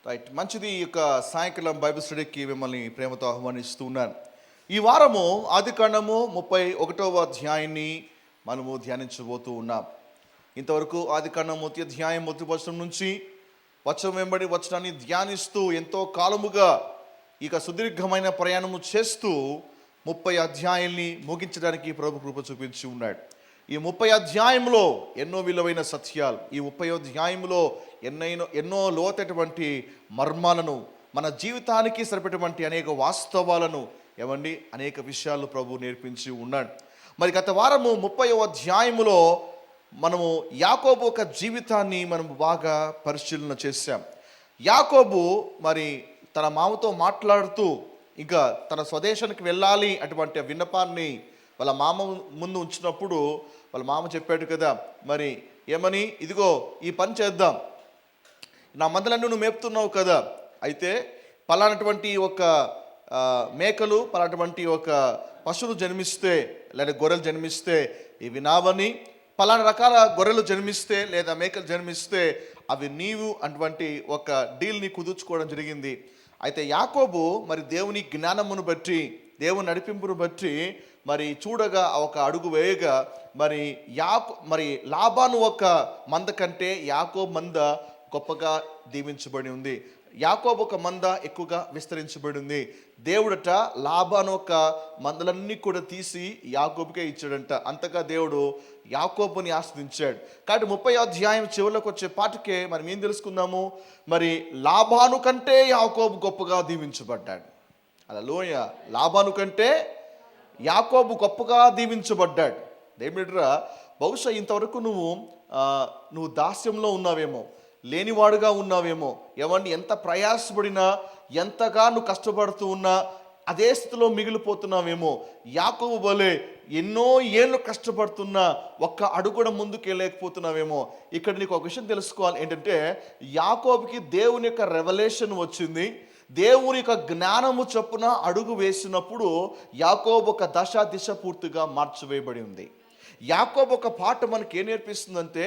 Right, మంచిది. ఈ యొక్క సాయంకాలం బైబిల్ స్టడీకి మిమ్మల్ని ప్రేమతో ఆహ్వానిస్తూ ఉన్నాను. ఈ వారము ఆదికాండము 31వ అధ్యాయాన్ని మనము ధ్యానించబోతూ ఉన్నాం. ఇంతవరకు ఆదికాండం మొదటి అధ్యాయం మొదటి వచనం నుంచి వచనం వెంబడి వచనాన్ని ధ్యానిస్తూ ఎంతో కాలముగా ఇక సుదీర్ఘమైన ప్రయాణము చేస్తూ 30 అధ్యాయాల్ని ముగించడానికి ప్రభు కృప చూపించి ఉన్నాడు. ఈ 30 అధ్యాయంలో ఎన్నో విలువైన సత్యాలు, ఈ 30 అధ్యాయంలో ఎన్నో లోతైనటువంటి మర్మాలను, మన జీవితానికి సరిపడేటువంటి అనేక వాస్తవాలను అనేక విషయాలు ప్రభు నేర్పించి ఉన్నాడు. మరి గత వారము 30వ అధ్యాయములో మనము యాకోబు ఒక జీవితాన్ని మనం బాగా పరిశీలన చేశాం. యాకోబు మరి తన మామతో మాట్లాడుతూ ఇంకా తన స్వదేశానికి వెళ్ళాలి అటువంటి విన్నపాన్ని వాళ్ళ మామ ముందు ఉంచినప్పుడు వాళ్ళ మామ చెప్పాడు కదా, మరి ఏమని, ఇదిగో ఈ పని చేద్దాం, నా మందలన్నీ నువ్వు మేపుతున్నావు కదా, అయితే పలానటువంటి ఒక మేకలు పలానటువంటి ఒక పశువులు జన్మిస్తే లేదా గొర్రెలు జన్మిస్తే ఇవి నావని, పలానా రకాల గొర్రెలు జన్మిస్తే లేదా మేకలు జన్మిస్తే అవి నీవు అటువంటి ఒక డీల్ని కుదుర్చుకోవడం జరిగింది. అయితే యాకోబు మరి దేవుని జ్ఞానమును బట్టి, దేవుని నడిపింపును బట్టి మరి చూడగా ఒక అడుగు వేయగా మరి లాబాను ఒక మంద కంటే యాకోబు మంద గొప్పగా దీవించబడి ఉంది. యాకోబు ఒక మంద ఎక్కువగా విస్తరించబడి ఉంది. దేవుడట లాబాను ఒక మందలన్నీ కూడా తీసి యాకోబుకే ఇచ్చాడంట. అంతగా దేవుడు యాకోబుని ఆస్వాదించాడు. కాబట్టి 30వ అధ్యాయం చివరిలోకి వచ్చే పాటికే మనం ఏం తెలుసుకుందాము, మరి లాబాను కంటే యాకోబు గొప్పగా దీవించబడ్డాడు. హల్లెలూయా. లాబాను కంటే యాకోబు గొప్పగా దీవించబడ్డాడు. దేవుడిరా, బహుశా ఇంతవరకు నువ్వు దాస్యంలో ఉన్నావేమో, లేనివాడుగా ఉన్నావేమో, ఎంత ప్రయాసపడినా, ఎంతగా నువ్వు కష్టపడుతూ ఉన్నా అదే స్థితిలో మిగిలిపోతున్నావేమో. యాకోబు వలె ఎన్నో ఏళ్ళు కష్టపడుతున్నా ఒక్క అడుగు కూడా ముందుకు వెళ్ళలేకపోతున్నావేమో. ఇక్కడ నీకు ఒక విషయం తెలుసుకోవాలి, ఏంటంటే యాకోబుకి దేవుని యొక్క రెవల్యూషన్ వచ్చింది. దేవుని యొక్క జ్ఞానము చొప్పున అడుగు వేసినప్పుడు యాకోబు ఒక దిశ పూర్తిగా మార్చివేయబడి ఉంది. యాకోబు ఒక పాట మనకి ఏం నేర్పిస్తుందంటే,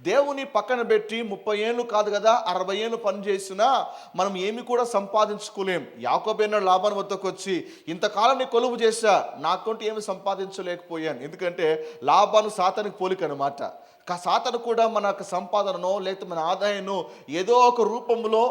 దేవుని పక్కన పెట్టి 30 ఏళ్ళు కాదు కదా 60 ఏళ్ళు పని చేసినా మనం ఏమి కూడా సంపాదించుకోలేం. యాకోబు ఏనాడు లాబాను వద్దకు వచ్చి, ఇంతకాలం నీ కొలువు చేశా, నాకంటూ ఏమి సంపాదించలేకపోయాను. ఎందుకంటే లాబాను సాతానికి పోలిక అనమాట. సాతాను కూడా మన యొక్క సంపాదనను లేకపోతే మన ఆదాయాన్ని ఏదో ఒక రూపంలో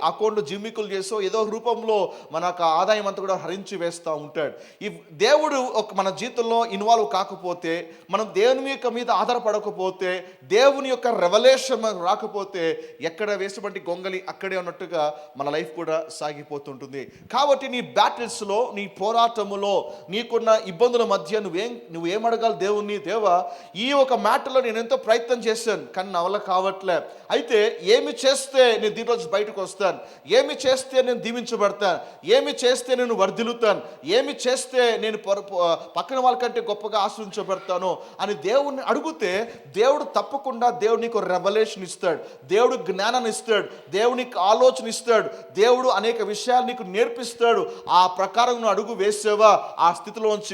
అకౌంట్ జిమ్మికులు చేసో ఏదో రూపంలో మన యొక్క ఆదాయం అంతా కూడా హరించి వేస్తూ ఉంటాడు. ఈ దేవుడు మన జీవితంలో ఇన్వాల్వ్ కాకపోతే, మనం దేవుని యొక్క మీద ఆధారపడకపోతే, దేవుని యొక్క రెవల్యూషన్ రాకపోతే ఎక్కడ వేసినటువంటి గొంగలి అక్కడే ఉన్నట్టుగా మన లైఫ్ కూడా సాగిపోతుంటుంది. కాబట్టి నీ బ్యాటిల్స్లో, నీ పోరాటములో, నీకున్న ఇబ్బందుల మధ్య నువ్వేం అడగాలి దేవుణ్ణి, దేవా ఈ ఒక మ్యాటర్లో నేను ఎంతో ప్రయత్నం చేశాను కానీ నా వల్ల కావట్లే, అయితే ఏమి చేస్తే నేను దీనిలోంచి బయటకు వస్తాను, ఏమి చేస్తే నేను దీవించబడతాను, ఏమి చేస్తే నేను వర్ధిల్లుతాను, ఏమి చేస్తే నేను పక్కన వాళ్ళకంటే గొప్పగా ఆశ్రయించబడతాను అని దేవుణ్ణి అడిగితే, దేవుడు తప్పకుండా దేవుడు నీకు రెవల్యూషన్ ఇస్తాడు, దేవుడు జ్ఞానాన్ని ఇస్తాడు, దేవునికి ఆలోచన ఇస్తాడు, దేవుడు అనేక విషయాలు నీకు నేర్పిస్తాడు. ఆ ప్రకారం నువ్వు అడుగు వేసావా, ఆ స్థితిలోంచి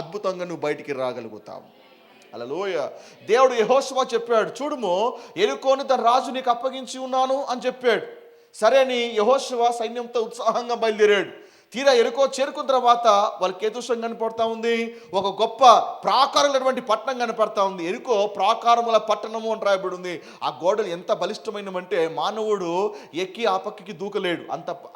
అద్భుతంగా నువ్వు బయటికి రాగలుగుతావు. హల్లెలూయా. దేవుడు యెహోషువ చెప్పాడు, చూడుము యెరికోను తన రాజు నీకు అప్పగించి ఉన్నాను అని చెప్పాడు. సరే అని యెహోషువ సైన్యంతో ఉత్సాహంగా బయలుదేరాడు. తీరా యెరికో చేరుకున్న తర్వాత వాళ్ళకి ఎదురుసం కనపడతా ఉంది, ఒక గొప్ప ప్రాకారమైనటువంటి పట్టణం కనపడతా ఉంది. యెరికో ప్రాకారముల పట్టణము అని రాయబడి ఉంది. ఆ గోడలు ఎంత బలిష్టమైనవంటే మానవుడు ఎక్కి ఆ పక్కకి దూకలేడు,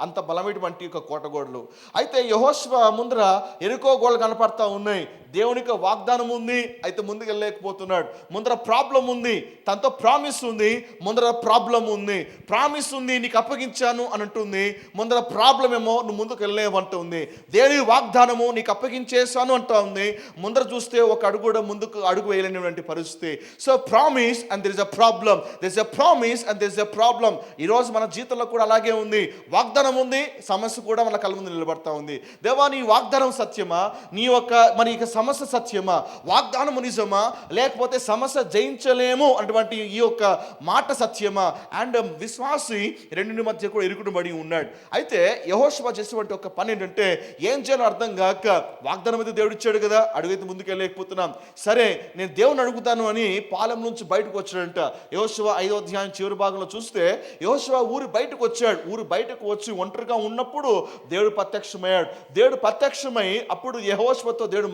అంత బలమైనటువంటి ఒక కోట గోడలు. అయితే యెహోషువ ముందర యెరికో గోడలు కనపడతా ఉన్నాయి. దేవునికి వాగ్దానం ఉంది, అయితే ముందుకు వెళ్ళలేకపోతున్నాడు. ముందర ప్రాబ్లం ఉంది, తనతో ప్రామిస్ ఉంది, ముందర ప్రాబ్లం ఉంది. ప్రామిస్ ఉంది, నీకు అప్పగించాను అని అంటుంది, ముందర ప్రాబ్లం ఏమో నువ్వు ముందుకు వెళ్ళలేవంటుంది. దేవుని వాగ్దానము నీకు అప్పగించేశాను అంటా ఉంది, ముందర చూస్తే ఒక అడుగు కూడా ముందుకు అడుగు వేయలేనటువంటి పరిస్థితి. So promise and there is a problem, there is a promise and there is a problem. ఈరోజు మన జీవితంలో కూడా అలాగే ఉంది. వాగ్దానం ఉంది, సమస్య కూడా మన కళ్ళ ముందు నిలబడతా ఉంది. దేవా నీ వాగ్దానం సత్యమా, నీ యొక్క మరి సమస్య సత్యమా, వాగ్దానము నిజమా, లేకపోతే సమస్య జయించలేము అటువంటి ఈ యొక్క మాట సత్యమా? అండ్ విశ్వాసి రెండింటి మధ్య కూడా ఇరుకుబడి ఉన్నాడు. అయితే యెహోషువ చేసేటువంటి ఒక పని ఏంటంటే ఏం చేయాలో అర్థం కాక వాగ్దానం అయితే దేవుడు ఇచ్చాడు కదా, అడుగైతే ముందుకెళ్ళలేకపోతున్నాం. సరే నేను దేవుని అడుగుతాను అని పాలెం నుంచి బయటకు వచ్చాడంట. యెహోషువ 5వ అధ్యాయం చివరి భాగంలో చూస్తే యెహోషువ ఊరు బయటకు వచ్చాడు. ఊరు బయటకు వచ్చి ఒంటరిగా ఉన్నప్పుడు దేవుడు ప్రత్యక్షమయ్యాడు. దేవుడు ప్రత్యక్షమై అప్పుడు యెహోషువతో దేవుడు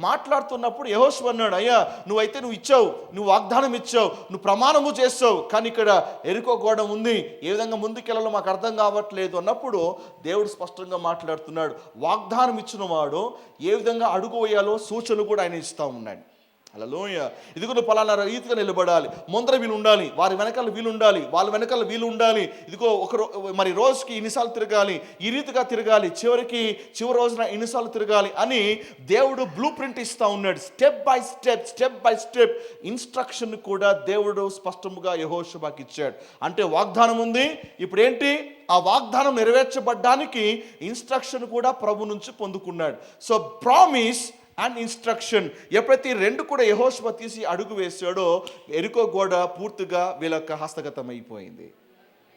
మాట్లాడుతున్నప్పుడు యెహోషువ అన్నాడు, అయ్యా నువ్వు ఇచ్చావు, నువ్వు వాగ్దానం ఇచ్చావు, నువ్వు ప్రమాణము చేస్తావు, కానీ ఇక్కడ ఎరికో గోడ ఉంది, ఏ విధంగా ముందుకెళ్ళాలో మాకు అర్థం కావట్లేదు అన్నప్పుడు దేవుడు స్పష్టంగా మాట్లాడుతున్నాడు. వాగ్దానం ఇచ్చిన వాడు ఏ విధంగా అడుగు వేయాలో సూచనలు కూడా ఆయన ఇస్తూ ఉన్నాడు. హల్లెలూయా. ఇదిగో నువ్వు పలానా రీతిగా నిలబడాలి, ముందర వీలు ఉండాలి, వారి వెనకాల వీలు ఉండాలి, వాళ్ళ వెనకాల వీలు ఉండాలి, ఇదిగో మరి రోజుకి ఇన్నిసార్లు తిరగాలి, ఈ రీతిగా తిరగాలి, చివరి రోజున ఇన్నిసార్లు తిరగాలి అని దేవుడు బ్లూ ప్రింట్ ఇస్తూ ఉన్నాడు. స్టెప్ బై స్టెప్ ఇన్స్ట్రక్షన్ కూడా దేవుడు స్పష్టముగా యెహోషువకి ఇచ్చాడు. అంటే వాగ్దానం ఉంది, ఇప్పుడు ఏంటి, ఆ వాగ్దానం నెరవేర్చబడ్డానికి ఇన్స్ట్రక్షన్ కూడా ప్రభు నుంచి పొందుకున్నాడు. సో ప్రామిస్ అండ్ ఇన్స్ట్రక్షన్ ఎప్పుడైతే ఈ రెండు కూడా యెహోషువ తీసి అడుగు వేసాడో ఎరికో గోడ పూర్తిగా వీళ్ళ హస్తగతం అయిపోయింది.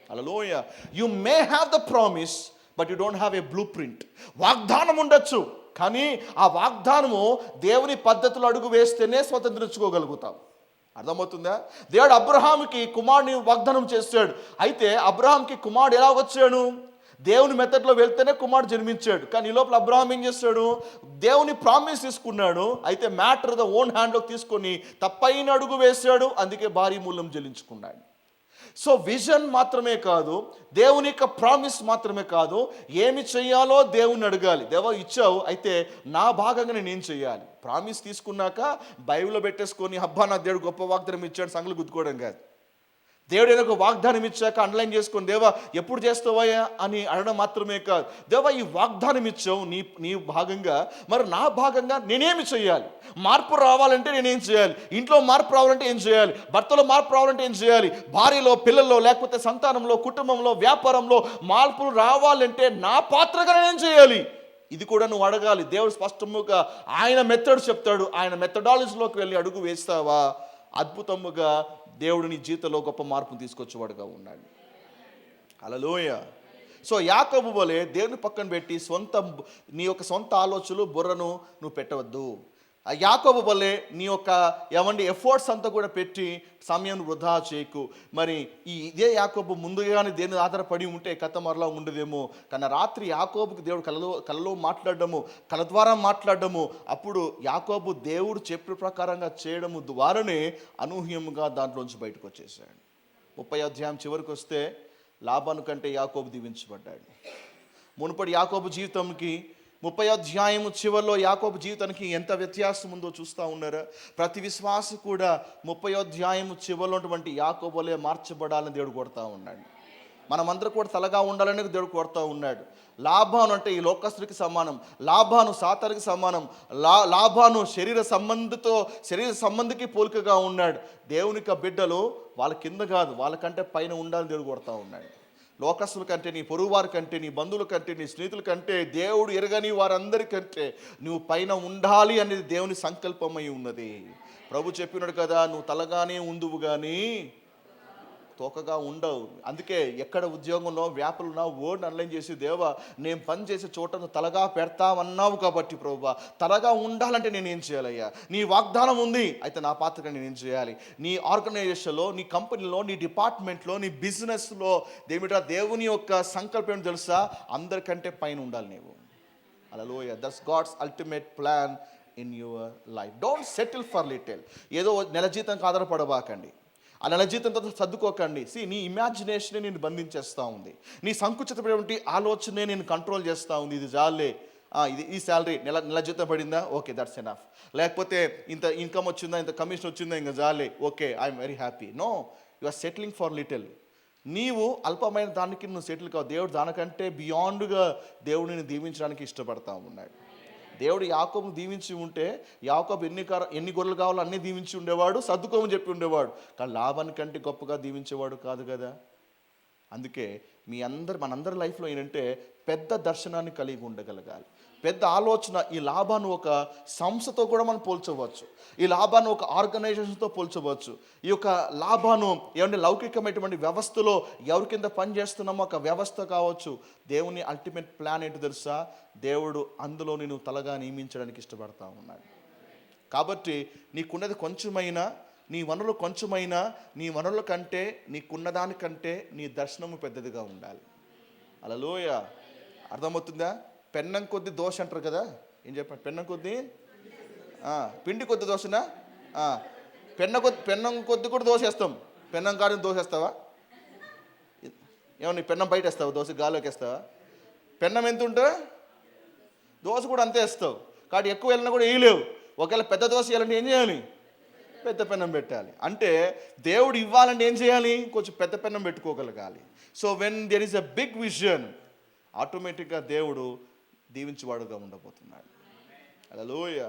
Hallelujah. You may have the promise but you don't have a blueprint. వాగ్దానం ఉండొచ్చు, కానీ ఆ వాగ్దానము దేవుని పద్ధతిలో అడుగు వేస్తేనే స్వతంత్రించుకోగలుగుతాం. అర్థమవుతుందా? దేవుడు అబ్రహాముకి కుమారుని వాగ్దానం చేశాడు. అయితే అబ్రహాంకి కుమారుడు ఎలా వచ్చాడు? దేవుని మెథడ్లో వెళ్తేనే కుమారుడు జన్మించాడు. కానీ ఈ లోపల అబ్రహాం ఏం చేస్తాడు? దేవుని ప్రామిస్ తీసుకున్నాడు, అయితే మ్యాటర్ ద ఓన్ హ్యాండ్లోకి తీసుకొని తప్పైన అడుగు వేశాడు, అందుకే భారీ మూల్యం చెల్లించుకున్నాడు. సో విజన్ మాత్రమే కాదు, దేవుని యొక్క ప్రామిస్ మాత్రమే కాదు, ఏమి చేయాలో దేవుని అడగాలి. దేవా ఇచ్చావు, అయితే నా భాగంగా నేను ఏం చేయాలి? ప్రామిస్ తీసుకున్నాక బైబిల్లో పెట్టేసుకొని అబ్బా నా దేవుడు గొప్ప వాగ్దానం ఇచ్చాడు సంగలు గుద్దుకోవడం కాదు. దేవుడు ఏదో ఒక వాగ్దానం ఇచ్చాక అండర్లైన్ చేసుకొని దేవా ఎప్పుడు చేస్తావా అని అడగడం మాత్రమే కాదు. దేవా ఈ వాగ్దానం ఇచ్చావు, నీ భాగంగా, మరి నా భాగంగా నేనేమి చేయాలి? మార్పు రావాలంటే నేనేం చేయాలి? ఇంట్లో మార్పు రావాలంటే ఏం చేయాలి? భర్తలో మార్పు రావాలంటే ఏం చేయాలి? భార్యలో, పిల్లల్లో, లేకపోతే సంతానంలో, కుటుంబంలో, వ్యాపారంలో మార్పులు రావాలంటే నా పాత్రగా నేనేం చేయాలి? ఇది కూడా నువ్వు అడగాలి. దేవుడు స్పష్టముగా ఆయన మెథడ్ చెప్తాడు. ఆయన మెథడాలజీలోకి వెళ్ళి అడుగు వేస్తావా, అద్భుతముగా దేవుడు నీ జీవితంలో గొప్ప మార్పును తీసుకొచ్చేవాడుగా ఉన్నాడు. హల్లెలూయా. సో యాకోబు వలె దేవుని పక్కన పెట్టి నీ యొక్క సొంత ఆలోచనలు బుర్రను నువ్వు పెట్టవద్దు. ఆ యాకోబు వలె నీ యొక్క ఎఫర్ట్స్ అంతా కూడా పెట్టి సమయం వృధా చేయకు. మరి ఇదే యాకోబు ముందుగానే దేని ఆధారపడి ఉంటే కథ మరలా ఉండదేమో. కానీ రాత్రి యాకోబుకి దేవుడు కలలో మాట్లాడడము, కళ ద్వారా మాట్లాడడము, అప్పుడు యాకోబు దేవుడు చెప్పిన ప్రకారంగా చేయడము ద్వారానే అనూహ్యముగా దాంట్లోంచి బయటకు వచ్చేసాడు. 30వ అధ్యాయం చివరికి వస్తే లాబాను కంటే యాకోబు దీవించబడ్డాడు. మునుపటి యాకోబు జీవితంకి 30వ అధ్యాయం చివరిలో యాకోబు జీవితానికి ఎంత వ్యత్యాసం ఉందో చూస్తూ ఉన్నారా? ప్రతి విశ్వాసి కూడా 30వ అధ్యాయం చివరిలో ఉన్నటువంటి యాకోబు వలె మార్చబడాలని దేవుడు కోరుతూ ఉన్నాడు. మనమందరూ కూడా తలగా ఉండాలని దేవుడు కోరుతూ ఉన్నాడు. లాభాను అంటే ఈ లోకస్తుడికి సమానం, లాభాను సాతానికి సమానం, లాభాను శరీర సంబంధికి పోలికగా ఉన్నాడు. దేవునికి బిడ్డలు వాళ్ళ కింద కాదు, వాళ్ళకంటే పైన ఉండాలని దేవుడు కోరుతూ ఉన్నాడు. లోకస్తుల కంటే, నీ పొరుగువారి కంటే, నీ బంధువుల కంటే, నీ స్నేహితుల కంటే, దేవుడు ఎరగని వారందరికంటే నువ్వు పైన ఉండాలి అనేది దేవుని సంకల్పమై ఉన్నది. ప్రభు చెప్పినాడు కదా, నువ్వు తలగానే ఉందువు కానీ తోకగా ఉండవు. అందుకే ఎక్కడ ఉద్యోగంలో వ్యాపారంలో వర్డ్ అనలైన్ చేసి, దేవా నేను పని చేసే చోట నువ్వు తలగా పెడతావన్నావు కాబట్టి ప్రభువా తలగా ఉండాలంటే నేనేం చేయాలయ్యా? నీ వాగ్దానం ఉంది, అయితే నా పాత్రగా నేనేం చేయాలి? నీ ఆర్గనైజేషన్లో, నీ కంపెనీలో, నీ డిపార్ట్మెంట్లో, నీ బిజినెస్లో దేవుని యొక్క సంకల్పం తెలుసా? అందరికంటే పైన ఉండాలి నీవు. Hallelujah. That's God's ultimate plan in your life. Don't settle for little. ఏదో నెల జీతంకి ఆధారపడబాకండి, ఆ నెల జీతంతో సర్దుకోకండి. నీ ఇమాజినేషనే నేను బంధించేస్తూ ఉంది, నీ సంకుచితమైనటువంటి ఆలోచనే నేను కంట్రోల్ చేస్తూ ఉంది. ఇది జాలే, ఈ శాలరీ నెల జీతం పడిందా, ఓకే దట్స్ ఎనఫ్. లేకపోతే ఇంత ఇన్కమ్ వచ్చిందా, ఇంత కమిషన్ వచ్చిందా, ఇంకా జాలే, okay I'm very happy. No, you are settling for little. నీవు అల్పమైన దానికి నువ్వు సెటిల్ కావు. దేవుడు దానికంటే బియాండ్గా దేవుడిని దీవించడానికి ఇష్టపడతా ఉన్నాడు. దేవుడు యాకోబు దీవించి ఉంటే యాకోబు ఎన్ని గొర్రెలు కావాలో అన్నీ దీవించి ఉండేవాడు, సర్దుకోమని చెప్పి ఉండేవాడు. కానీ లాభాని కంటే గొప్పగా దీవించేవాడు కాదు కదా. అందుకే మనందరి లైఫ్లో ఏంటంటే పెద్ద దర్శనాన్ని కలిగి ఉండగలగాలి. పెద్ద ఆలోచన. ఈ లాభాన్ని ఒక సంస్థతో కూడా మనం పోల్చవచ్చు, ఈ లాభాన్ని ఒక ఆర్గనైజేషన్తో పోల్చవచ్చు. ఈ యొక్క లాభాన్ని ఏమంటే లౌకికమైనటువంటి వ్యవస్థలో ఎవరి కింద పనిచేస్తున్నామో ఒక వ్యవస్థ కావచ్చు. దేవుని అల్టిమేట్ ప్లాన్ ఏంటో తెలుసా? దేవుడు అందులో నేను తలగా నియమించడానికి ఇష్టపడతా ఉన్నాడు. కాబట్టి నీకున్నది కొంచెమైనా, నీ వనరులు కొంచెమైనా, నీ వనరుల కంటే, నీకున్నదానికంటే నీ దర్శనము పెద్దదిగా ఉండాలి. హల్లెలూయా. అర్థమవుతుందా? పెన్నం కొద్ది దోశ అంటారు కదా, ఏం చెప్పండి? పెన్నం కొద్ది పిండి కొద్ది దోశనా? పెన్నం కొద్ది కూడా దోశ వేస్తాం. పెన్నం కాడిని దోశ వేస్తావా? ఏమన్నా పెన్నం బయట వేస్తావా? దోశ గాలిలోకి వేస్తావా? పెన్నం ఎంత ఉంటే దోశ కూడా అంతే వేస్తావు. కాబట్టి ఎక్కువ వెళ్ళినా కూడా వేయలేవు. ఒకవేళ పెద్ద దోశ వేయాలంటే ఏం చేయాలి? పెద్ద పెన్నం పెట్టాలి. అంటే దేవుడు ఇవ్వాలంటే ఏం చేయాలి? కొంచెం పెద్ద పెన్నం పెట్టుకోగలగాలి. So when there is a big vision, ఆటోమేటిక్గా దేవుడు దీవించేవాడుగా ఉండబోతున్నాడు. హల్లెలూయా.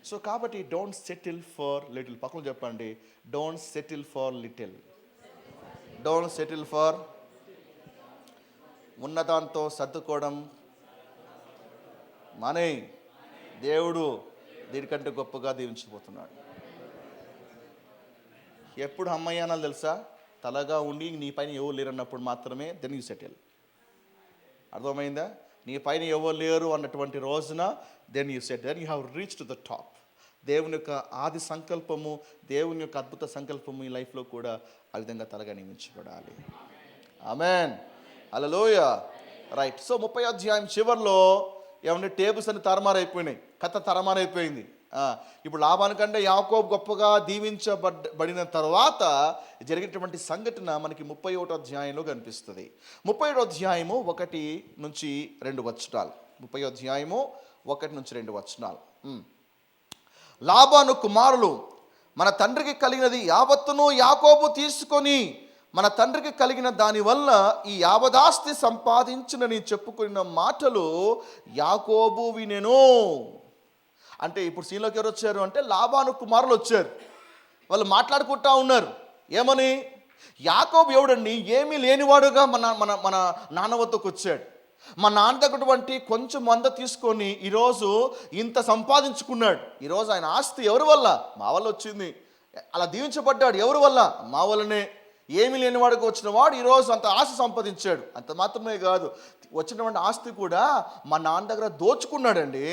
సో కాబట్టి డోంట్ సెటిల్ ఫర్ లిటిల్. పక్కన చెప్పండి, don't settle for little. Don't settle for. ఉన్నదాంతో సర్దుకోవడం మానే. దేవుడు దీనికంటే గొప్పగా దీవించబోతున్నాడు. ఎప్పుడు అమ్మయ్యానాలు తెలుసా? తలగా ఉండి నీ పైన ఎవరు లేరన్నప్పుడు మాత్రమే దెన్ యూ సెటిల్. అర్థమైందా? నీ పైన ఎవరు లేరు అన్నటువంటి రోజున then you settle, then you have reach to the top. దేవుని యొక్క ఆది సంకల్పము, దేవుని యొక్క అద్భుత సంకల్పము ఈ లైఫ్లో కూడా ఆ విధంగా తలగా నియమించబడాలి. ఆమెన్. హల్లెలూయా. రైట్. సో 30వ అధ్యాయం చివరిలో ఏమంటే టేబుల్స్ అన్ని తరమారైపోయినాయి, కథ తరమారైపోయింది. ఇప్పుడు లాభానికంటే యాకోబు గొప్పగా దీవించబడిన తర్వాత జరిగినటువంటి సంఘటన మనకి 31వ అధ్యాయంలో కనిపిస్తుంది. 31వ అధ్యాయము 1 నుంచి 2 వచనాలు. 30వ అధ్యాయము 1 నుంచి 2 వచనాలు. లాబాను కుమారులు మన తండ్రికి కలిగినది యావత్తును యాకోబు తీసుకొని మన తండ్రికి కలిగిన దానివల్ల ఈ యావదాస్తి సంపాదించునని చెప్పుకున్న మాటలు యాకోబు వినెను. అంటే ఇప్పుడు సీన్లోకి ఎవరు వచ్చారు అంటే లాబాను కుమారులు వచ్చారు. వాళ్ళు మాట్లాడుకుంటా ఉన్నారు. ఏమని? యాకోబు ఎవడండి? ఏమీ లేనివాడుగా మన నాన్న వద్దకు వచ్చాడు. మా నాన్న దగ్గటువంటి కొంచెం మంద తీసుకొని ఈరోజు ఇంత సంపాదించుకున్నాడు. ఈరోజు ఆయన ఆస్తి ఎవరి వల్ల? మా వల్ల వచ్చింది. అలా దీవించబడ్డాడు ఎవరి వల్ల? మా వల్లనే. ఏమీ లేనివాడికి వచ్చిన వాడు ఈరోజు అంత ఆస్తి సంపాదించాడు. అంత మాత్రమే కాదు, వచ్చినటువంటి ఆస్తి కూడా మా నాన్న దగ్గర దోచుకున్నాడండి.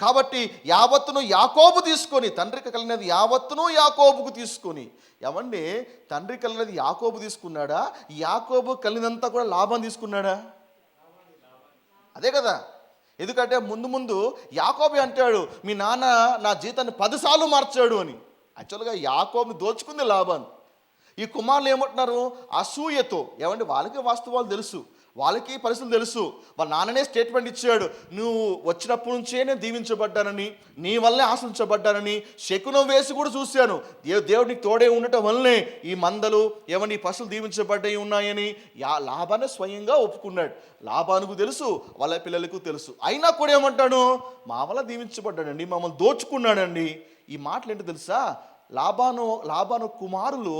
కాబట్టి యావత్తును యాకోబు తీసుకొని, తండ్రికి కలిగినది యావత్తును యాకోబుకు తీసుకొని. ఏమండి, తండ్రి కలిగినది యాకోబు తీసుకున్నాడా? యాకోబు కలిగినంతా కూడా లాభం తీసుకున్నాడా? అదే కదా. ఎందుకంటే ముందు యాకోబు అంటాడు, మీ నాన్న నా జీతాన్ని 10 సార్లు మార్చాడు అని. యాక్చువల్గా యాకోబుని దోచుకుంది లాభాన్ని. ఈ కుమారులు ఏమంటున్నారు? అసూయతో. ఏమంటే వాళ్ళకి వాస్తవాలు తెలుసు, వాళ్ళకి పరిస్థితులు తెలుసు. వాళ్ళ నాన్ననే స్టేట్మెంట్ ఇచ్చాడు, నువ్వు వచ్చినప్పటి నుంచే నేను దీవించబడ్డానని, నీ వల్లే ఆశించబడ్డానని. శకునం వేసి కూడా చూశాను, దేవుడికి తోడే ఉండటం వల్లనే ఈ మందలు ఏమని పశువులు దీవించబడ్డాయి ఉన్నాయని. లాభాన్ని స్వయంగా ఒప్పుకున్నాడు. లాభానికి తెలుసు, వాళ్ళ పిల్లలకు తెలుసు. అయినా కూడా ఏమంటాడు? మా వల్ల దీవించబడ్డాడండి, మమ్మల్ని దోచుకున్నాడండి. ఈ మాటలు ఏంటో తెలుసా? లాబాను కుమారులు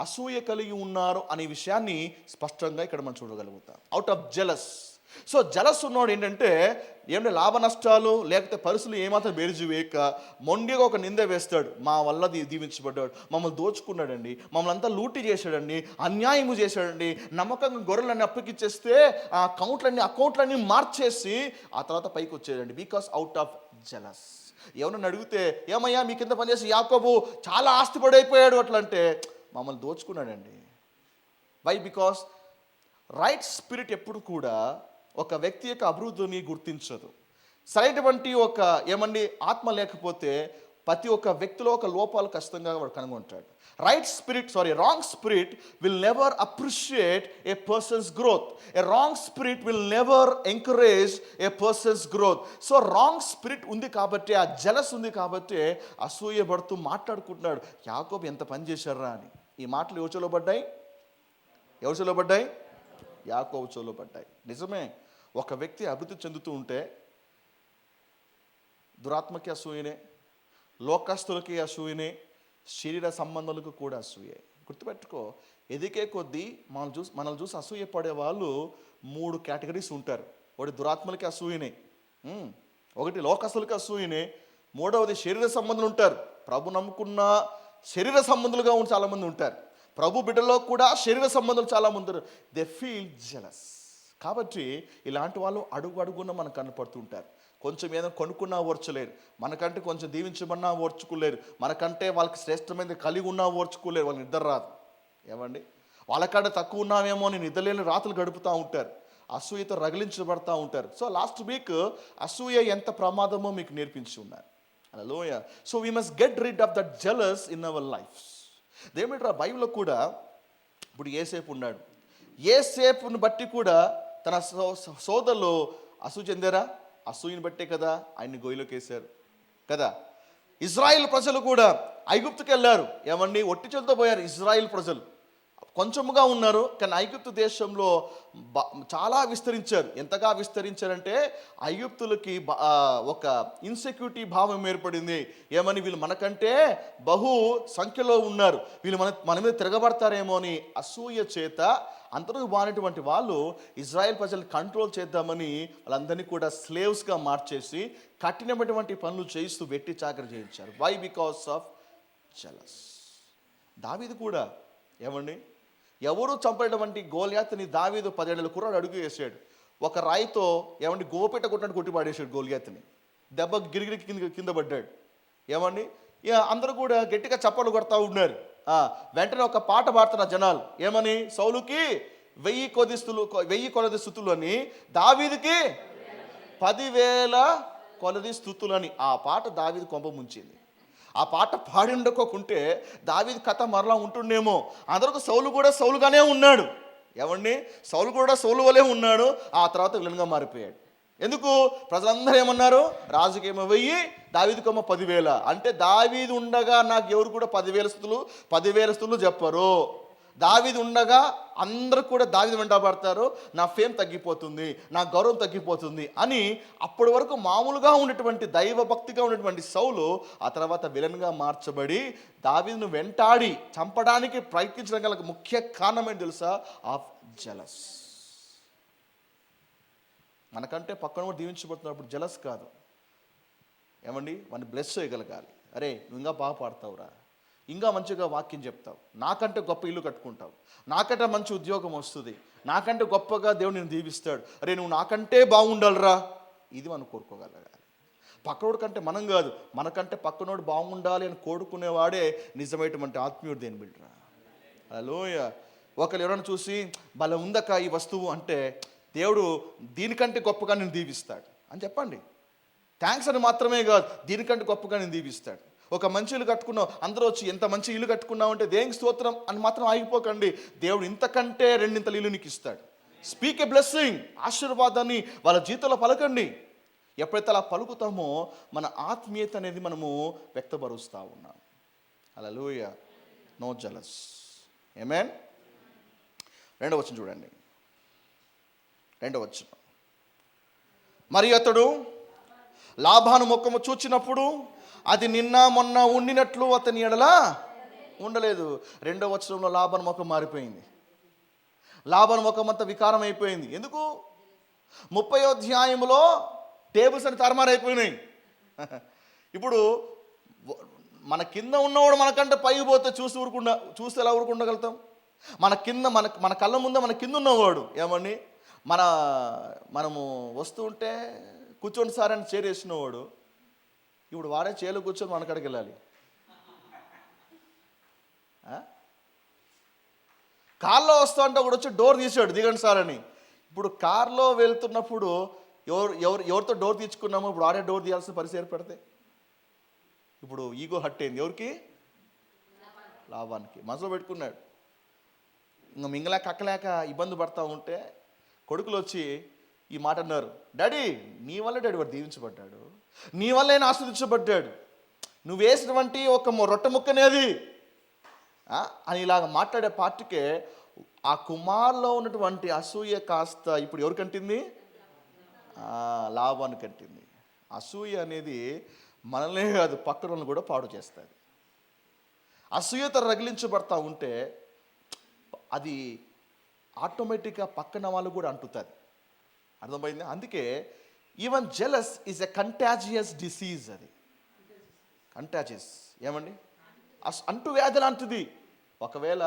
అసూయ కలిగి ఉన్నారు అనే విషయాన్ని స్పష్టంగా ఇక్కడ మనం చూడగలుగుతాం. Out of jealous. So jealous ఉన్నవాడు ఏంటంటే లాభ నష్టాలు లేకపోతే పరిస్థితులు ఏమాత్రం బేరుజు వేయక మొండిగా ఒక నింద వేస్తాడు. మా వల్ల దీవించబడ్డాడు, మమ్మల్ని దోచుకున్నాడండి, మమ్మల్ని అంతా లూటీ చేశాడండి, అన్యాయము చేశాడండి, నమ్మకంగా గొర్రెలన్నీ అప్పగిచ్చేస్తే ఆ అకౌంట్లన్నీ మార్చేసి ఆ తర్వాత పైకి వచ్చేయండి. Because out of jealous. ఎవరన్నా అడిగితే, ఏమయ్యా మీ కింద పనిచేసి యాకోబు చాలా ఆస్తి పడైపోయాడు అట్లా అంటే, మమ్మల్ని దోచుకున్నాడండి. వై? బికాస్ రైట్ స్పిరిట్ ఎప్పుడు కూడా ఒక వ్యక్తి యొక్క అభివృద్ధిని గుర్తించదు. సరైనటువంటి ఒక ఆత్మ లేకపోతే ప్రతి ఒక్క వ్యక్తిలో ఒక లోపాలు ఖచ్చితంగా వాడు కనుగొంటాడు. Wrong spirit will never appreciate a person's growth. A wrong spirit will never encourage a person's growth. So wrong spirit ఉంది కాబట్టి, ఆ జలస్ ఉంది కాబట్టి అసూయపడుతూ మాట్లాడుకుంటున్నాడు, యాకోబు ఎంత పని చేశారా అని. ఈ మాటలు ఎవరి చెవిలో పడ్డాయి? యాకోబు చెవిలో పడ్డాయి. నిజమే, ఒక వ్యక్తి అభివృద్ధి చెందుతూ ఉంటే దురాత్మకి అసూయనే, లోకస్తులకి అసూయనే, శరీర సంబంధాలకు కూడా అసూయే. గుర్తుపెట్టుకో, ఎదిగే కొద్దీ మనల్ని చూసి అసూయపడే వాళ్ళు 3 కేటగిరీస్ ఉంటారు. ఒకటి దురాత్మలకి అసూయనే, ఒకటి లోకస్తులకి అసూయనే, మూడవది శరీర సంబంధులు ఉంటారు. ప్రభు నమ్ముకున్న శరీర సంబంధులుగా ఉన్న చాలామంది ఉంటారు. ప్రభు బిడ్డలో కూడా శరీర సంబంధులు చాలామంది ఉంటారు. They feel jealous. కాబట్టి ఇలాంటి వాళ్ళు అడుగు అడుగున మనకు కనపడుతుంటారు. కొంచెం ఏదైనా కొనుక్కున్నా ఓర్చలేరు, మనకంటే కొంచెం దీవించమన్నా ఓర్చుకోలేరు, మనకంటే వాళ్ళకి శ్రేష్టమైనది కలిగి ఉన్నా ఓర్చుకోలేరు. వాళ్ళకి నిద్ర రాదు. ఏమండి, వాళ్ళకంటే తక్కువ ఉన్నామేమో అని నిద్రలేని రాత్రులు గడుపుతూ ఉంటారు, అసూయతో రగిలించబడతా ఉంటారు. సో లాస్ట్ వీక్ అసూయ ఎంత ప్రమాదమో మీకు నేర్పించి ఉన్నారు. Hallelujah. So we must get rid of that jealous in our lives. దేమిట్రా బైబిల్లో కూడా ఇప్పుడు ఏసేపు ఉన్నాడు. ఏసేపుని బట్టి కూడా తన సోదరులు అసూయ చెందారా? అసూయని బట్టే కదా ఆయన్ని గొయ్యిలోకి వేశారు కదా. ఇజ్రాయిల్ ప్రజలు కూడా ఐగుప్తుకి వెళ్ళారు. ఏమండి, ఒట్టి చేతులతో పోయారు. ఇజ్రాయిల్ ప్రజలు కొంచెముగా ఉన్నారు, కానీ ఐగుప్తు దేశంలో చాలా విస్తరించారు. ఎంతగా విస్తరించారంటే ఐగుప్తులకి ఒక ఇన్సెక్యూరిటీ భావం ఏర్పడింది. ఏమని, వీళ్ళు మనకంటే బహు సంఖ్యలో ఉన్నారు, వీళ్ళు మన మీద తిరగబడతారేమో అని అసూయ చేత అందరూ బాగున్నటువంటి వాళ్ళు ఇజ్రాయెల్ ప్రజలు కంట్రోల్ చేద్దామని వాళ్ళందరినీ కూడా స్లేవ్స్గా మార్చేసి కఠినమైనటువంటి పనులు చేయిస్తూ వెట్టి చాకరీ చేయించారు. వై? Because of jealous. దావీదు కూడా ఏమండి, ఎవరు చంపేటువంటి గోలియాతుని దావీదు 10 ఏళ్ల కుర్రాడు అడుగు వేసాడు. ఒక రాయితో ఏమండి గోపెట్ట కొట్టినట్టు కొట్టి పాడేశాడు గోలియాతుని. దెబ్బ గిరిగిరికి కింద పడ్డాడు. ఏమండి, ఇక అందరూ కూడా గట్టిగా చప్పట్లు కొడతా ఉన్నారు. వెంటనే ఒక పాట పాడుతున్న జనాలు. ఏమని? సౌలుకి 1000 కొలది స్తుతులు అని, దావీదుకి 10,000 కొలది స్తుతులు అని. ఆ పాట దావీదు కొంప ముంచింది. ఆ పాట పాడి ఉండకోకుంటే దావీదు కథ మరలా ఉంటుండేమో. అందరికీ సౌలు కూడా సౌలుగానే ఉన్నాడు. ఏమండి, సౌలు కూడా సౌలు వలే ఉన్నాడు. ఆ తర్వాత విలన్గా మారిపోయాడు. ఎందుకు? ప్రజలందరూ ఏమన్నారు? రాజుకేమో 1000, దావీదుకేమో 10,000. అంటే దావీదు ఉండగా నాకు ఎవరు కూడా 10,000 స్తుతులు చెప్పరు. దావీదు ఉండగా అందరూ కూడా దావీదు వెంట పడతారు, నా ఫేమ్ తగ్గిపోతుంది, నా గౌరవం తగ్గిపోతుంది అని. అప్పటి వరకు మామూలుగా ఉన్నటువంటి దైవభక్తిగా ఉన్నటువంటి సౌలు ఆ తర్వాత విలన్గా మార్చబడి దావీదును వెంటాడి చంపడానికి ప్రయత్నించడం గల ముఖ్య కారణం ఏంటి తెలుసా? Of jealous. మనకంటే పక్కన కూడా దీవించబడుతున్నప్పుడు జెలస్ కాదు. ఏమండి, వాడిని బ్లెస్ చేయగలగాలి. అరే, నువ్వు ఇంకా బాగా పాడతావురా, ఇంకా మంచిగా వాక్యం చెప్తావు, నాకంటే గొప్ప ఇల్లు కట్టుకుంటావు, నాకంటే మంచి ఉద్యోగం వస్తుంది, నాకంటే గొప్పగా దేవుడు నేను దీవిస్తాడు, అరే నువ్వు నాకంటే బాగుండాలిరా, ఇది మనం కోరుకోగలగాలి. పక్కనోడి కంటే మనం కాదు, మనకంటే పక్కనోడు బాగుండాలి అని కోరుకునేవాడే నిజమైనటువంటి ఆత్మీయుడు. దేని బిడ్డరా. హల్లెలూయా. ఒకరు ఎవరైనా చూసి భలే ఉందక్క ఈ వస్తువు అంటే, దేవుడు దీనికంటే గొప్పగా నేను దీవిస్తాడు అని చెప్పండి. థ్యాంక్స్ అని మాత్రమే కాదు, దీనికంటే గొప్పగా నేను దీవిస్తాడు. ఒక మంచి ఇల్లు కట్టుకున్నావు, అందరూ వచ్చి ఎంత మంచి ఇల్లు కట్టుకున్నావు అంటే దేనికి స్తోత్రం అని మాత్రం ఆగిపోకండి. దేవుడు ఇంతకంటే 2 ఇల్లు నీకు ఇస్తాడు. స్పీక్ ఎ బ్లెస్సింగ్, ఆశీర్వాదాన్ని వాళ్ళ జీవితంలో పలకండి. ఎప్పుడైతే అలా పలుకుతామో మన ఆత్మీయత అనేది మనము వ్యక్తపరుస్తూ ఉన్నాం. హల్లెలూయా. No jealous. ఆమేన్. 2వ వచనం చూడండి. 2వ వచనం. మరి అతడు లాబాను ముఖము చూచినప్పుడు అది నిన్న మొన్న ఉండినట్లు అతని ఎడల ఉండలేదు. 2వ వచనంలో లాబాను ముఖం మారిపోయింది. లాబాను ముఖం అంతా వికారం అయిపోయింది. ఎందుకు? 30వ అధ్యాయంలో టేబుల్స్ అని తారుమారైపోయినాయి. ఇప్పుడు మన కింద ఉన్నవాడు మనకంటే పైకి పోతే చూస్తే ఎలా ఊరుకుండగలుగుతాం? మన కళ్ళ ముందే మన కింద ఉన్నవాడు ఏమని మనము వస్తూ ఉంటే కూర్చోండి సార్ అని చేరేసినవాడు ఇప్పుడు వాడే చేలో కూర్చొని మన కాడికి వెళ్ళాలి. కార్లో వస్తూ అంటే ఒకడు వచ్చి డోర్ తీసాడు దిగండి సార్ అని. ఇప్పుడు కార్లో వెళ్తున్నప్పుడు ఎవరితో డోర్ తీర్చుకున్నామో ఇప్పుడు ఆడే డోర్ తీయాల్సిన పరిస్థితి ఏర్పడితే ఇప్పుడు ఈగో హట్ అయింది. ఎవరికి? లాభానికి. మనసులో పెట్టుకున్నాడు. ఇంకా మింగలేక కక్కలేక ఇబ్బంది పడతా ఉంటే కొడుకులు వచ్చి ఈ మాట అన్నారు, డాడీ నీ వల్ల డాడీ వాడు దీవించబడ్డాడు, నీ వల్ల ఆయన ఆస్వాదించబడ్డాడు, నువ్వు వేసినటువంటి ఒక రొట్టె ముక్కనేది అని ఇలాగ మాట్లాడే పార్టీకే ఆ కుమార్లో ఉన్నటువంటి అసూయ కాస్త ఇప్పుడు ఎవరు కంటింది? లాభాన్ని కంటింది. అసూయ అనేది మనల్నే కాదు పక్కన కూడా పాడు చేస్తుంది. అసూయత రగిలించబడతా ఉంటే అది ఆటోమేటిక్గా పక్కన వాళ్ళు కూడా అంటుతుంది. అర్థమైంది? అందుకే even jealous is a contagious disease. అది కంటాజియస్ ఏమండి, అంటు వ్యాధి లాంటిది. ఒకవేళ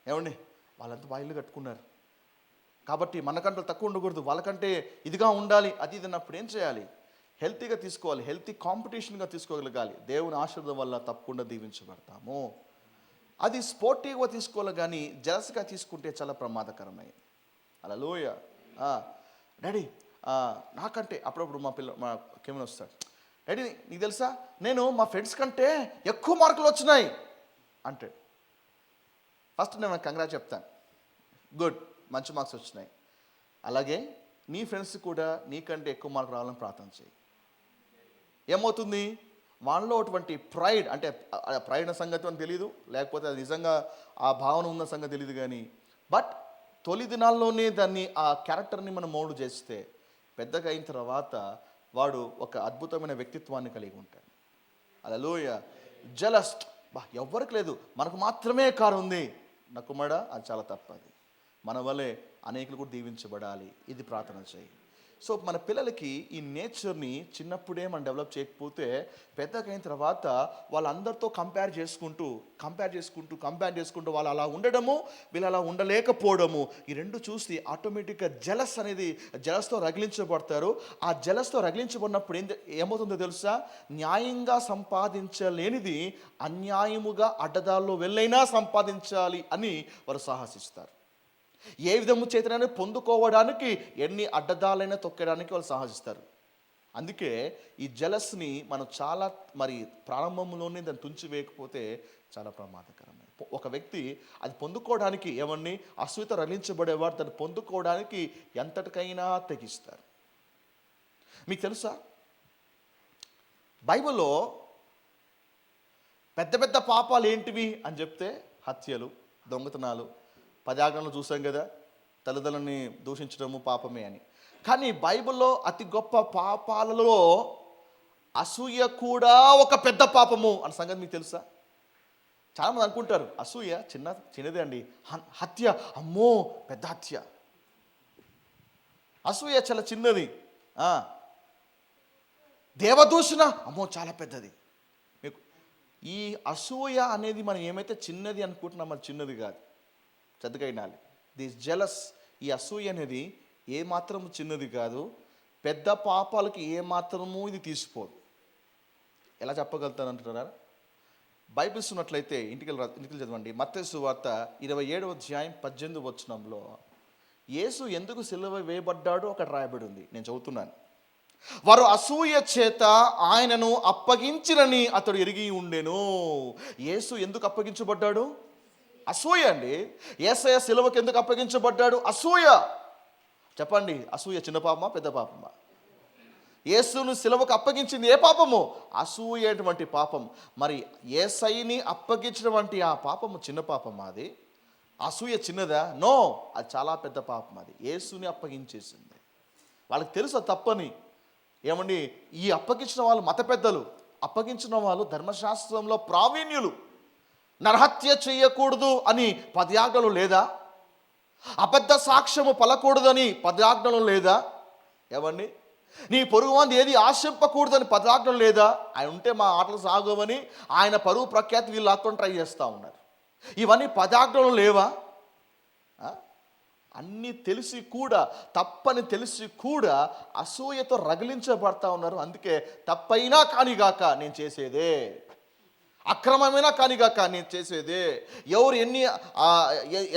ఏమండి వాళ్ళంతా బాయిలు కట్టుకున్నారు కాబట్టి మనకంటే తక్కువ ఉండకూడదు, వాళ్ళకంటే ఇదిగా ఉండాలి, అది ఇది అన్నప్పుడు ఏం చేయాలి? హెల్తీగా తీసుకోవాలి, హెల్తీ కాంపిటీషన్గా తీసుకోగలగాలి. దేవుని ఆశీర్వాదం వల్ల తప్పకుండా దీవించబడతాము. అది స్పోర్టివ్గా తీసుకోవాలి, కానీ జలస్గా తీసుకుంటే చాలా ప్రమాదకరమైంది. హల్లెలూయా. డాడీ నాకంటే అప్పుడప్పుడు మా కెమెన్ వస్తాడు, డాడీ నీకు తెలుసా నేను మా ఫ్రెండ్స్ కంటే ఎక్కువ మార్కులు వచ్చినాయి అంటే ఫస్ట్ నేను కంగ్రాట్ చెప్తాను, గుడ్ మంచి మార్క్స్ వచ్చినాయి. అలాగే నీ ఫ్రెండ్స్ కూడా నీకంటే ఎక్కువ మార్కులు రావాలని ప్రార్థన చేయి. ఏమవుతుంది? వాళ్ళలో అటువంటి ప్రైడ్, అంటే ప్రైడ్ సంగతి అని తెలియదు, లేకపోతే అది నిజంగా ఆ భావన ఉన్న సంగతి తెలియదు, కానీ బట్ తొలి దినాల్లోనే దాన్ని ఆ క్యారెక్టర్ని మనం మోల్డ్ చేస్తే పెద్దగా అయిన తర్వాత వాడు ఒక అద్భుతమైన వ్యక్తిత్వాన్ని కలిగి ఉంటాడు. హల్లెలూయా. జలస్ట్ ఎవ్వరికి లేదు, మనకు మాత్రమే కారు ఉంది నక్కుమడ, అది చాలా తప్పది. మన వల్లే అనేకులు కూడా దీవించబడాలి. ఇది ప్రార్థన చేయి. సో మన పిల్లలకి ఈ నేచర్ని చిన్నప్పుడే మనం డెవలప్ చేయకపోతే పెద్దగా అయిన తర్వాత వాళ్ళందరితో కంపేర్ చేసుకుంటూ వాళ్ళు అలా ఉండడము, వీళ్ళు అలా ఉండలేకపోవడము, ఈ రెండు చూసి ఆటోమేటిక్గా జలస్తో రగిలించబడతారు. ఆ జలస్తో రగిలించబడినప్పుడు ఏమవుతుందో తెలుసా? న్యాయంగా సంపాదించలేనిది అన్యాయముగా అడ్డదాల్లో వెళ్ళైనా సంపాదించాలి అని వారు సాహసిస్తారు. ఏ విధము చేతనైనా పొందుకోవడానికి ఎన్ని అడ్డదాలైనా తొక్కడానికి వాళ్ళు సాహసిస్తారు. అందుకే ఈ జలస్ని మనం చాలా ప్రారంభంలోనే దాన్ని తుంచివేయకపోతే చాలా ప్రమాదకరమే. ఒక వ్యక్తి అది పొందుకోవడానికి ఏమని అసూయత రలించబడేవాడు దాన్ని పొందుకోవడానికి ఎంతటికైనా తెగిస్తారు. మీకు తెలుసా బైబిల్లో పెద్ద పెద్ద పాపాలు ఏంటివి అని చెప్తే హత్యలు, దొంగతనాలు, 10 ఆజ్ఞలు చూసాం కదా, తల్లిదండ్రులని దూషించడము పాపమే అని. కానీ బైబిల్లో అతి గొప్ప పాపాలలో అసూయ కూడా ఒక పెద్ద పాపము అన్న సంగతి మీకు తెలుసా? చాలామంది అనుకుంటారు అసూయ చిన్నదే అండి, హత్య అమ్మో పెద్ద హత్య. అసూయ చాలా చిన్నది, దేవదూషణ అమ్మో చాలా పెద్దది. మీకు ఈ అసూయ అనేది మనం ఏమైతే చిన్నది అనుకుంటున్నాం అది చిన్నది కాదు, పెద్దగా వినాలి. దిస్ జెలస్, ఈ అసూయ అనేది ఏమాత్రము చిన్నది కాదు, పెద్ద పాపాలకి ఏమాత్రము ఇది తీసిపోదు. ఎలా చెప్పగలుగుతాను అంటున్నారా? బైబిల్స్ ఉన్నట్లయితే ఇంటికి చదవండి. మత్తయి సువార్త 27వ అధ్యాయం 18వ వచనంలో యేసు ఎందుకు సిలువ వేయబడ్డాడో అక్కడ రాయబడి ఉంది, నేను చదువుతున్నాను. వారు అసూయ చేత ఆయనను అప్పగించిరని అతడు ఎరిగి ఉండెను. యేసు ఎందుకు అప్పగించబడ్డాడు? అసూయ అండి. యేసయ్య సిలువకు ఎందుకు అప్పగించబడ్డాడు? అసూయ. చెప్పండి, అసూయ చిన్న పాపమా పెద్ద పాపమా? యేసును సిలువకు అప్పగించింది ఏ పాపము? అసూయటువంటి పాపం. మరి యేసయ్యని అప్పగించినటువంటి ఆ పాపము చిన్న పాపమా? అది అసూయ చిన్నదా? నో, అది చాలా పెద్ద పాపం. అది యేసుని అప్పగించేసింది. వాళ్ళకి తెలుసు తప్పని. ఏమండి, ఈ అప్పగించిన వాళ్ళు మత పెద్దలు, అప్పగించిన వాళ్ళు ధర్మశాస్త్రంలో ప్రావీణ్యులు. నరహత్య చేయకూడదు అని 10 ఆజ్ఞలు లేదా? అబద్ధ సాక్ష్యము పలకూడదని 10 ఆజ్ఞలు లేదా? ఏమండి, నీ పొరుగువాని ఏది ఆశింపకూడదని 10 ఆజ్ఞలు లేదా? ఆయన ఉంటే మా ఆటలు సాగవని ఆయన పరువు ప్రఖ్యాతి వీళ్ళు లాక్కొని ట్రై చేస్తూ ఉన్నారు. ఇవన్నీ 10 ఆజ్ఞలు లేవా? అన్నీ తెలిసి కూడా, తప్పని తెలిసి కూడా అసూయతో రగిలించబడతా ఉన్నారు. అందుకే తప్పైనా కానిగాక నేను చేసేదే, అక్రమమైనా కానిగాక నేను చేసేదే, ఎవరు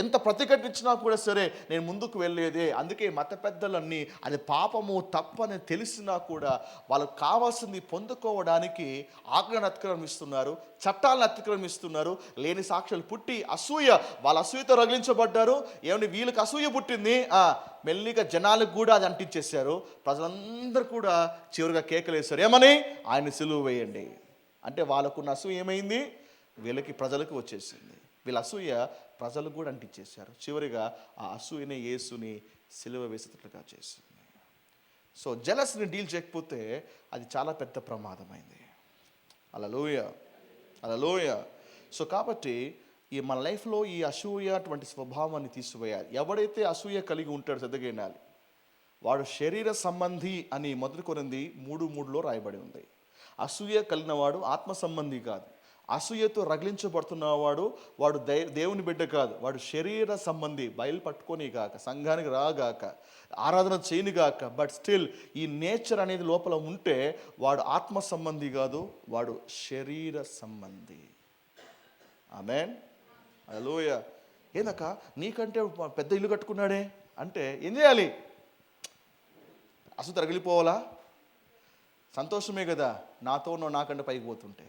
ఎంత ప్రతిఘటించినా కూడా సరే నేను ముందుకు వెళ్ళేదే. అందుకే మత పెద్దలన్నీ అది పాపము తప్పని తెలిసినా కూడా వాళ్ళకు కావాల్సింది పొందుకోవడానికి ఆజ్ఞను అతిక్రమిస్తున్నారు, చట్టాలను అతిక్రమిస్తున్నారు. లేని సాక్ష్యాలు పుట్టి అసూయ, వాళ్ళ అసూయతో రగిలించబడ్డారు. ఏమంటే వీళ్ళకి అసూయ పుట్టింది, మెల్లిగా జనాలకు కూడా అది అంటించేశారు. ప్రజలందరూ కూడా చివరిగా కేకలేశారు, ఏమని? ఆయన సిలువ వేయండి అంటే వాళ్ళకున్న అసూయ ఏమైంది? వీళ్ళకి ప్రజలకు వచ్చేసింది. వీళ్ళ అసూయ ప్రజలకు కూడా అంటించేశారు. చివరిగా ఆ అసూయనే యేసుని సిలువ వేసేటట్లుగా చేసింది. సో జెలస్ని డీల్ చేయకపోతే అది చాలా పెద్ద ప్రమాదమైంది. హల్లెలూయా, హల్లెలూయా. సో కాబట్టి ఈ మన లైఫ్లో ఈ అసూయ అటువంటి స్వభావాన్ని తీసివేయాలి. ఎవడైతే అసూయ కలిగి ఉంటాడో శ్రద్ధగా వాడు శరీర సంబంధి అని 1 కొరింథీ 3:3లో రాయబడి ఉంది. అసూయ కలిగిన వాడు ఆత్మ సంబంధి కాదు. అసూయతో రగిలించబడుతున్నవాడు వాడు దేవుని బిడ్డ కాదు, వాడు శరీర సంబంధి. బయలు పట్టుకొని గాక, సంఘానికి రాగాక, ఆరాధన చేయని గాక, బట్ స్టిల్ ఈ నేచర్ అనేది లోపల ఉంటే వాడు ఆత్మ సంబంధి కాదు, వాడు శరీర సంబంధి. ఆమేన్, హల్లెలూయా. ఏందక్క నీకంటే పెద్ద ఇల్లు కట్టుకున్నాడే అంటే ఏం చేయాలి? అసలు తరగిలిపోవాలా? సంతోషమే కదా నాతో నాకంటే పైకి పోతుంటే.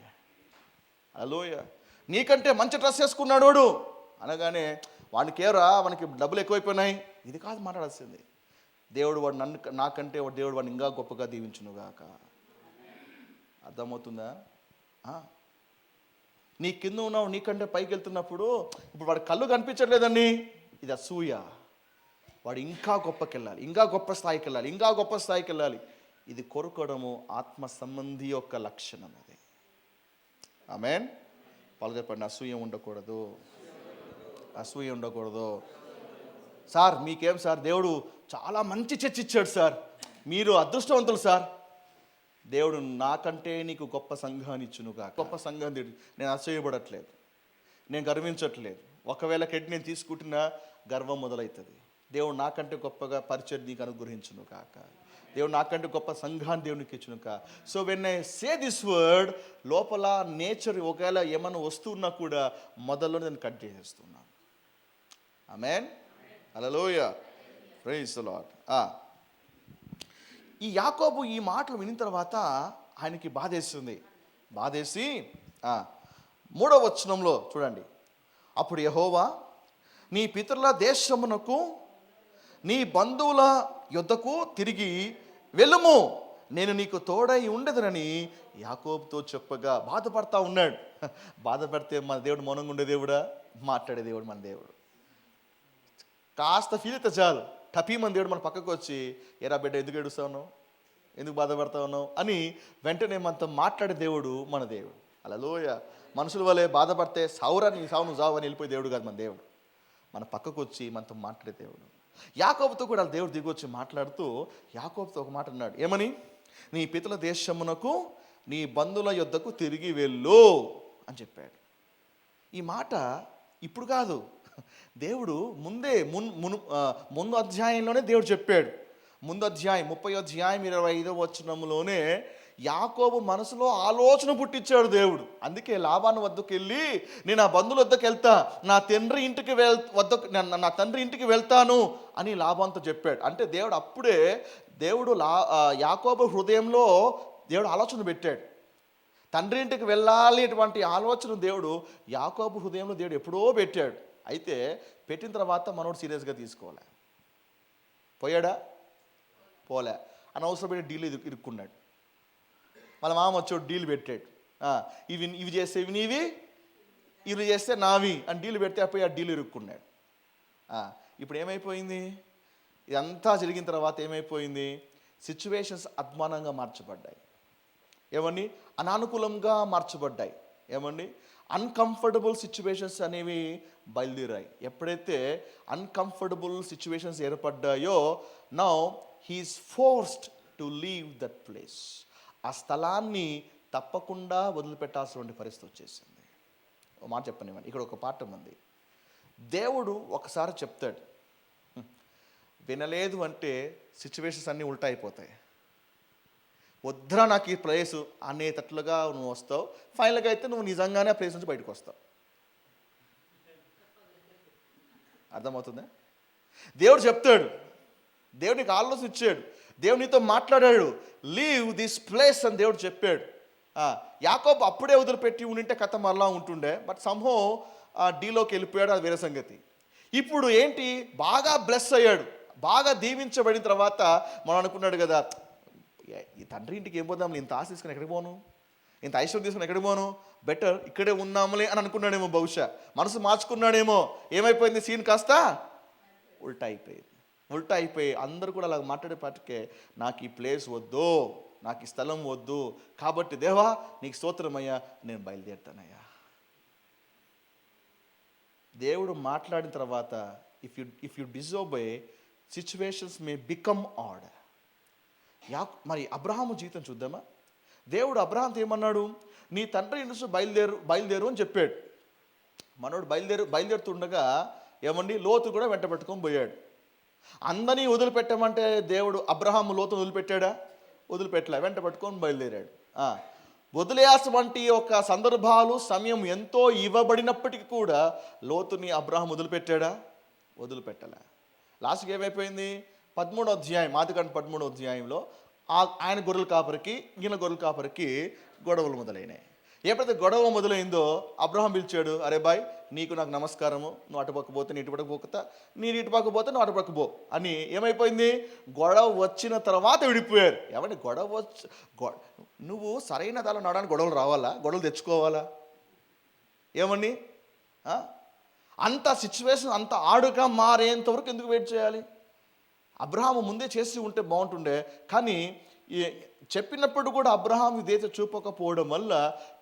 హల్లెలూయా. నీకంటే మంచి డ్రెస్ వేసుకున్నాడు వాడు అనగానే వాడికి ఏరా వానికి డబ్బులు ఎక్కువైపోయినాయి, ఇది కాదు మాట్లాడాల్సింది. దేవుడు వాడు నాకంటే దేవుడు వాడిని ఇంకా గొప్పగా దీవించునుగాక. అర్థమవుతుందా? నీ కింద ఉన్నావు, నీకంటే పైకి వెళ్తున్నప్పుడు ఇప్పుడు వాడి కళ్ళు కనిపించట్లేదండి, ఇది అసూయ. వాడు ఇంకా గొప్పకి వెళ్ళాలి, ఇంకా గొప్ప స్థాయికి వెళ్ళాలి, ఇంకా గొప్ప స్థాయికి వెళ్ళాలి. ఇది కొరకడము ఆత్మ సంబంధి యొక్క లక్షణం. అది ఆమేన్. వాళ్ళు చెప్పండి, అసూయ ఉండకూడదు, అసూయ ఉండకూడదు. సార్ మీకేం సార్ దేవుడు చాలా మంచి చర్చ ఇచ్చాడు సార్, మీరు అదృష్టవంతులు సార్. దేవుడు నాకంటే నీకు గొప్ప సంఘాన్ని ఇచ్చునుగా. గొప్ప సంఘం నేను అసూయపడట్లేదు, నేను గర్వించట్లేదు. ఒకవేళ నేను తీసుకుంటున్నా గర్వం మొదలవుతుంది. దేవుడు నాకంటే గొప్పగా పరిచయం నీకు అనుగ్రహించును కాక, దేవుడు నాకంటే గొప్ప సంఘాన్ని దేవునికి ఇచ్చును కా. So when I say this word, లోపల నేచర్ ఒకవేళ ఏమైనా వస్తున్నా కూడా మొదల్లో నేను కట్ చేసేస్తున్నాను. ఆమేన్, హల్లెలూయా, ప్రైజ్ ది లార్డ్. ఈ యాకోబు ఈ మాటలు వినిన తర్వాత ఆయనకి బాధేస్తుంది. బాధేసి 3వ వచనంలో చూడండి, అప్పుడు యెహోవా నీ పితరుల దేశమునకు నీ బంధువుల యొద్దకు తిరిగి వెళ్ళుము, నేను నీకు తోడై ఉండేదనని యాకోబుతో చెప్పగా బాధపడతా ఉన్నాడు. బాధపడితే మన దేవుడు మౌనంగా ఉండే దేవుడా? మాట్లాడే దేవుడు మన దేవుడు. కాస్త ఫీల్ అయితే చాలు, టపీమని దేవుడు మన పక్కకు వచ్చి ఎరా బిడ్డ ఎందుకు ఏడుస్తా ఉన్నావు, ఎందుకు బాధపడతా ఉన్నావు అని వెంటనే మనతో మాట్లాడే దేవుడు మన దేవుడు. హల్లెలూయా. మనుషుల వలె బాధపడితే సావురా నీ సావు నువ్వు సావు అని వెళ్ళిపోయే దేవుడు కాదు మన దేవుడు. మన పక్కకు వచ్చి మనతో మాట్లాడే దేవుడు. యాకోబుతో కూడా దేవుడు దిగొచ్చి మాట్లాడుతూ యాకోబుతో ఒక మాట అన్నాడు. ఏమని? నీ పితరుల దేశమునకు నీ బంధువుల యొద్దకు తిరిగి వెళ్ళు అని చెప్పాడు. ఈ మాట ఇప్పుడు కాదు, దేవుడు ముందే ముందు అధ్యాయంలోనే దేవుడు చెప్పాడు. ముందు అధ్యాయం 30:25 వచనంలోనే యాకోబు మనసులో ఆలోచన పుట్టించాడు దేవుడు. అందుకే లాబాను వద్దకు వెళ్ళి నేను ఆ బంధువుల వద్దకు వెళ్తా, నా తండ్రి ఇంటికి వెళ్తాను అని లాబానుతో చెప్పాడు. అంటే దేవుడు అప్పుడే యాకోబు హృదయంలో దేవుడు ఆలోచన పెట్టాడు. తండ్రి ఇంటికి వెళ్ళాలి అటువంటి ఆలోచన దేవుడు యాకోబు హృదయంలో దేవుడు ఎప్పుడో పెట్టాడు. అయితే పెట్టిన తర్వాత మనోడు సీరియస్గా తీసుకోలే. పోయాడా? పోలే. అనవసరమైన డీల్ ఇరుక్కున్నాడు. వాళ్ళ మామ వచ్చాడు, డీల్ పెట్టాడు. ఇవి చేస్తే ఇవి నీవి, ఇవి చేస్తే నావి అని డీల్ పెడితే పోయి ఆ డీల్ ఇరుక్కున్నాడు. ఇప్పుడు ఏమైపోయింది? ఇదంతా జరిగిన తర్వాత ఏమైపోయింది? సిచ్యువేషన్స్ అద్మానంగా మార్చబడ్డాయి. ఏమండి? అనానుకూలంగా మార్చబడ్డాయి. ఏమండి? అన్కంఫర్టబుల్ సిచ్యువేషన్స్ అనేవి బయలుదేరాయి. ఎప్పుడైతే అన్కంఫర్టబుల్ సిచ్యువేషన్స్ ఏర్పడ్డాయో now he is forced to leave that place. ఆ స్థలాన్ని తప్పకుండా వదిలిపెట్టాల్సినటువంటి పరిస్థితి వచ్చేసింది. ఒక మాట చెప్పనివ్వండి, ఇక్కడ ఒక పాఠం ఉంది. దేవుడు ఒకసారి చెప్తాడు, వినలేదు అంటే సిచ్యువేషన్స్ అన్నీ ఉల్టా అయిపోతాయి. వద్దురా నాకు ఈ ప్లేసు అనేటట్లుగా నువ్వు వస్తావు, ఫైనల్గా అయితే నువ్వు నిజంగానే ఆ ప్లేస్ నుంచి బయటకు వస్తావు. అర్థమవుతుందా? దేవుడు చెప్తాడు, దేవుడు నీకు ఆలోచన ఇచ్చాడు, దేవుడు నీతో మాట్లాడాడు, లీవ్ దిస్ ప్లేస్ అని దేవుడు చెప్పాడు. యాకోబు అప్పుడే వదిలిపెట్టి ఉండింటే కథ మరలా ఉంటుండే, బట్ సంహో డీలోకి వెళ్ళిపోయాడు, అది వేరే సంగతి. ఇప్పుడు ఏంటి? బాగా బ్లెస్ అయ్యాడు, బాగా దీవించబడిన తర్వాత మనం అనుకున్నాడు కదా, ఈ తండ్రి ఇంటికి ఏం పోదాం, ఇంత ఆశ తీసుకుని ఎక్కడికి పోను, ఇంత ఐశ్వర్యం తీసుకుని ఎక్కడికి పోను, బెటర్ ఇక్కడే ఉన్నాములే అని అనుకున్నాడేమో. బహుశా మనసు మార్చుకున్నాడేమో. ఏమైపోయింది? సీన్ కాస్త ఉల్టా అయిపోయి అందరూ కూడా అలా మాట్లాడేపాటికే నాకు ఈ ప్లేస్ వద్దు, నాకు ఈ స్థలం వద్దు, కాబట్టి దేవా నీకు స్తోత్రమయ్యా, నేను బయలుదేరుతానయ్యా. దేవుడు మాట్లాడిన తర్వాత if you disobey, situations may become odd. మరి అబ్రహాము జీవితం చూద్దామా? దేవుడు అబ్రహాంతో ఏమన్నాడు? నీ తండ్రి ఇంటి బయలుదేరు అని చెప్పాడు. మనోడు బయలుదేరుతుండగా ఏమండి, లోతు కూడా వెంట పెట్టుకొని పోయాడు. అందరినీ వదిలిపెట్టమంటే దేవుడు అబ్రహాము లోతును వదిలిపెట్టాడా? వదిలిపెట్టలే, వెంట పట్టుకొని బయలుదేరాడు. వదిలేయాల్సినటువంటి ఒక సందర్భాలు, సమయం ఎంతో ఇవ్వబడినప్పటికీ కూడా లోతుని అబ్రహాం వదిలిపెట్టాడా? వదిలిపెట్టలే. లాస్ట్కి ఏమైపోయింది? 13వ అధ్యాయం, ఆదికాండం 13వ అధ్యాయంలో ఆయన గొర్రెల కాపరికి ఈయన గొర్రెల కాపరికి గొడవలు మొదలైనాయి. ఎప్పుడైతే గొడవ మొదలైందో అబ్రహాం పిలిచాడు, అరే బాయ్, నీకు నాకు నమస్కారము, నువ్వు అటుపక్క పోతే నీ ఇటుపక్క పోతా, నేను ఇటుపక్క పోతే నువ్వు అటుపక్క పో అని. ఏమైపోయింది? గొడవ వచ్చిన తర్వాత విడిపోయారు. ఏమంటే నువ్వు సరైన దానిలో నడవడానికి గొడవలు రావాలా? గొడవలు తెచ్చుకోవాలా? ఏమండి, అంత సిచ్యువేషన్ అంత ఆడుగా మారేంతవరకు ఎందుకు వెయిట్ చేయాలి? అబ్రహాము ముందే చేసి ఉంటే బాగుంటుండే. కానీ చెప్పినప్పుడు కూడా అబ్రహాం ఇదైతే చూపకపోవడం వల్ల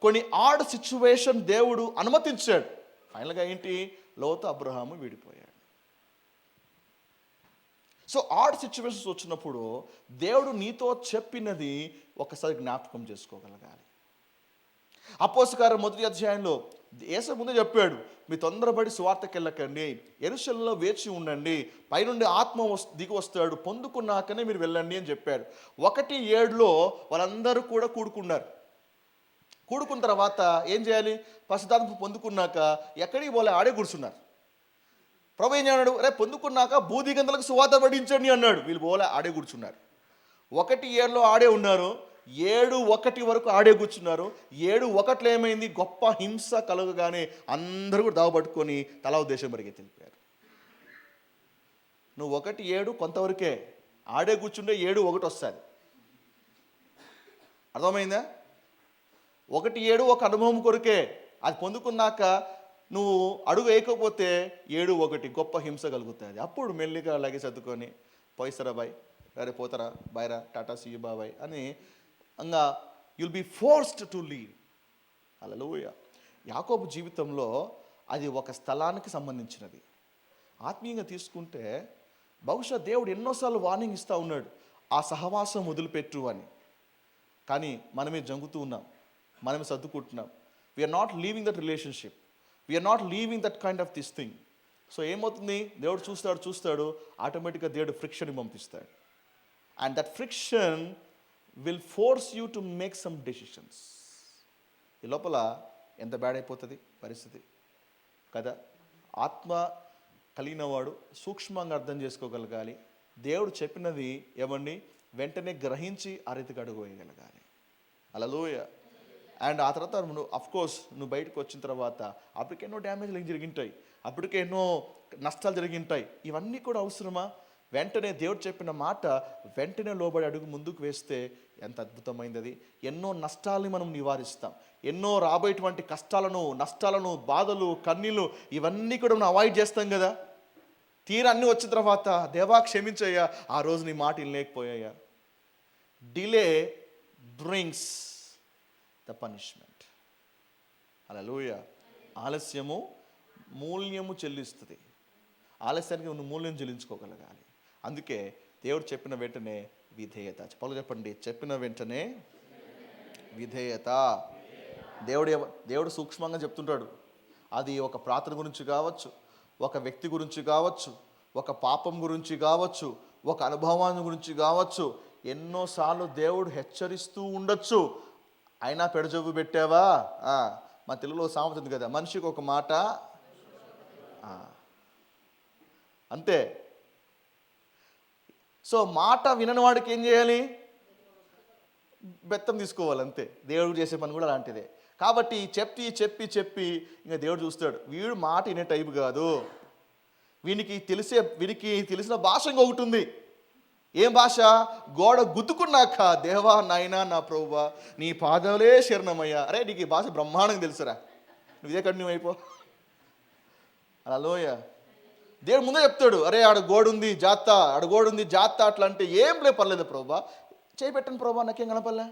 కొన్ని ఆడ్ సిచ్యువేషన్ దేవుడు అనుమతించాడు. ఫైనల్గా ఏంటి? లోతు అబ్రహాము విడిపోయాడు. సో ఆడ్ సిచ్యువేషన్స్ వచ్చినప్పుడు దేవుడు నీతో చెప్పినది ఒకసారి జ్ఞాపకం చేసుకోగలగాలి. అపోస్తలకార్యం 1వ అధ్యాయంలో యేసు ముందే చెప్పాడు, మీ తొందరపడి సువార్తకి వెళ్ళకండి, యెరూషలేములో వేచి ఉండండి, పైనుండి ఆత్మ దిగి వస్తాడు, పొందుకున్నాకనే మీరు వెళ్ళండి అని చెప్పాడు. 1:7 వాళ్ళందరూ కూడా కూడుకున్నారు. కూడుకున్న తర్వాత ఏం చేయాలి? పరిశుద్ధాత్మ పొందుకున్నాక ఎక్కడికి పోలే, ఆడే కూర్చున్నారు. ప్రభు ఏం అన్నాడు? అరే పొందుకున్నాక భూదిగంధులకు సువార్త పఠించండి అన్నాడు. వీళ్ళు పోలే, ఆడే కూర్చున్నారు. 1:7 ఆడే ఉన్నారు, 7:1 వరకు ఆడే కూర్చున్నారు. 7:1 ఏమైంది? గొప్ప హింస కలగగానే అందరూ కూడా దావపట్టుకొని తలా ఉద్దేశం పరిగెత్తి వెళ్ళిపోయారు. నువ్వు 1:7 కొంతవరకే, ఆడే కూర్చుంటే 7:1 వస్తుంది. అర్థమైందా? 1:7 ఒక అనుభవం కొరకే, అది పొందుకున్నాక నువ్వు అడుగు వేయకపోతే 7:1 గొప్ప హింస కలుగుతుంది. అప్పుడు మెల్లిగా అలాగే సర్దుకొని పోయిస్తారా బాయ్, అరే పోతారా బాయ్రా, టాటా సీ యూ బాయ్ అని ఇంకా you'll be forced to leave. Hallelujah. Yakobu జీవితంలో అది ఒక స్థలానికి సంబంధించినది. ఆత్మీయంగా తీసుకుంటే బహుశా దేవుడు ఎన్నోసార్లు వార్నింగ్ ఇస్తూ ఉన్నాడు, ఆ సహవాసం వదిలిపెట్టు అని. కానీ మనమే జంగుతూ ఉన్నాం, మనమే సర్దుకుంటున్నాం. We are not leaving that relationship, we are not leaving that kind of this thing. So ఏమవుతుంది? దేవుడు చూస్తాడు, ఆటోమేటిక్గా దేవుడు ఫ్రిక్షన్ పంపిస్తాడు. And that friction will force you to make some decisions. ఈ లోపల ఎంత బ్యాడ్ అయిపోతుంది పరిస్థితి కదా. ఆత్మ కలిగిన వాడు సూక్ష్మంగా అర్థం చేసుకోగలగాలి. దేవుడు చెప్పినది ఏమండి వెంటనే గ్రహించి ఆ రీతికి అడుగు వేయగలగాలి. హల్లెలూయా. అండ్ ఆ తర్వాత నువ్వు బయటకు వచ్చిన తర్వాత అప్పటికి ఎన్నో డ్యామేజ్లు జరిగింటాయి, అప్పటికే ఎన్నో నష్టాలు జరిగింటాయి. ఇవన్నీ కూడా అవసరమా? వెంటనే దేవుడు చెప్పిన మాట వెంటనే లోబడి అడుగు ముందుకు వేస్తే ఎంత అద్భుతమైంది అది. ఎన్నో నష్టాలని మనం నివారిస్తాం, ఎన్నో రాబోయేటువంటి కష్టాలను, నష్టాలను, బాధలు, కన్నీళ్ళు ఇవన్నీ కూడా మనం అవాయిడ్ చేస్తాం కదా. తీరా అన్నీ వచ్చిన తర్వాత దేవా క్షమించయ్యా, ఆ రోజు నీ మాట వినలేకపోయాయా. Delay brings the punishment. Hallelujah. ఆలస్యము మూల్యము చెల్లిస్తుంది. ఆలస్యానికి నువ్వు మూల్యం చెల్లించుకోగలగాలి. అందుకే దేవుడు చెప్పిన వెంటనే విధేయత. చెప్పండి, చెప్పిన వెంటనే విధేయత. దేవుడు సూక్ష్మంగా చెప్తుంటాడు. అది ఒక ప్రార్థన గురించి కావచ్చు, ఒక వ్యక్తి గురించి కావచ్చు, ఒక పాపం గురించి కావచ్చు, ఒక అనుభవాన్ని గురించి కావచ్చు. ఎన్నోసార్లు దేవుడు హెచ్చరిస్తూ ఉండొచ్చు, అయినా పెడజవ్వు పెట్టావా. మా తెలుగులో సామెత ఉంది కదా, మనిషికి ఒక మాట అంతే. సో మాట వినని వాడికి ఏం చేయాలి? బెత్తం తీసుకోవాలి అంతే. దేవుడు చేసే పని కూడా అలాంటిదే. కాబట్టి చెప్పి ఇంకా దేవుడు చూస్తాడు, వీడు మాట వినే టైపు కాదు, వీనికి తెలిసిన భాష ఇంకొకటి ఉంది. ఏం భాష? గోడ గుద్దుకున్నాక దేవా నాయనా నా ప్రభువా నీ పాదాలే శరణమయ్యా. అరే నీకు ఈ భాష బ్రహ్మాండంగా తెలుసురా, నువ్వు ఇదే కంటిన్యూ అయిపో. హల్లెలూయా. దేవుడు ముందే చెప్తాడు, అరే ఆడ గోడుంది జాత అట్లా అంటే ఏం పర్లేదు ప్రభా, చేయబెట్టండి ప్రభా, నాకేం కనపల్లే.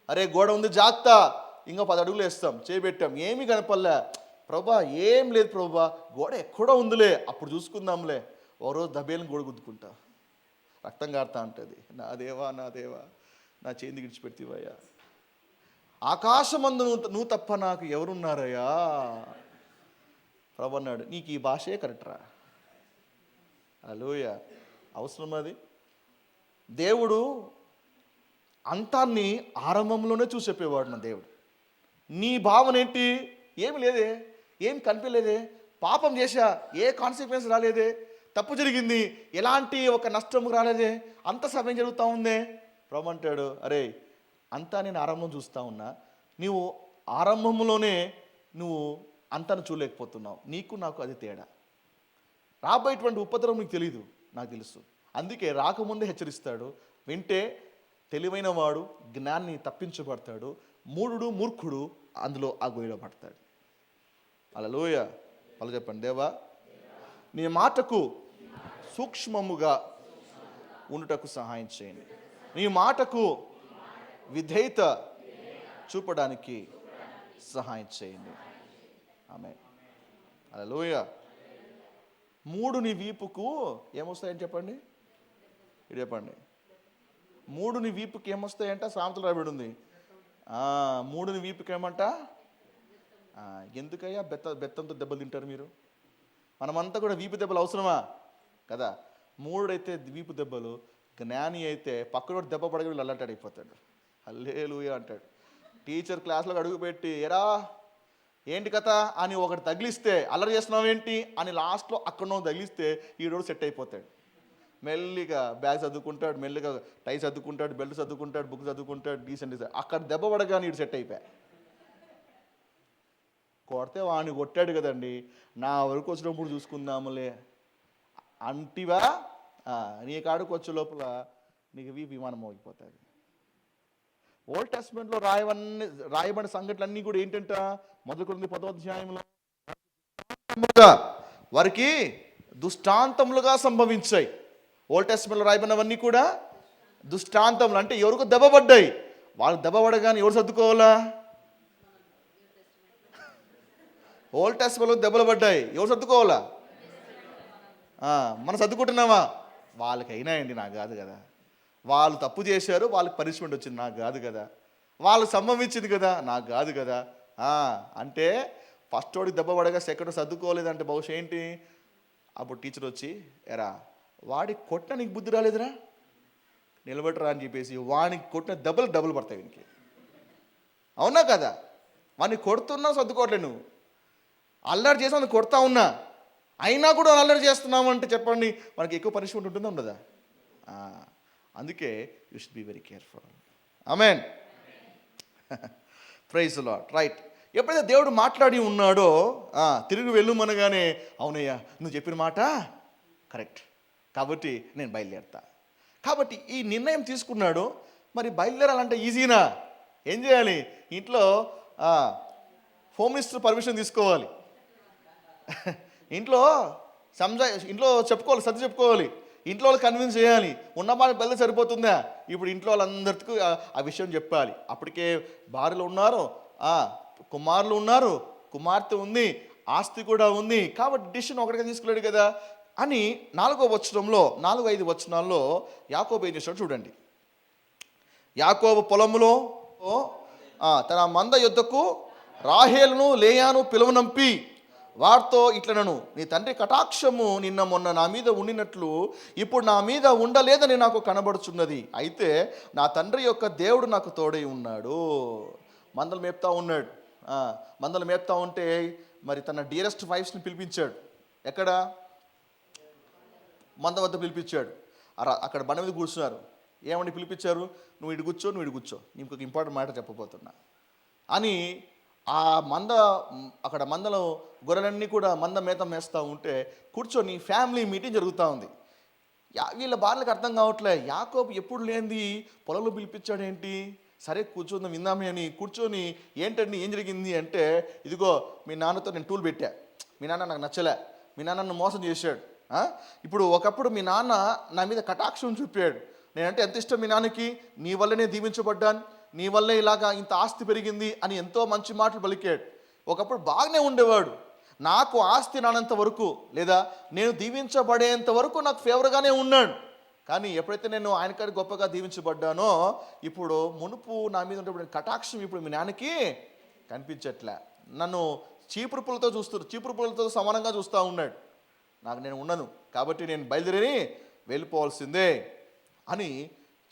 అరే గోడ ఉంది జాగ్రత్త, ఇంకా 10 అడుగులు వేస్తాం, చేయబెట్టాం, ఏమీ కనపల్లే. ప్రభా ఏం లేదు ప్రభా, గోడ ఎక్కడో ఉందిలే, అప్పుడు చూసుకుందాంలే. ఓ రోజు దబేలను గోడ గుద్దుకుంటా, రక్తం కారుతా ఉంటుంది. నా దేవా నా చేంది విడిచిపెడితివయ్యా, ఆకాశమందు నువ్వు తప్ప నాకు ఎవరున్నారయ్యా. ప్రభు అన్నాడు, నీకు ఈ భాషే కరెక్ట్రా. హల్లెలూయా. అవసరం అది. దేవుడు అంతాన్ని ఆరంభంలోనే చూసి చెప్పేవాడు నా దేవుడు. నీ భావన ఏంటి? ఏమి లేదే, ఏం కనిపించలేదే, పాపం చేశా, ఏ కాన్సిక్వెన్స్ రాలేదే, తప్పు జరిగింది, ఎలాంటి ఒక నష్టం రాలేదే, అంత సమయం జరుగుతూ ఉందే. ప్రభు అంటాడు, అరే అంతా నేను ఆరంభం చూస్తూ ఉన్నా, నువ్వు ఆరంభంలోనే నువ్వు అంతాను చూడలేకపోతున్నావు. నీకు నాకు అది తేడా. రాబోయేటువంటి ఉపద్రవం నీకు తెలీదు, నాకు తెలుసు. అందుకే రాకముందే హెచ్చరిస్తాడు. వింటే తెలివైన వాడు జ్ఞాన్ని తప్పించబడతాడు, మూర్ఖుడు అందులో ఆ గొయ్యిలో పడతాడు. హల్లెలూయా. వాళ్ళు చెప్పండి, దేవా నీ మాటకు సూక్ష్మముగా ఉండుటకు సహాయం చేయండి, నీ మాటకు విధేయత చూపడానికి సహాయం చేయండి. ఆమేన్. హల్లెలూయా. 3 నీ వీపుకు ఏమొస్తాయని చెప్పండి, ఇది చెప్పండి. 3 నీ వీపుకి ఏమొస్తాయంట? సామెతలు రాబడి ఉంది. 3 నీ వీపుకి ఏమంట? ఎందుకయ్యా బెత్తంతో దెబ్బలు తింటారు మీరు? మనమంతా కూడా వీపు దెబ్బలు అవసరమా కదా? 3 అయితే వీపు దెబ్బలు. జ్ఞాని అయితే పక్కన దెబ్బ పడగలి అల్లటాడైపోతాడు. హల్లెలూయా అంటాడు. టీచర్ క్లాస్లోకి అడుగుపెట్టి, ఎరా ఏంటి కథ అని ఒకటి తగిలిస్తే, అల్లరి చేస్తున్నావు ఏంటి అని లాస్ట్లో అక్కడో తగిలిస్తే ఈ రోజు సెట్ అయిపోతాడు. మెల్లిగా బ్యాగ్ చదువుకుంటాడు, మెల్లిగా టై చదువుకుంటాడు, బెల్ట్ చదువుకుంటాడు, బుక్ చదువుకుంటాడు, డీసెంట్. అక్కడ దెబ్బ పడగానే ఇటు సెట్ అయిపోయా. కొడితే వాడిని కొట్టాడు కదండి, నా వరకు వచ్చినప్పుడు చూసుకుందాములే అంటివా, నీ కాడికి వచ్చే లోపల నీకు విమానం మోగిపోతుంది. ఓల్డ్ టెస్ట్మెంట్లో రాయబడిన సంఘటనలన్నీ కూడా ఏంటంట, మొదలుకొంది 10వ అధ్యాయంలో వారికి దుష్టాంతములుగా సంభవించాయి. ఓల్డ్ టెస్ట్మెంట్లో రాయబడినవన్నీ కూడా దుష్టాంతములు అంటే ఎవరికి దెబ్బపడ్డాయి. వాళ్ళు దెబ్బపడగానే ఎవరు సర్దుకోవాలా? ఓల్డ్ టెస్ట్మెంట్లో దెబ్బలు పడ్డాయి, ఎవరు సర్దుకోవాలా? మనం సర్దుకుంటున్నామా? వాళ్ళకైనా అండి, నాకు కాదు కదా. వాళ్ళు తప్పు చేశారు, వాళ్ళకి పనిష్మెంట్ వచ్చింది, నాకు కాదు కదా. వాళ్ళకి సంభవించింది కదా, నాకు కాదు కదా. అంటే ఫస్ట్ వాడికి దెబ్బ పడగా సెకండ్ సర్దుకోలేదంటే బహుశా ఏంటి, అప్పుడు టీచర్ వచ్చి, ఎరా వాడికి కొట్టిన నీకు బుద్ధి రాలేదురా, నిలబెట్టరా అని చెప్పేసి వాడికి కొట్టిన దెబ్బలు డబ్బులు పడతాయి వీనికి. అవునా కదా? వాడిని కొడుతున్నావు, సర్దుకోవట్లే. నువ్వు అల్లరి చేసి వాడిని కొడతా ఉన్నా, అయినా కూడా అల్లరి చేస్తున్నావు అంటే చెప్పండి, మనకి ఎక్కువ పనిష్మెంట్ ఉంటుందా ఉండదా? అందుకే you should be very careful. Amen. Praise the lord. Right. ఎప్పుడైతే దేవుడు మాట్లాడి ఉన్నాడో తిరిగి వెళ్ళుమనగానే, అవునయ్యా నువ్వు చెప్పిన మాట కరెక్ట్ కాబట్టి నేను బయలుదేరుతా. కాబట్టి ఈ నిర్ణయం తీసుకున్నాడు. మరి బయలుదేరాలంటే ఈజీనా? ఏం చేయాలి? ఇంట్లో హోమ్ మినిస్టర్ పర్మిషన్ తీసుకోవాలి. ఇంట్లో చెప్పుకోవాలి, సర్ది చెప్పుకోవాలి, ఇంట్లో వాళ్ళు కన్విన్స్ చేయాలి. ఉన్న మాట బయలుదేరి సరిపోతుందా? ఇప్పుడు ఇంట్లో వాళ్ళందరికీ ఆ విషయం చెప్పాలి. అప్పటికే భార్యలు ఉన్నారు, కుమారులు ఉన్నారు, కుమార్తె ఉంది, ఆస్తి కూడా ఉంది. కాబట్టి డిసిషన్ ఒకటిగా తీసుకోలేడు కదా అని 4వ వచనంలో 4-5 వచనాల్లో యాకోబు ఏం చేశాడు చూడండి. యాకోబు పొలములో తన మంద యొద్దకు రాహేలును లేయాను పిలువనంపి వారితో ఇట్లనను, నీ తండ్రి కటాక్షము నిన్న మొన్న నా మీద ఉండినట్లు ఇప్పుడు నా మీద ఉండలేదని నాకు కనబడుచున్నది. అయితే నా తండ్రి యొక్క దేవుడు నాకు తోడై ఉన్నాడు. మందలు మేపుతా ఉన్నాడు. మందలు మేపుతా ఉంటే మరి తన డియరెస్ట్ వైఫ్స్ని పిలిపించాడు. ఎక్కడ? మంద వద్ద పిలిపించాడు. అక్కడ బండ మీద కూర్చున్నారు. ఏమని పిలిపించారు? నువ్వు ఇటు కూర్చో, నువ్వు ఇటు కూర్చో, నీకు ఒక ఇంపార్టెంట్ మాట చెప్పబోతున్నా అని. ఆ మంద అక్కడ మందలో గొర్రెలన్నీ కూడా మంద మేత మేస్తూ ఉంటే కూర్చొని ఫ్యామిలీ మీటింగ్ జరుగుతూ ఉంది. వీళ్ళ భార్యలకు అర్థం కావట్లే, యాకోబు ఎప్పుడు లేనిది పొలంలో పిలిపించాడు ఏంటి? సరే కూర్చొని విందామే అని కూర్చొని, ఏంటండి ఏం జరిగింది అంటే, ఇదిగో మీ నాన్నతో నేను టూల్ పెట్టా, మీ నాన్న నాకు నచ్చలే, మీ నాన్న నన్ను మోసం చేశాడు. ఇప్పుడు ఒకప్పుడు మీ నాన్న నా మీద కటాక్షం చూపాడు, నేనంటే ఎంత ఇష్టం మీ నాన్నకి, నీ వల్లనే దీవించబడ్డాను, నీ వల్లే ఇలాగా ఇంత ఆస్తి పెరిగింది అని ఎంతో మంచి మాటలు పలికాడు. ఒకప్పుడు బాగానే ఉండేవాడు, నాకు ఆస్తి రానంత వరకు లేదా నేను దీవించబడేంత వరకు నాకు ఫేవర్గానే ఉన్నాడు. కానీ ఎప్పుడైతే నేను ఆయనకాడి గొప్పగా దీవించబడ్డానో ఇప్పుడు మునుపు నా మీద ఉండే కటాక్షం ఇప్పుడు మీ నాన్నకి కనిపించట్లే. నన్ను చీపురు పుల్లతో సమానంగా చూస్తూ ఉన్నాడు. నాకు నేను ఉండను కాబట్టి నేను బయలుదేరి వెళ్ళిపోవాల్సిందే అని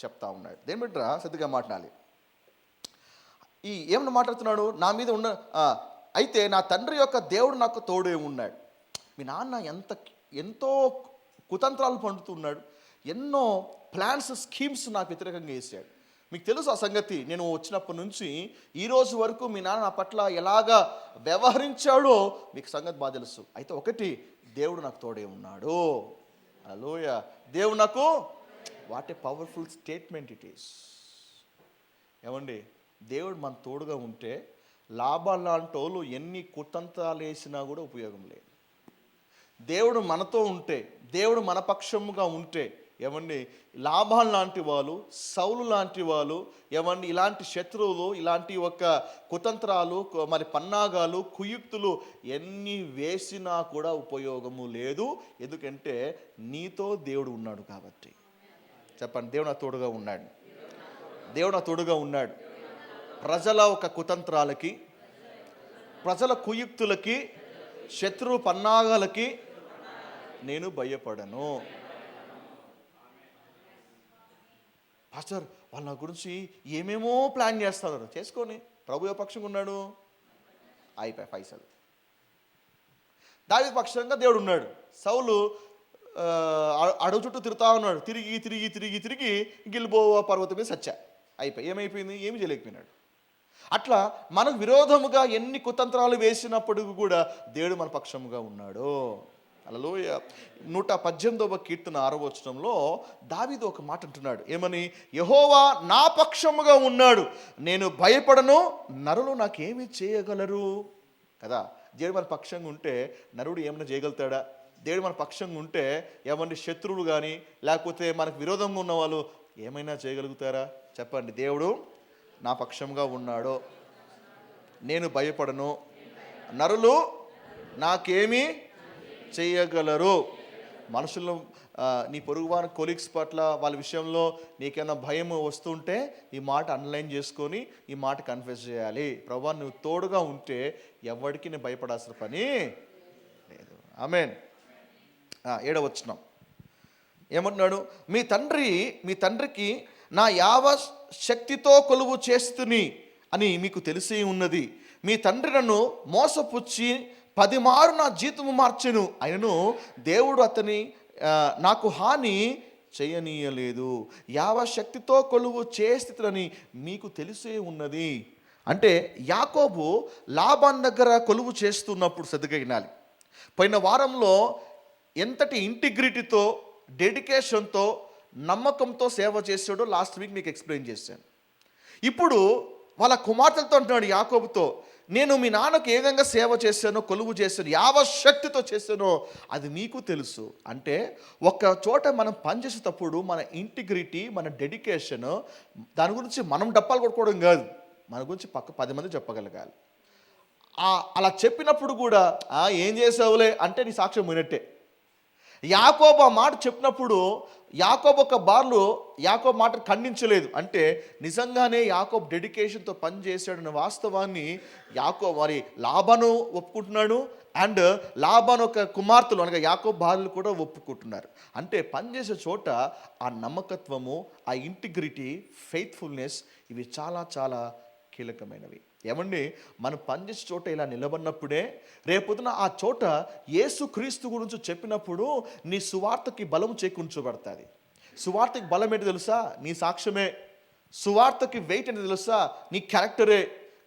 చెప్తా ఉన్నాడు. దేని బిడ్డరా శ్రద్ధగా మాట్లాడాలి. ఏమన్నా మాట్లాడుతున్నాడు, నా మీద ఉన్న అయితే నా తండ్రి యొక్క దేవుడు నాకు తోడే ఉన్నాడు. మీ నాన్న ఎంతో కుతంత్రాలు పండుతున్నాడు, ఎన్నో ప్లాన్స్ స్కీమ్స్ నాకు వ్యతిరేకంగా వేసాడు. మీకు తెలుసు ఆ సంగతి. నేను వచ్చినప్పటి నుంచి ఈ రోజు వరకు మీ నాన్న నా పట్ల ఎలాగా వ్యవహరించాడో మీకు సంగతి బాగా తెలుసు. అయితే ఒకటి, దేవుడు నాకు తోడే ఉన్నాడు. హల్లెలూయా. దేవుడు నాకు, what a powerful statement it is. ఏమండి, దేవుడు మన తోడుగా ఉంటే లాభాలు లాంటి వాళ్ళు ఎన్ని కుతంత్రాలు వేసినా కూడా ఉపయోగం లేదు. దేవుడు మనతో ఉంటే, దేవుడు మన పక్షముగా ఉంటే ఏమండి లాభాలు లాంటి వాళ్ళు, సౌలు లాంటి వాళ్ళు, ఏమండి ఇలాంటి శత్రువులు, ఇలాంటి ఒక కుతంత్రాలు, మరి పన్నాగాలు, కుయుక్తులు ఎన్ని వేసినా కూడా ఉపయోగము లేదు. ఎందుకంటే నీతో దేవుడు ఉన్నాడు కాబట్టి. చెప్పండి, దేవుడు నా తోడుగా ఉన్నాడు. దేవుడు నా తోడుగా ఉన్నాడు. ప్రజల ఒక కుతంత్రాలకి, ప్రజల కుయుక్తులకి, శత్రు పన్నాగాలకి నేను భయపడను. పాస్టర్ వాళ్ళ గురించి ఏమేమో ప్లాన్ చేస్తున్నారు, చేసుకొని ప్రభు పక్షంగా ఉన్నాడు, అయిపోయి పైసలు. దావీదు పక్షంగా దేవుడు ఉన్నాడు. సౌలు అడవి చుట్టూ తిరుగుతూ ఉన్నాడు, తిరిగి తిరిగి తిరిగి తిరిగి గిల్బోవా పర్వతం మీద సచ్చా, అయిపోయి ఏమైపోయింది, ఏమి చేయలేకపోయినాడు. అట్లా మనకు విరోధముగా ఎన్ని కుతంత్రాలు వేసినప్పటికీ కూడా దేవుడు మన పక్షముగా ఉన్నాడు. హల్లెలూయ. 118వ కీర్తన 6వ వచనంలో దావీదు ఒక మాట అంటున్నాడు. ఏమని? యెహోవా నా పక్షముగా ఉన్నాడు, నేను భయపడను, నరులు నాకేమి చేయగలరు. కదా, దేవుడు మన పక్షంగా ఉంటే నరుడు ఏమైనా చేయగలుగుతాడా? దేవుడు మన పక్షంగా ఉంటే ఏమన్నా శత్రువులు కానీ లేకపోతే మనకు విరోధంగా ఉన్న వాళ్ళు ఏమైనా చేయగలుగుతారా? చెప్పండి. దేవుడు నా పక్షంగా ఉన్నాడు, నేను భయపడను, నరులు నాకేమీ చేయగలరు. మనుషులు, నీ పొరుగువారి కొలీగ్స్ పట్ల వాళ్ళ విషయంలో నీకేమైనా భయం వస్తుంటే ఈ మాట అండర్లైన్ చేసుకొని ఈ మాట కన్ఫెస్ చేయాలి. ప్రభువా నువ్వు తోడుగా ఉంటే ఎవరికి నేను భయపడాల్సిన పని లేదు. ఆమేన్. 7వ వచనం ఏమంటున్నాడు? మీ తండ్రికి నా యావ శక్తితో కొలువు చేస్తుని అని మీకు తెలిసి ఉన్నది. మీ తండ్రి నన్ను మోసపుచ్చి 10 మారు నా జీతము మార్చెను, అయినను దేవుడు అతని నాకు హాని చేయనీయలేదు. యావ శక్తితో కొలువు చేస్తుని మీకు తెలిసే ఉన్నది. అంటే యాకోబు లాబాన్ దగ్గర కొలువు చేస్తున్నప్పుడు శ్రద్ధగా వినాలి. పోయిన వారంలో ఎంతటి ఇంటిగ్రిటీతో, డెడికేషన్తో, నమ్మకంతో సేవ చేశాడో లాస్ట్ వీక్ మీకు ఎక్స్ప్లెయిన్ చేశాను. ఇప్పుడు వాళ్ళ కుమార్తెలతో అంటున్నాడు యాకోబుతో, నేను మీ నాన్నకు ఏ విధంగా సేవ చేశానో, కొలువు చేశాను, యావ శక్తితో చేశానో అది నీకు తెలుసు. అంటే ఒక చోట మనం పనిచేసేటప్పుడు మన ఇంటిగ్రిటీ, మన డెడికేషన్, దాని గురించి మనం డప్పాలు కొట్టుకోవడం కాదు, మన గురించి పక్క 10 మంది చెప్పగలగాలి. అలా చెప్పినప్పుడు కూడా ఏం చేసావులే అంటే నీ సాక్ష్యం వినట్టే. యాకోబు ఆ మాట చెప్పినప్పుడు యాకోబు ఒక బార్లు యాకోబు మాట ఖండించలేదు. అంటే నిజంగానే యాకోబు డెడికేషన్తో పనిచేశాడన్న వాస్తవాన్ని మరి లాబాను ఒప్పుకుంటున్నాడు, అండ్ లాబాను ఒక కుమార్తెలు అనగా యాకోబు భార్యలు కూడా ఒప్పుకుంటున్నారు. అంటే పనిచేసే చోట ఆ నమ్మకత్వము, ఆ ఇంటిగ్రిటీ, ఫెయిత్ఫుల్నెస్ ఇవి చాలా చాలా కీలకమైనవి. ఏమండి, మనం పనిచేసే చోట ఇలా నిలబడినప్పుడే రేపొద్దున ఆ చోట యేసు క్రీస్తు గురించి చెప్పినప్పుడు నీ సువార్తకి బలము చేకూర్చబడుతుంది. సువార్తకి బలం ఏంటి తెలుసా? నీ సాక్ష్యమే. సువార్తకి వెయిట్ ఏంటి తెలుసా? నీ క్యారెక్టరే.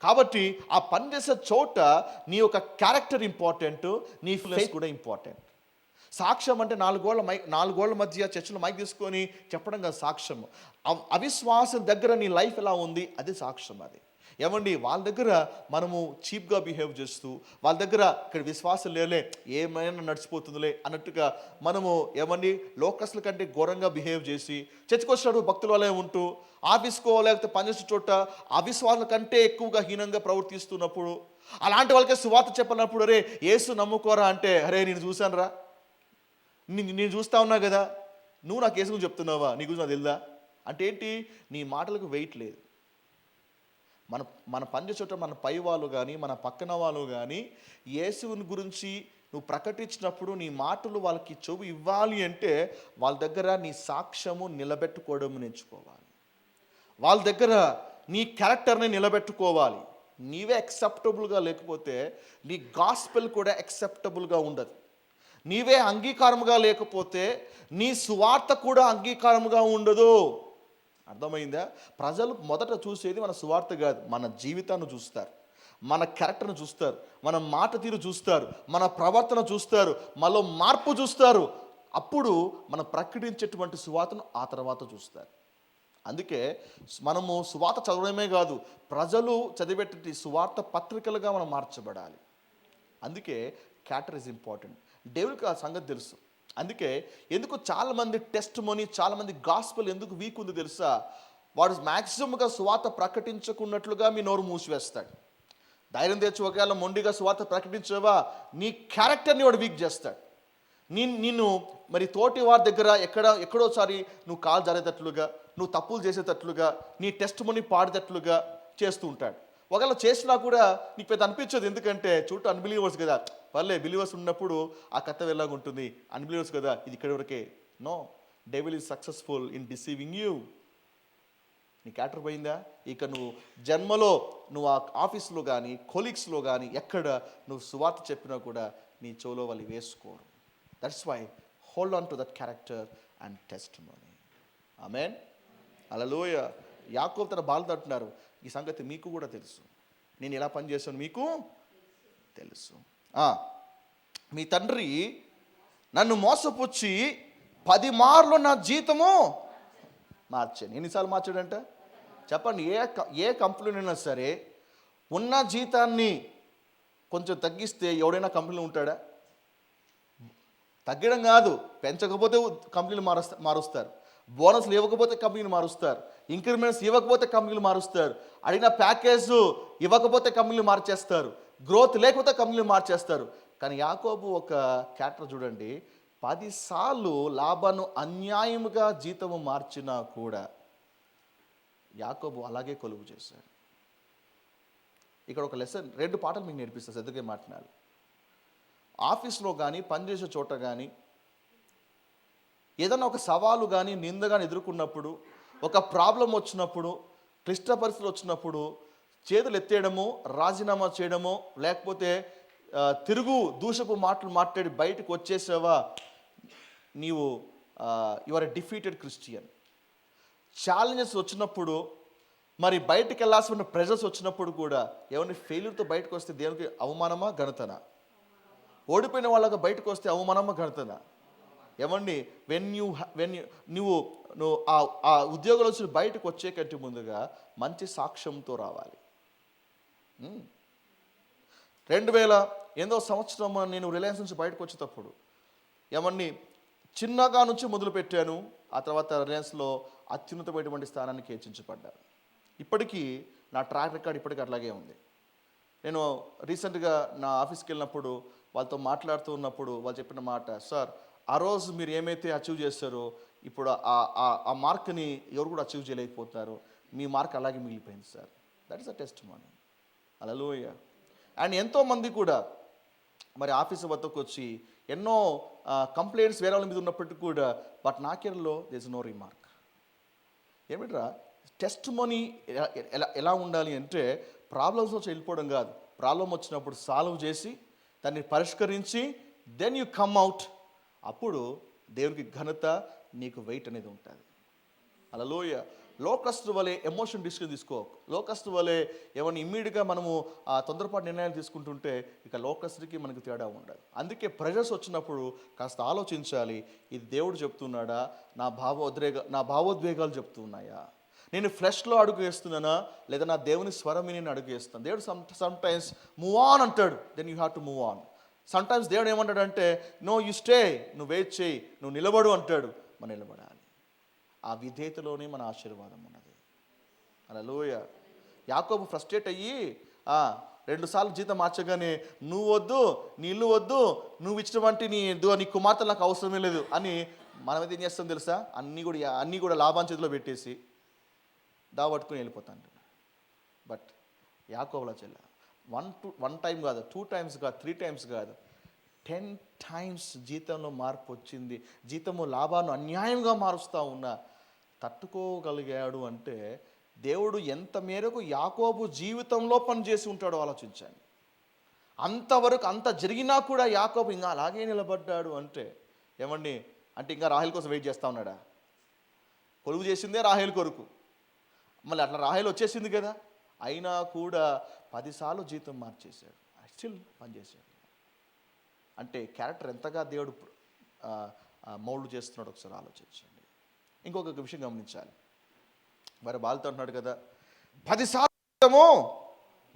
కాబట్టి ఆ పనిచేసే చోట నీ యొక్క క్యారెక్టర్ ఇంపార్టెంట్, నీ ఫేస్ కూడా ఇంపార్టెంట్. సాక్ష్యం అంటే 4 గోళ్ల మధ్య చర్చలో మైక్ తీసుకొని చెప్పడం కాదు సాక్ష్యం. అవిశ్వాసం దగ్గర నీ లైఫ్ ఎలా ఉంది అది సాక్ష్యం. అది ఏమండి వాళ్ళ దగ్గర మనము చీప్గా బిహేవ్ చేస్తూ, వాళ్ళ దగ్గర ఇక్కడ విశ్వాసం లేలే, ఏమైనా నడిచిపోతుందిలే అన్నట్టుగా మనము ఏమండి లోకస్ల కంటే ఘోరంగా బిహేవ్ చేసి, చర్చకు వచ్చినప్పుడు భక్తుల వలె ఉంటూ, ఆఫీస్కో లేకపోతే పనిచేసే చోట అవిశ్వాసుల కంటే ఎక్కువగా హీనంగా ప్రవర్తిస్తున్నప్పుడు, అలాంటి వాళ్ళకే సువార్త చెప్పనప్పుడు, అరే యేసు నమ్ముకోరా అంటే, అరే నేను చూశాను రా, నేను చూస్తా ఉన్నా కదా, నువ్వు నాకు యేసు గురించి చెప్తున్నావా, నీ గురించి నాకు తెలుదా అంటే ఏంటి? నీ మాటలకు వెయిట్ లేదు. మన మన పనిచేసేట మన పై వాళ్ళు కానీ, మన పక్కన వాళ్ళు కానీ యేసుని గురించి నువ్వు ప్రకటించినప్పుడు నీ మాటలు వాళ్ళకి చెవు ఇవ్వాలి అంటే వాళ్ళ దగ్గర నీ సాక్ష్యము నిలబెట్టుకోవడం నేర్చుకోవాలి. వాళ్ళ దగ్గర నీ క్యారెక్టర్ని నిలబెట్టుకోవాలి. నీవే యాక్సెప్టబుల్గా లేకపోతే నీ గాస్పెల్ కూడా యాక్సెప్టబుల్గా ఉండదు. నీవే అంగీకారముగా లేకపోతే నీ సువార్త కూడా అంగీకారముగా ఉండదు. అర్థమైందా? ప్రజలు మొదట చూసేది మన సువార్త కాదు, మన జీవితాన్ని చూస్తారు, మన క్యారెక్టర్ను చూస్తారు, మన మాట తీరు చూస్తారు, మన ప్రవర్తన చూస్తారు, మనలో మార్పు చూస్తారు. అప్పుడు మనం ప్రకటించేటువంటి సువార్తను ఆ తర్వాత చూస్తారు. అందుకే మనము సువార్త చదవడమే కాదు, ప్రజలు చదివేటువంటి సువార్త పత్రికలుగా మనం మార్చబడాలి. అందుకే క్యారెక్టర్ ఈజ్ ఇంపార్టెంట్. దేవుడికి ఆ సంగతి తెలుసు. అందుకే ఎందుకు చాలామంది టెస్ట్ మనీ, చాలామంది గాస్పెల్ ఎందుకు వీక్ ఉంది తెలుసా? వాడు మ్యాక్సిమంగా సువార్త ప్రకటించకున్నట్లుగా మీ నోరు మూసివేస్తాడు. ధైర్యం తెచ్చి ఒకవేళ మొండిగా సువార్త ప్రకటించావా, నీ క్యారెక్టర్ని వాడు వీక్ చేస్తాడు. నిన్ను మరి తోటి వారి దగ్గర ఎక్కడోసారి నువ్వు కాలు జారేటట్లుగా, నువ్వు తప్పులు చేసేటట్లుగా, నీ టెస్ట్ మనీ పాడేటట్లుగా చేస్తూ ఉంటాడు. ఒకవేళ చేసినా కూడా నీకు పెద్ద అనిపించదు, ఎందుకంటే చుట్టూ అన్బిలీవర్స్ కదా. పర్లే, బిలీవర్స్ ఉన్నప్పుడు ఆ కథ వెళ్ళగా ఉంటుంది, అన్బిలీవర్స్ కదా ఇది ఇక్కడి వరకే. No, devil is successful in deceiving you. నీ క్యారెక్టర్ పోయిందా, ఇక నువ్వు జన్మలో నువ్వు ఆ ఆఫీస్లో కానీ, కొలీగ్స్లో కానీ ఎక్కడ నువ్వు సువార్త చెప్పినా కూడా నీ చెవులో వాళ్ళు వేసుకోరు. That's why hold on to that character and testimony. Amen, hallelujah. Yakobu తన బాలుతో అంటున్నారు, ఈ సంగతి మీకు కూడా తెలుసు, నేను ఎలా పనిచేస్తాను మీకు తెలుసు. మీ తండ్రి నన్ను మోసపుచ్చి 10 మార్లు నా జీతము మార్చాను. ఎన్నిసార్లు మార్చాడంట చెప్పండి? ఏ కంపెనీలో అయినా సరే ఉన్న జీతాన్ని కొంచెం తగ్గిస్తే ఎవడైనా కంపెనీలో ఉంటాడా? తగ్గడం కాదు, పెంచకపోతే కంపెనీలు మారుస్తారు, బోనస్లు ఇవ్వకపోతే కంపెనీలు మారుస్తారు, ఇంక్రిమెంట్స్ ఇవ్వకపోతే కంపెనీలు మారుస్తారు, అడిగిన ప్యాకేజ్ ఇవ్వకపోతే కంపెనీలు మార్చేస్తారు, గ్రోత్ లేకపోతే కంపెనీలు మార్చేస్తారు. కానీ యాకోబు ఒక క్యారెక్టర్ చూడండి, 10 సార్లు లాభాను అన్యాయముగా జీతము మార్చినా కూడా యాకోబు అలాగే కొలువు చేశాడు. ఇక్కడ ఒక లెసన్, 2 పాటలు మీకు నేర్పిస్తాను, శ్రద్ధగా మాట్లాడాలి. ఆఫీస్లో కానీ, పనిచేసే చోట కానీ ఏదైనా ఒక సవాలు కానీ, నింద కానీ ఎదుర్కొన్నప్పుడు, ఒక ప్రాబ్లం వచ్చినప్పుడు, క్లిష్ట పరిస్థితులు వచ్చినప్పుడు చేతులు ఎత్తేయడము, రాజీనామా చేయడము, లేకపోతే దూషపు మాటలు మాట్లాడి బయటకు వచ్చేసావా, నీవు you are a defeated Christian. Challenges వచ్చినప్పుడు, మరి బయటకు వెళ్ళాల్సిన ప్రెజర్స్ వచ్చినప్పుడు కూడా ఎవరిని ఫెయిల్యూర్తో బయటకు వస్తే దేవునికి అవమానమా ఘనతనా? ఓడిపోయిన వాళ్ళగా బయటకు వస్తే అవమానమా ఘనతనా? ఏమండి, నువ్వు ఆ ఉద్యోగంలో వచ్చి బయటకు వచ్చే కంటే ముందుగా మంచి సాక్ష్యంతో రావాలి. 2008వ సంవత్సరం నేను రిలయన్స్ నుంచి బయటకు వచ్చేటప్పుడు ఏమన్నీ చిన్నగా నుంచి మొదలుపెట్టాను. ఆ తర్వాత రిలయన్స్లో అత్యున్నతమైనటువంటి స్థానానికి హెచ్చించబడ్డాను. ఇప్పటికీ నా ట్రాక్ రికార్డ్ ఇప్పటికీ అట్లాగే ఉంది. నేను రీసెంట్గా నా ఆఫీస్కి వెళ్ళినప్పుడు వాళ్ళతో మాట్లాడుతూ ఉన్నప్పుడు వాళ్ళు చెప్పిన మాట, సార్ ఆ రోజు మీరు ఏమైతే అచీవ్ చేస్తారో ఇప్పుడు ఆ మార్క్ని ఎవరు కూడా అచీవ్ చేయలేకపోతున్నారు, మీ మార్క్ అలాగే మిగిలిపోయింది sir. That is a testimony. Hallelujah. And ఎంతోమంది కూడా మరి ఆఫీసు వద్దకు వచ్చి ఎన్నో కంప్లైంట్స్ వేరే వాళ్ళ మీద ఉన్నప్పటికీ కూడా బట్ నా కెరీర్లో దేర్ ఇస్ నో రిమార్క్. ఏమిట్రా టెస్టిమనీ ఎలా ఉండాలి అంటే, ప్రాబ్లమ్స్ వచ్చి వెళ్ళిపోవడం కాదు, ప్రాబ్లం వచ్చినప్పుడు సాల్వ్ చేసి దాన్ని పరిష్కరించి దెన్ యూ కమ్ అవుట్. అప్పుడు దేవునికి ఘనత, నీకు వెయిట్ అనేది ఉంటుంది. హల్లెలూయా. లోకస్తు వలె ఎమోషన్ డిసిషన్ తీసుకో. లోకస్తు వలె ఏమన్నా ఇమ్మీడియట్గా మనము తొందరపాటు నిర్ణయాలు తీసుకుంటుంటే ఇక లోకస్తుడికి మనకు తేడా ఉండదు. అందుకే ప్రెషర్స్ వచ్చినప్పుడు కాస్త ఆలోచించాలి, ఇది దేవుడు చెప్తున్నాడా, నా భావోద్వేగాలు చెప్తున్నాయా, నేను ఫ్లెష్లో అడుగు వేస్తున్నానా లేదా నా దేవుని స్వరం నేను అడుగు వేస్తాను. దేవుడు సమ్ టైమ్స్ మూవ్ ఆన్ అంటాడు, then you have to move on. Sometimes దేవుడు ఏమంటాడంటే నో యు స్టే, నువ్వు వెయిట్ చేయి, నువ్వు నిలబడు అంటాడు. మనం నిలబడాలి. ఆ విధేయతలోనే మన ఆశీర్వాదం ఉన్నది. హల్లెలూయా. యాకోబు ఫ్రస్ట్రేట్ అయ్యి 2 సార్లు జీతం మార్చగానే నువ్వు వద్దు, నీ ఇల్లు వద్దు, నువ్వు ఇచ్చినటువంటి నీ కుమార్తె నాకు అవసరమే లేదు అని మనమైతే ఏం చేస్తాం తెలుసా, అన్నీ కూడా లాభాన్ చేతిలో పెట్టేసి దావట్టుకుని వెళ్ళిపోతాను. బట్ యాకోబులా చెల్ల 1 టైం కాదు, 2 టైమ్స్ కాదు, 3 టైమ్స్ కాదు, 10 టైమ్స్ జీతంలో మార్పు వచ్చింది. జీతము లాభాన్ని అన్యాయంగా మారుస్తూ ఉన్నా తట్టుకోగలిగాడు. అంటే దేవుడు ఎంత మేరకు యాకోబు జీవితంలో పనిచేసి ఉంటాడో ఆలోచించండి. అంతవరకు అంత జరిగినా కూడా యాకోబు ఇంకా అలాగే నిలబడ్డాడు. అంటే ఏమండి, అంటే ఇంకా రాహేల్ కోసం వెయిట్ చేస్తూ ఉన్నాడా? కొలువు చేసిందే రాహేల్ కొరకు, మళ్ళీ అట్లా రాహేల్ వచ్చేసింది కదా, అయినా కూడా 10 సార్లు జీతం మార్చేశాడు, స్టిల్ పనిచేశాడు. అంటే క్యారెక్టర్ ఎంతగా దేవుడు మౌల్డ్ చేస్తున్నాడు ఒకసారి ఆలోచించండి. ఇంకొక విషయం గమనించాలి. మరి బాలుతో అంటున్నాడు కదా 10 సార్లు జీతము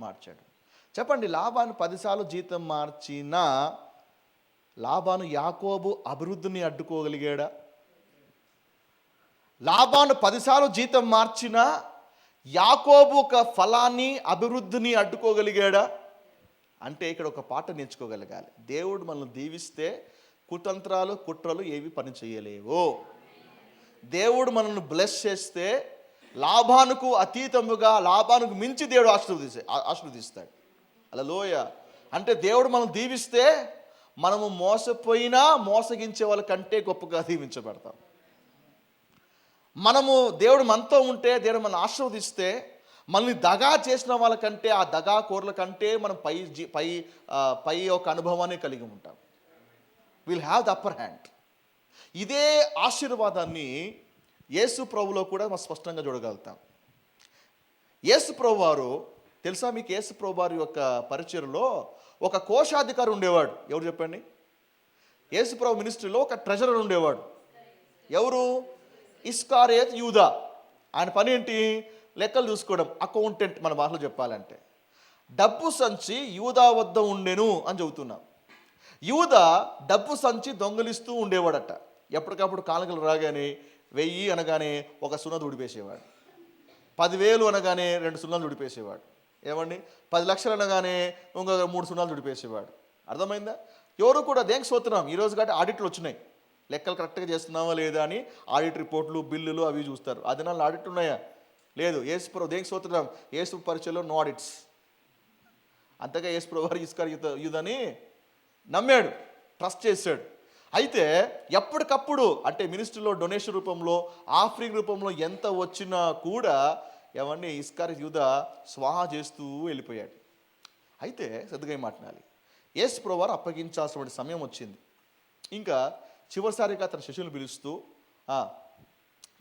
మార్చాడు. చెప్పండి, లాభాను 10 సార్లు జీతం మార్చిన లాభాను యాకోబు అభివృద్ధిని అడ్డుకోగలిగాడా? లాభాను 10 సార్లు జీతం మార్చిన యాకోబు ఒక ఫలాన్ని అభివృద్ధిని అడ్డుకోగలిగాడా? అంటే ఇక్కడ ఒక పాట నేర్చుకోగలగాలి. దేవుడు మనల్ని దీవిస్తే కుతంత్రాలు కుట్రలు ఏవి పని చేయలేవు. దేవుడు మనల్ని బ్లెస్ చేస్తే లాభానికి అతీతముగా, లాభానికి మించి దేవుడు ఆశీర్వదిస్తాడు. హల్లెలూయ. అంటే దేవుడు మనం దీవిస్తే మనము మోసపోయినా మోసగించే వాళ్ళ కంటే గొప్పగా దీవించబడతాం. మనము దేవుడు మనతో ఉంటే, దేవుడు మనం ఆశీర్వదిస్తే మనల్ని దగా చేసిన వాళ్ళకంటే, ఆ దగా కోర్ల కంటే మనం పై ఒక అనుభవాన్ని కలిగి ఉంటాం. Will have the upper hand. ఇదే ఆశీర్వాదాన్ని యేసు ప్రభులో కూడా మనం స్పష్టంగా చూడగలుగుతాం. యేసు ప్రభు వారు తెలుసా మీకు? యేసు ప్రభు వారి యొక్క పరిచర్లో ఒక కోశాధికారి ఉండేవాడు. ఎవరు చెప్పండి? యేసు ప్రభు మినిస్ట్రీలో ఒక ట్రెజరర్ ఉండేవాడు. ఎవరు? ఇస్కారియోతు యూదా. ఆయన పని ఏంటి? లెక్కలు చూసుకోవడం, అకౌంటెంట్ మన భాషలో చెప్పాలంటే. డబ్బు సంచి యూదా వద్ద ఉండెను అని చెబుతున్నాం. యూదా డబ్బు సంచి దొంగలిస్తూ ఉండేవాడట. ఎప్పటికప్పుడు కానుకలు రాగానే 1000 అనగానే ఒక సున్నది ఉడిపేసేవాడు, 10,000 అనగానే 2 సున్నాలు ఉడిపేసేవాడు. ఏమండి, 10 లక్షలు అనగానే ఇంకొక 3 సున్నాలు ఉడిపేసేవాడు. అర్థమైందా? ఎవరు కూడా దేనికి స్తోత్రం, ఈరోజు కాబట్టి ఆడిట్లు వచ్చినాయి, లెక్కలు కరెక్ట్గా చేస్తున్నావా లేదా అని ఆడిట్ రిపోర్ట్లు, బిల్లులు అవి చూస్తారు. ఆ దినాల్లో ఆడిట్ ఉన్నాయా? లేదు. యేసుప్రభు దేనికి స్తోత్రం, యేసు పరిచయలో నో ఆడిట్స్. అంతగా యేసుప్రభు వారు ఇస్కారియోతుని నమ్మాడు, ట్రస్ట్ చేశాడు. అయితే ఎప్పటికప్పుడు అంటే మినిస్ట్రీలో డొనేషన్ రూపంలో, ఆఫరింగ్ రూపంలో ఎంత వచ్చినా కూడా ఏమన్నీ ఇస్కారియోతు యూదా స్వాహా చేస్తూ వెళ్ళిపోయాడు. అయితే శ్రద్ధగా మాట్లాడాలి. యేసు ప్రభువు వారు అప్పగించాల్సిన సమయం వచ్చింది. ఇంకా చివరిసారిగా తన శిష్యులను పిలుస్తూ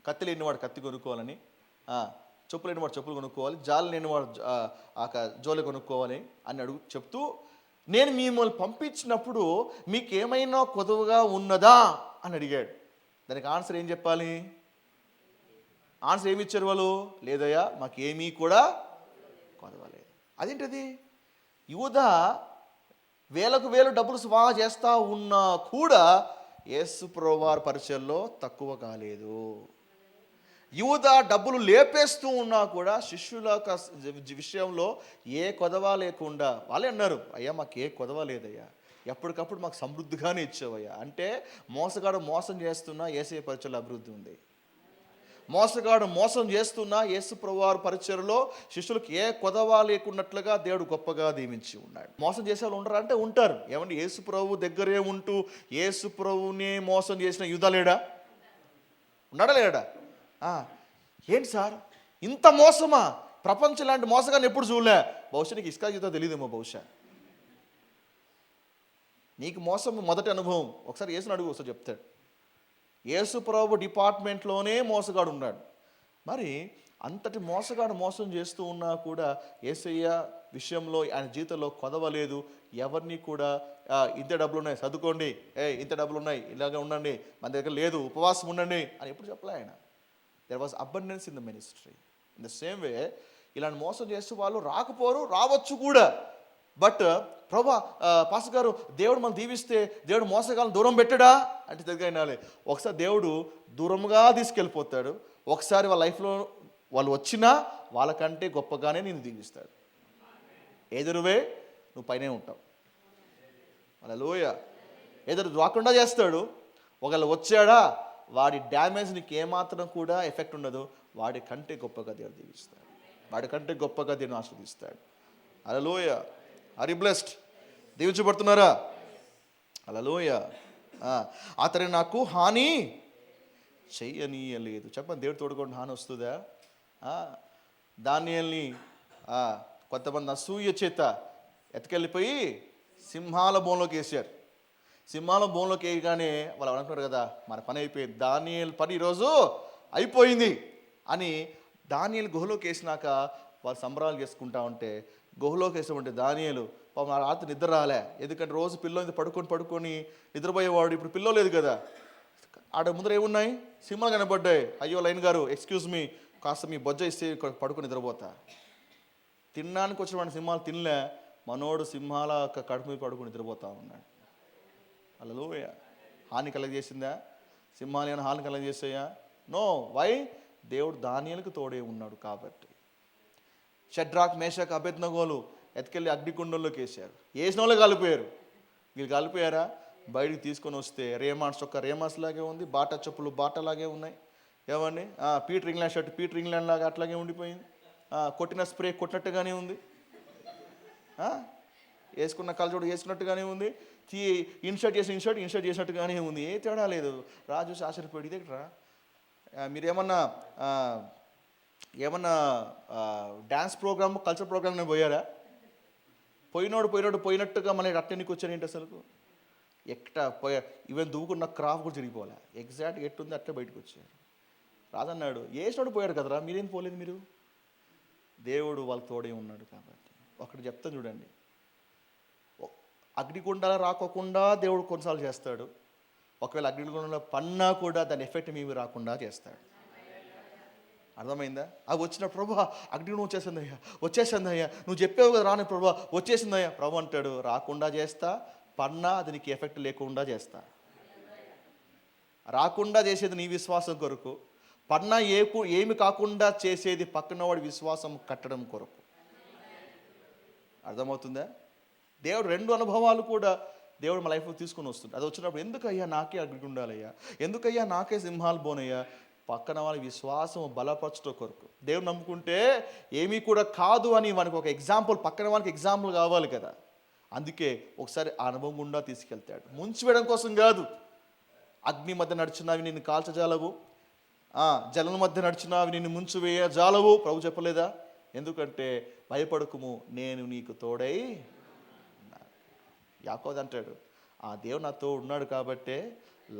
కత్తి లేనివాడు కత్తి కొనుక్కోవాలని, చెప్పులు లేనివాడు చెప్పులు కొనుక్కోవాలి, జాలి లేనివాడు జోలి కొనుక్కోవాలి అని చెప్తూ, నేను మిమ్మల్ని పంపించినప్పుడు మీకు ఏమైనా కొదవగా ఉన్నదా అని అడిగాడు. దానికి ఆన్సర్ ఏం చెప్పాలి? ఆన్సర్ ఏమి ఇచ్చారు వాళ్ళు? లేదయ్యా, మాకేమీ కూడా కొదవలేదు. అదేంటది? యూదా వేలకు వేలు డబ్బులు స్వాహా చేస్తూ ఉన్నా కూడా యేసు ప్రభువు వారి పరిచర్లో తక్కువ కాలేదు. యూదా డబ్బులు లేపేస్తూ ఉన్నా కూడా శిష్యుల విషయంలో ఏ కొదవ లేకుండా వాళ్ళే అన్నారు, అయ్యా మాకు ఏ కొదవ లేదయ్యా, ఎప్పటికప్పుడు మాకు సమృద్ధిగానే ఇచ్చావయ్యా. అంటే మోసగాడు మోసం చేస్తున్నా యేసయ్య పరిచర్లో అభివృద్ధి ఉంది. మోసగాడు మోసం చేస్తున్నా యేసు ప్రభువారి పరిచర్లో శిష్యులకు ఏ కొదవ లేకున్నట్లుగా దేవుడు గొప్పగా దీవించి ఉన్నాడు. మోసం చేసే వాళ్ళు ఉండరా అంటే ఉంటారు. ఏమంటే యేసు ప్రభు దగ్గరే ఉంటూ యేసు ప్రభువునే మోసం చేసిన యూదా లేడా? ఉన్నాడా లేడా? ఏంటి సార్ ఇంత మోసమా? ప్రపంచం లాంటి మోసగాన్ని ఎప్పుడు చూడలే. బహుశా నీకు ఇస్కారియోతు తెలియదేమో. బహుశా నీకు మోసం మొదటి అనుభవం. ఒకసారి యేసుని అడుగు, ఒకసారి చెప్తాడు. యేసు ప్రభు డిపార్ట్మెంట్లోనే మోసగాడు ఉన్నాడు. మరి అంతటి మోసగాడు మోసం చేస్తూ ఉన్నా కూడా యేసయ్య విషయంలో ఆయన జీవితంలో కొదవలేదు. ఎవరిని కూడా ఇంత డబ్బులు ఉన్నాయి చదువుకోండి, ఇంత డబ్బులు ఉన్నాయి ఇలాగ ఉండండి, మన దగ్గర లేదు ఉపవాసం ఉండండి అని ఎప్పుడు చెప్పలే ఆయన. There was abundance in the ministry. In the same వే ఇలాంటి మోసం చేస్తూ వాళ్ళు రాకపోరు, రావచ్చు కూడా. బట్ ప్రభా పాస్టర్ గారు, దేవుడు మనం దీవిస్తే దేవుడు మోసగాలను దూరం పెట్టడా అంటే దగ్గర అయినాలి. ఒకసారి దేవుడు దూరంగా తీసుకెళ్ళిపోతాడు, ఒకసారి వాళ్ళ లైఫ్లో వాళ్ళు వచ్చినా వాళ్ళకంటే గొప్పగానే నేను దీవిస్తాడు. ఎదురువే నువ్వు పైనే ఉంటావు. హల్లెలూయ. ఎదురు రాకుండా చేస్తాడు. ఒకవేళ వచ్చాడా వాడి డ్యామేజ్ నీకు ఏమాత్రం కూడా ఎఫెక్ట్ ఉండదు. వాడి కంటే గొప్పగా దేవుడు దీవిస్తాడు, వాడి కంటే గొప్పగా దేవుడు ఆశీర్వదిస్తాడు. హల్లెలూయ. Are you blessed? దీవించబడుతున్నారా? హల్లెలూయ. అతను నాకు హాని చెయ్యనీయలేదు. చెప్పండి, దేవుడు తోడుకోండి హాని వస్తుందా? దానియేలుని కొంతమంది అసూయ చేత ఎత్తుకెళ్ళిపోయి సింహాల బోన్లోకి వేసారు. సింహాల బోన్లోకి వేయగానే వాళ్ళు అనుకుంటారు కదా, మన పని అయిపోయింది, దానియేలు పని ఈరోజు అయిపోయింది అని దానియేలు గుహలోకి వేసినాక వాళ్ళు సంబరాలు చేసుకుంటా ఉంటే, గుహలోకి వేసామంటే దానియేలు పాపం ఆ రాత్రి నిద్ర రాలే. ఎందుకంటే రోజు పిల్లో పడుకొని నిద్రపోయేవాడు. ఇప్పుడు పిల్లో లేదు కదా. ఆడ ముందర ఏమున్నాయి? సింహాలు కనబడ్డాయి. అయ్యో లైన్ గారు, ఎక్స్క్యూజ్ మీ, కాస్త మీ బొజ్జ ఇస్తే పడుకొని నిద్రపోతా. తినడానికి వచ్చిన వాడిని సింహాలు తినలే, మనోడు సింహాల కడుపు మీద పడుకొని నిద్రపోతా ఉన్నాడు. హల్లెలూయ. హాని కలగజేసిందా? సింహాలు ఏమైనా హాని కలగజేసాయా? నో. వై? దేవుడు దానియేలుకు తోడే ఉన్నాడు కాబట్టి. షడ్రాక్, మేషక్, అబేద్నెగోలు ఎత్తుకెళ్ళి అగ్నికుండంలోకి వేసారు. వేసిన వాళ్ళు కలిపోయారు. వీళ్ళు కలిపోయారా? బయటికి తీసుకొని వస్తే రేమాన్స్ ఒక రేమాన్స్ లాగే ఉంది, బాటా చెప్పులు బాటలాగే ఉన్నాయి. ఏమండి, Peter England shirt Peter England లాగా అట్లాగే ఉండిపోయింది. కొట్టిన స్ప్రే కొట్టినట్టుగానే ఉంది, వేసుకున్న కలజోడు వేసుకున్నట్టుగానే ఉంది, ఇన్షర్ట్ చేసినట్టుగానే ఉంది. ఏ తేడా లేదు. రాజు ఆశ్చర్యపోయి, ఇదేట్రా మీరేమన్నా డ్యాన్స్ ప్రోగ్రామ్, కల్చర్ ప్రోగ్రామ్ పోయారా? పోయినట్టుగా మళ్ళీ అట్టెనికి వచ్చారు ఏంటి అసలు? ఈవెన్ దువ్వుకున్న క్రాఫ్ కూడా జరిగిపోలే. ఎగ్జాక్ట్గా ఎట్టుంది అట్టే బయటకు వచ్చారు. రాజన్నాడు, వేసినోడు పోయాడు కదరా, మీరేం పోలేదు? మీరు దేవుడు వాళ్ళ తోడే ఉన్నాడు కాబట్టి. ఒకటి చెప్తాను చూడండి, అగ్నిగుండాల రాకోకుండా దేవుడు కొన్నిసార్లు చేస్తాడు. ఒకవేళ అగ్నిగుండంలో పన్నా కూడా దాని ఎఫెక్ట్ మేము రాకుండా చేస్తాడు. అర్థమైందా? అవి వచ్చిన ప్రభా అగ్నిగుండం వచ్చేసిందయ్యా, నువ్వు చెప్పావు కదా రాని ప్రభా, వచ్చేసిందయ్యా. ప్రభు అంటాడు, రాకుండా చేస్తా, పన్నా అది నీకు ఎఫెక్ట్ లేకుండా చేస్తా. రాకుండా చేసేది నీ విశ్వాసం కొరకు, పన్నా ఏమి కాకుండా చేసేది పక్కనవాడి విశ్వాసం కట్టడం కొరకు. అర్థమవుతుందా? దేవుడు రెండు అనుభవాలు కూడా దేవుడు మా లైఫ్లో తీసుకొని వస్తుంది. అది వచ్చినప్పుడు ఎందుకయ్యా నాకే అగ్నిగుండాలయ్యా, ఎందుకయ్యా నాకే సింహాలు బోనయ్యా, పక్కన వాళ్ళ విశ్వాసం బలపరచడం కొరకు. దేవుడు నమ్ముకుంటే ఏమీ కూడా కాదు అని మనకు ఒక ఎగ్జాంపుల్, పక్కన వాళ్ళకి ఎగ్జాంపుల్ కావాలి కదా. అందుకే ఒకసారి ఆ అనుభవం గుండా తీసుకెళ్తాడు. ముంచివేయడం కోసం కాదు. అగ్ని మధ్య నడిచినవి నిన్ను కాల్చజాలవు, జలం మధ్య నడిచినవి నిన్ను ముంచివేయ జాలవు ప్రభు చెప్పలేదా? ఎందుకంటే భయపడకుము, నేను నీకు తోడై. యాకోబు అంటాడు, ఆ దేవుడు నాతో ఉన్నాడు కాబట్టే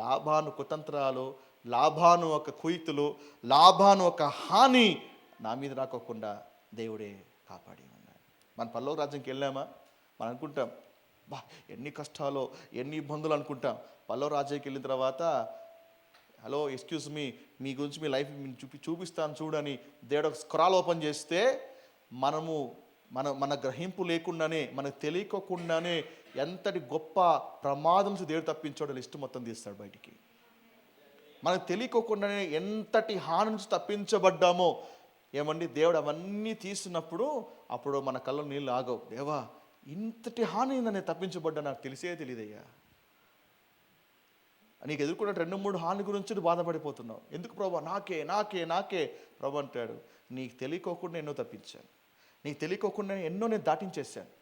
లాభాను కుతంత్రాలు, లాభాను ఒక కుయుక్తులు, లాభాను ఒక హాని నా మీద రాకోకుండా దేవుడే కాపాడి ఉన్నాడు. మన పరలోక రాజ్యంకి వెళ్ళామా? మనం అనుకుంటాం, ఎన్ని కష్టాలు, ఎన్ని ఇబ్బందులు అనుకుంటాం. పరలోక రాజ్యానికి వెళ్ళిన తర్వాత, హలో ఎక్స్క్యూజ్ మీ గురించి మీ లైఫ్ చూపిస్తాను చూడని దేవుడు ఒక స్క్రాల్ ఓపెన్ చేస్తే మన గ్రహింపు లేకుండానే, మనకు తెలియకోకుండానే ఎంతటి గొప్ప ప్రమాదం నుంచి దేవుడు తప్పించాడో లిస్ట్ మొత్తం తీస్తాడు బయటికి. మనకు తెలియకోకుండానే ఎంతటి హాని నుంచి తప్పించబడ్డామో. ఏమండి, దేవుడు అవన్నీ తీస్తున్నప్పుడు అప్పుడు మన కళ్ళ నీళ్ళు ఆగవు. దేవా, ఇంతటి హాని నేను తప్పించబడ్డా, నాకు తెలియదయ్యా. నీకు ఎదుర్కొన్న 2-3 హాని గురించి బాధపడిపోతున్నావు. ఎందుకు ప్రభా? నాకే ప్రభు అంటాడు, నీకు తెలియకోకుండా ఎన్నో తప్పించాను, నీకు తెలియకోకుండా ఎన్నో నేను దాటించేశాను.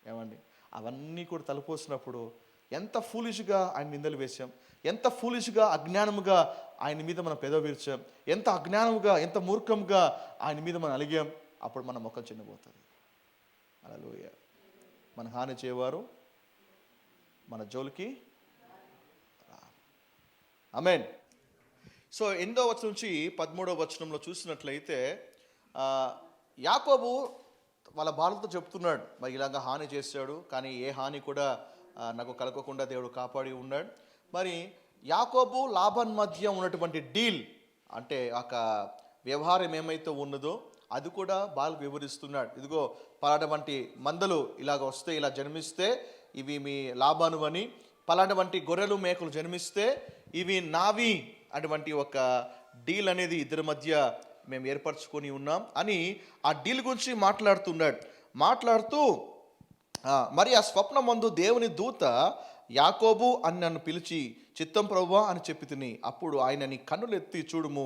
ఏమండి, అవన్నీ కూడా తలపోసినప్పుడు ఎంత ఫూలిష్గా ఆయన నిందలు వేశాం, ఎంత ఫూలిష్గా అజ్ఞానముగా ఆయన మీద మనం పెదవిర్చాం, ఎంత అజ్ఞానముగా, ఎంత మూర్ఖంగా ఆయన మీద మనం అలిగాం. అప్పుడు మన ముఖం చిన్నపోతుంది. హల్లెలూయా. మన హాని చేయవారు మన జోలికి. ఆమేన్. సో 8వ వచనం నుంచి 13వ వచనంలో చూసినట్లయితే యాకోబు వాళ్ళ బాలతో చెప్తున్నాడు, మరి ఇలాగా హాని చేశాడు, కానీ ఏ హాని కూడా నాకు కలగకుండా దేవుడు కాపాడి ఉన్నాడు. మరి యాకోబు లాబాన్ మధ్య ఉన్నటువంటి డీల్, అంటే ఒక వ్యవహారం ఏమైతే ఉన్నదో అది కూడా బాగా వివరిస్తున్నాడు. ఇదిగో పలానా వంటి మందలు ఇలాగ వస్తే, ఇలా జన్మిస్తే ఇవి మీ లాభాను అని, పలానా వంటి గొర్రెలు మేకలు జన్మిస్తే ఇవి నావి, అటువంటి ఒక డీల్ అనేది ఇద్దరి మధ్య మేము ఏర్పరచుకొని ఉన్నాం అని ఆ డీల్ గురించి మాట్లాడుతూ మరి ఆ స్వప్నమందు దేవుని దూత యాకోబు అని నన్ను పిలిచి, చిత్తం ప్రభువా అని చెప్పి తిని, అప్పుడు ఆయన నీ కన్నులెత్తి చూడుము,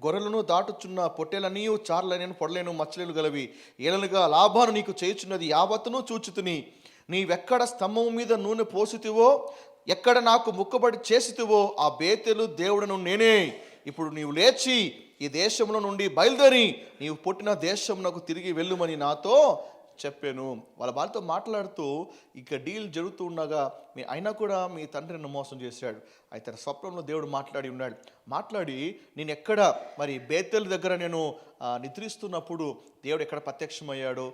గొర్రెలను దాటుచున్న పొట్టెలనియు చార్లైన పొడలేను మచ్చలేను గలవి ఏలనుగా లాభాను నీకు చేయుచున్నది యావత్తును చూచుతుని, నీవెక్కడ స్తంభం మీద నూనె పోసితివో, ఎక్కడ నాకు ముక్కబడి చేసితివో ఆ బేతెలు దేవుడను నేనే. ఇప్పుడు నీవు లేచి ఈ దేశంలో నుండి బయలుదేరి నీవు పుట్టిన దేశమునకు తిరిగి వెళ్ళుమని నాతో చెప్పాను. వాళ్ళతో మాట్లాడుతూ ఇక డీల్ జరుగుతూ ఉండగా, అయినా కూడా మీ తండ్రి నన్ను మోసం చేశాడు. అయితే స్వప్నంలో దేవుడు మాట్లాడి నేను ఎక్కడ మరి బేతెల్ దగ్గర నేను నిద్రిస్తున్నప్పుడు దేవుడు ఎక్కడ ప్రత్యక్షమయ్యాడో,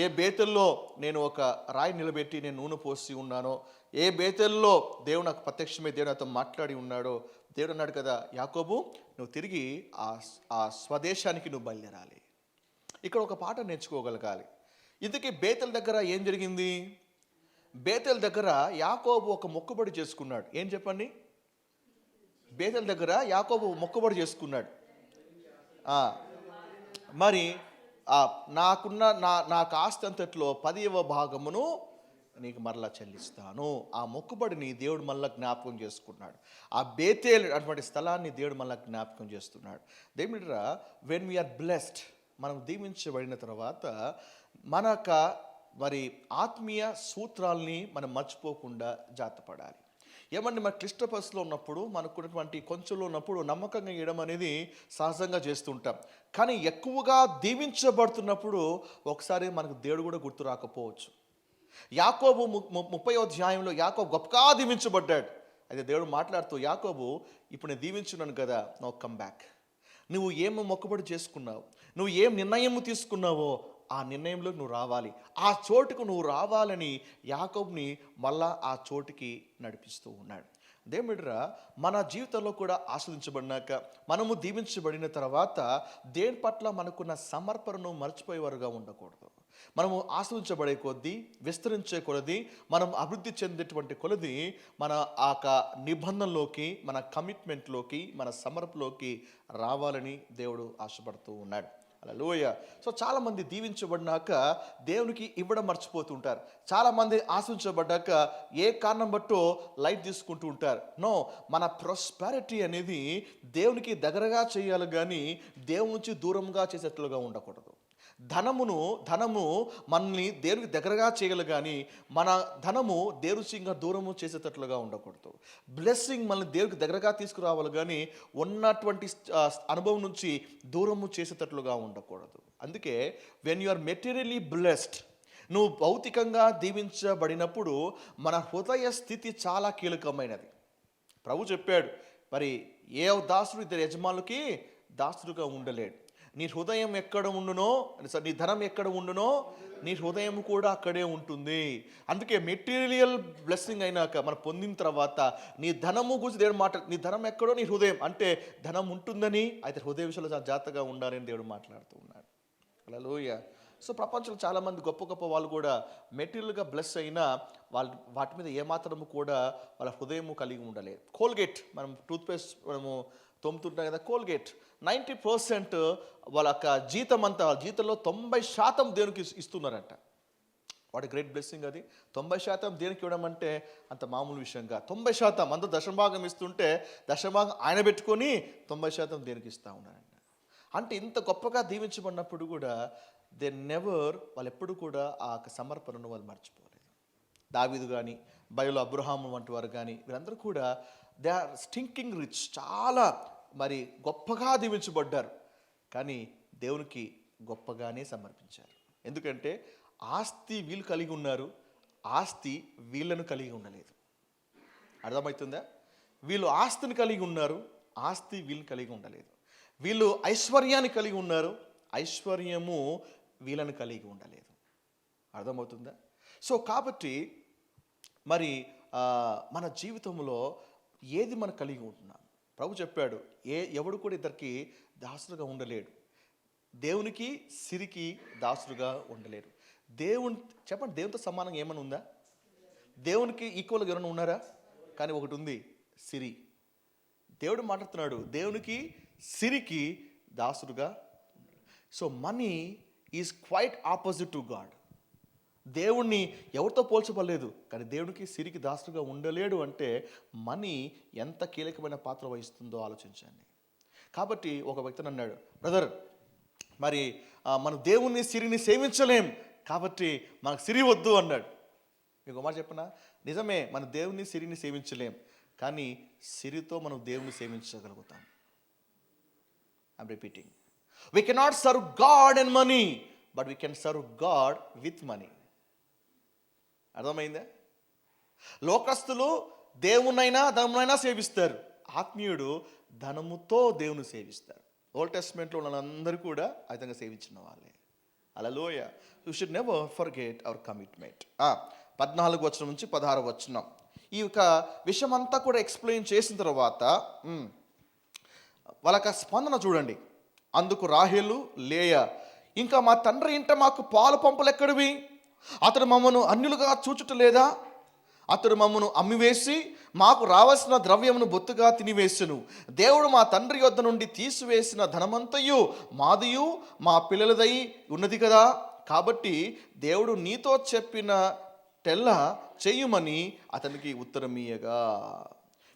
ఏ బేతెల్లో నేను ఒక రాయి నిలబెట్టి నేను నూనె పోసి ఉన్నానో, ఏ బేతెల్లో దేవుడు నాకు ప్రత్యక్షమై దేవుడు నాతో మాట్లాడి ఉన్నాడో, దేవుడు అన్నాడు కదా, యాకోబు నువ్వు తిరిగి ఆ స్వదేశానికి నువ్వు బయలుదేరాలి. ఇక్కడ ఒక పాట నేర్చుకోగలగాలి. ఇందుకే బేతెల్ దగ్గర ఏం జరిగింది? బేతెల్ దగ్గర యాకోబు ఒక మొక్కుబడి చేసుకున్నాడు. ఏం చెప్పండి? బేతెల్ దగ్గర యాకోబు మొక్కుబడి చేసుకున్నాడు. మరి నాకు ఆస్తి అంతట్లో 10వ భాగమును నీకు మరలా చెల్లిస్తాను. ఆ మొక్కుబడిని దేవుడు మళ్ళీ జ్ఞాపకం చేసుకున్నాడు. ఆ బేతేల్ అటువంటి స్థలాన్ని దేవుడు మళ్ళీ జ్ఞాపకం చేస్తున్నాడు. దేవుడిరా, వెన్ వీఆర్ బ్లెస్డ్, మనం దీవించబడిన తర్వాత మరి ఆత్మీయ సూత్రాల్ని మనం మర్చిపోకుండా జాగ్రత్తపడాలి. ఏమంటే మన క్లిష్ట పరిస్థితిలో ఉన్నప్పుడు, మనకున్నటువంటి కొంచెంలో ఉన్నప్పుడు నమ్మకంగా ఇవ్వడం అనేది సహజంగా చేస్తుంటాం. కానీ ఎక్కువగా దీవించబడుతున్నప్పుడు ఒకసారి మనకు దేవుడు కూడా గుర్తు రాకపోవచ్చు. యాకోబు 30వ అధ్యాయంలో యాకోబు గొప్పగా దీవించబడ్డాడు. అయితే దేవుడు మాట్లాడుతూ, యాకోబు ఇప్పుడు నేను దీవించున్నాను కదా, నో కమ్ బ్యాక్. నువ్వు ఏం మొక్కుబడి చేసుకున్నావు, నువ్వు ఏం నిర్ణయం తీసుకున్నావో ఆ నిర్ణయంలో నువ్వు రావాలి. ఆ చోటుకు నువ్వు రావాలని యాకోబుని మళ్ళా ఆ చోటుకి నడిపిస్తూ ఉన్నాడు. దేవుడిరా, మన జీవితంలో కూడా ఆస్వాదించబడినాక, మనము దీవించబడిన తర్వాత దేని పట్ల మనకున్న సమర్పణను మర్చిపోయేవారుగా ఉండకూడదు. మనము ఆస్వాదించబడే కొద్దీ, విస్తరించే కొలది, మనం అభివృద్ధి చెందేటువంటి కొలది మన ఆ నిబంధనలోకి, మన కమిట్మెంట్లోకి, మన సమర్పణలోకి రావాలని దేవుడు ఆశపడుతూ ఉన్నాడు. హల్లెలూయా. సో చాలామంది దీవించబడినాక దేవునికి ఇవ్వడం మర్చిపోతుంటారు. చాలామంది ఆశించబడ్డాక ఏ కారణం బట్టో లైట్ తీసుకుంటూ ఉంటారు. నో, మన ప్రాస్పెరిటీ అనేది దేవునికి దగ్గరగా చేయాలి కానీ దేవుని నుంచి దూరంగా చేసేట్లుగా ఉండకూడదు. ధనము మనల్ని దేవునికి దగ్గరగా చేయగలరు కానీ మన ధనము దేవునిగా దూరము చేసేటట్లుగా ఉండకూడదు. బ్లెస్సింగ్ మనల్ని దేవునికి దగ్గరగా తీసుకురావాలి కానీ ఉన్నటువంటి అనుభవం నుంచి దూరము చేసేటట్లుగా ఉండకూడదు. అందుకే when you are materially blessed, నువ్వు భౌతికంగా దీవించబడినప్పుడు మన హృదయ స్థితి చాలా కీలకమైనది. ప్రభు చెప్పాడు, మరి ఏ దాసుడు ఇద్దరు యజమానులకి దాసుడుగా ఉండలేడు. నీ హృదయం ఎక్కడ ఉండునో, నీ ధనం ఎక్కడ ఉండునో నీ హృదయం కూడా అక్కడే ఉంటుంది. అందుకే మెటీరియల్ బ్లెస్సింగ్ అయినాక మనం పొందిన తర్వాత నీ ధనము గురించి దేవుడు నీ ధనం ఎక్కడో నీ హృదయం, అంటే ధనం ఉంటుందని, అయితే హృదయ విషయంలో చాలా జాగ్రత్తగా ఉండాలని దేవుడు మాట్లాడుతూ ఉన్నాడు. హల్లెలూయా. సో ప్రపంచంలో చాలామంది గొప్ప గొప్ప వాళ్ళు కూడా మెటీరియల్గా బ్లెస్ అయినా వాళ్ళు వాటి మీద ఏమాత్రము కూడా వాళ్ళ హృదయము కలిగి ఉండలేదు. కోల్గేట్, మనం టూత్పేస్ట్ మనము తోముతుంటాం కదా, కోల్గేట్ 90% వాళ్ళ జీతంలో 90% దేవునికి ఇస్తున్నారంట. వాట్ గ్రేట్ బ్లెస్సింగ్ అది. 90% దేనికి ఇవ్వడం అంటే అంత మామూలు విషయంగా. 90% అందరూ దశభాగం ఇస్తుంటే దశభాగం ఆయన పెట్టుకొని 90% దేనికి ఇస్తూ ఉన్నారంట. అంటే ఇంత గొప్పగా దీవించబడినప్పుడు కూడా వాళ్ళు ఎప్పుడు కూడా ఆ సమర్పణను వాళ్ళు మర్చిపోలేదు. దావీదు కానీ, బైబిల్లో అబ్రహాము వంటి వారు కానీ, వీరందరూ కూడా దే ఆర్ స్టింకింగ్ రిచ్, చాలా మరి గొప్పగా దీవించబడ్డారు. కానీ దేవునికి గొప్పగానే సమర్పించారు. ఎందుకంటే ఆస్తి వీళ్ళు కలిగి ఉన్నారు, ఆస్తి వీళ్ళను కలిగి ఉండలేదు. అర్థమవుతుందా? వీళ్ళు ఆస్తిని కలిగి ఉన్నారు, ఆస్తి వీళ్ళని కలిగి ఉండలేదు. వీళ్ళు ఐశ్వర్యాన్ని కలిగి ఉన్నారు, ఐశ్వర్యము వీళ్ళని కలిగి ఉండలేదు. అర్థమవుతుందా? సో కాబట్టి మరి మన జీవితంలో ఏది మనం కలిగి ఉంటున్నాం? ప్రభు చెప్పాడు, ఎవడు కూడా ఇద్దరికి దాసులుగా ఉండలేడు. దేవునికి సిరికి దాసుడుగా ఉండలేరు. దేవుని చెప్పండి, దేవునితో సమానంగా ఏమైనా ఉందా? దేవునికి ఈక్వల్గా ఎవరైనా ఉన్నారా? కానీ ఒకటి ఉంది, సిరి. దేవుడు మాట్లాడుతున్నాడు, దేవునికి సిరికి దాసుడుగా. So money is quite opposite to God. దేవుణ్ణి ఎవరితో పోల్చబడలేదు, కానీ దేవునికి సిరికి దాసుడుగా ఉండలేడు అంటే మనీ ఎంత కీలకమైన పాత్ర వహిస్తుందో ఆలోచించండి. కాబట్టి ఒక వ్యక్తిని అన్నాడు, బ్రదర్ మరి మన దేవుణ్ణి సిరిని సేవించలేం, కాబట్టి మనకు సిరి వద్దు అన్నాడు. మీకు మాట చెప్పనా, నిజమే, మన దేవుని సిరిని సేవించలేం, కానీ సిరితో మనం దేవుని సేవించగలుగుతాం. I'm repeating, we cannot serve God and money, but we can serve God with money. అర్థమైందా? లోకస్తులు దేవునైనా ధనమునైనా సేవిస్తారు, ఆత్మీయుడు ధనముతో దేవుని సేవిస్తారు. ఓల్డ్ టెస్ట్మెంట్లో వాళ్ళందరూ కూడా ఆ విధంగా సేవించిన వాళ్ళే. Hallelujah. You should never forget our commitment. 14 వచనం నుంచి 16 వచనం ఈ యొక్క విషయం అంతా కూడా ఎక్స్ప్లెయిన్ చేసిన తర్వాత వాళ్ళకి స్పందన చూడండి. అందుకు రాహేలు, లేయా, ఇంకా మా తండ్రి ఇంట మాకు పాలు పంపులు ఎక్కడివి? అతడు మమ్మను అన్యులుగా చూచుట లేదా? అతడు మమ్మను అమ్మివేసి మాకు రావాల్సిన ద్రవ్యమును బొత్తుగా తినివేసెను. దేవుడు మా తండ్రి యొద్ద నుండి తీసివేసిన ధనమంతయు మాదియు మా పిల్లలదై ఉన్నది కదా. కాబట్టి దేవుడు నీతో చెప్పిన టెల్ల చెయ్యమని అతనికి ఉత్తరమీయగా.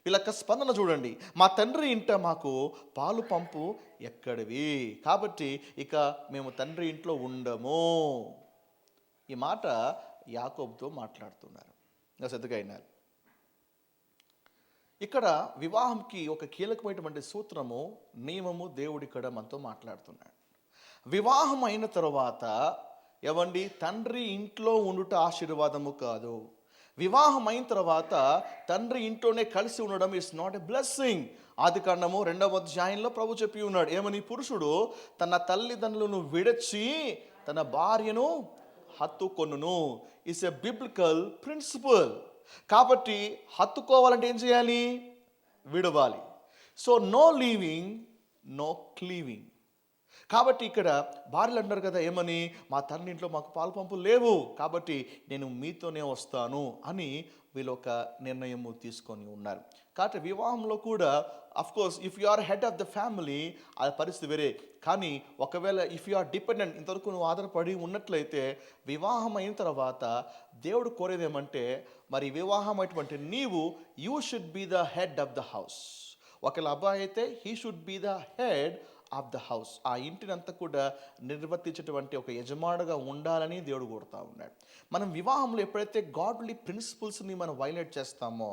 వీళ్ళ స్పందన చూడండి, మా తండ్రి ఇంట మాకు పాలు పంపు ఎక్కడివి, కాబట్టి ఇక మేము తండ్రి ఇంట్లో ఉండము. ఈ మాట యాకోబుతో మాట్లాడుతున్నారు. శ్రద్ధగా అయినారు. ఇక్కడ వివాహంకి ఒక కీలకమైనటువంటి సూత్రము, నియమము దేవుడు ఇక్కడ మనతో మాట్లాడుతున్నాడు. వివాహం అయిన తర్వాత ఏవండి, తండ్రి ఇంట్లో ఉండుట ఆశీర్వాదము కాదు. వివాహం అయిన తర్వాత తండ్రి ఇంట్లోనే కలిసి ఉండడం ఇట్స్ నాట్ ఎ బ్లెస్సింగ్. ఆదికాండము 2వ అధ్యాయంలో ప్రభు చెప్పి ఉన్నాడు, ఏమని? పురుషుడు తన తల్లిదండ్రులను విడచి తన భార్యను హత్తుకొనును. It's a biblical principle. కాబట్టి హత్తుకోవాలంటే ఏం చేయాలి? విడవాలి. So no leaving, no cleaving. కాబట్టి ఇక్కడ భార్యలు అంటారు కదా, ఏమని? మా తండ్రి ఇంట్లో మాకు పాలు పంపులు లేవు, కాబట్టి నేను మీతోనే వస్తాను అని వీళ్ళు ఒక నిర్ణయము తీసుకొని ఉన్నారు. కాబట్టి వివాహంలో కూడా of course if you are head of the family ఆ పరిస్థితి వేరే. కానీ ఒకవేళ ఇఫ్ యు ఆర్ డిపెండెంట్, ఇంతవరకు నువ్వు ఆధారపడి ఉన్నట్లయితే వివాహం అయిన తర్వాత దేవుడు కోరేది ఏమంటే, మరి వివాహం అటువంటి నీవు you should be the head of the house. ఒకవేళ అబ్బాయి అయితే he should be the head of the house. ఆ ఇంటినంతా కూడా నిర్వర్తించేటువంటి ఒక యజమానుగా ఉండాలని దేవుడు కోరుతా ఉన్నాడు. మనం వివాహంలో ఎప్పుడైతే గాడ్లీ ప్రిన్సిపల్స్ని మనం వైలేట్ చేస్తామో,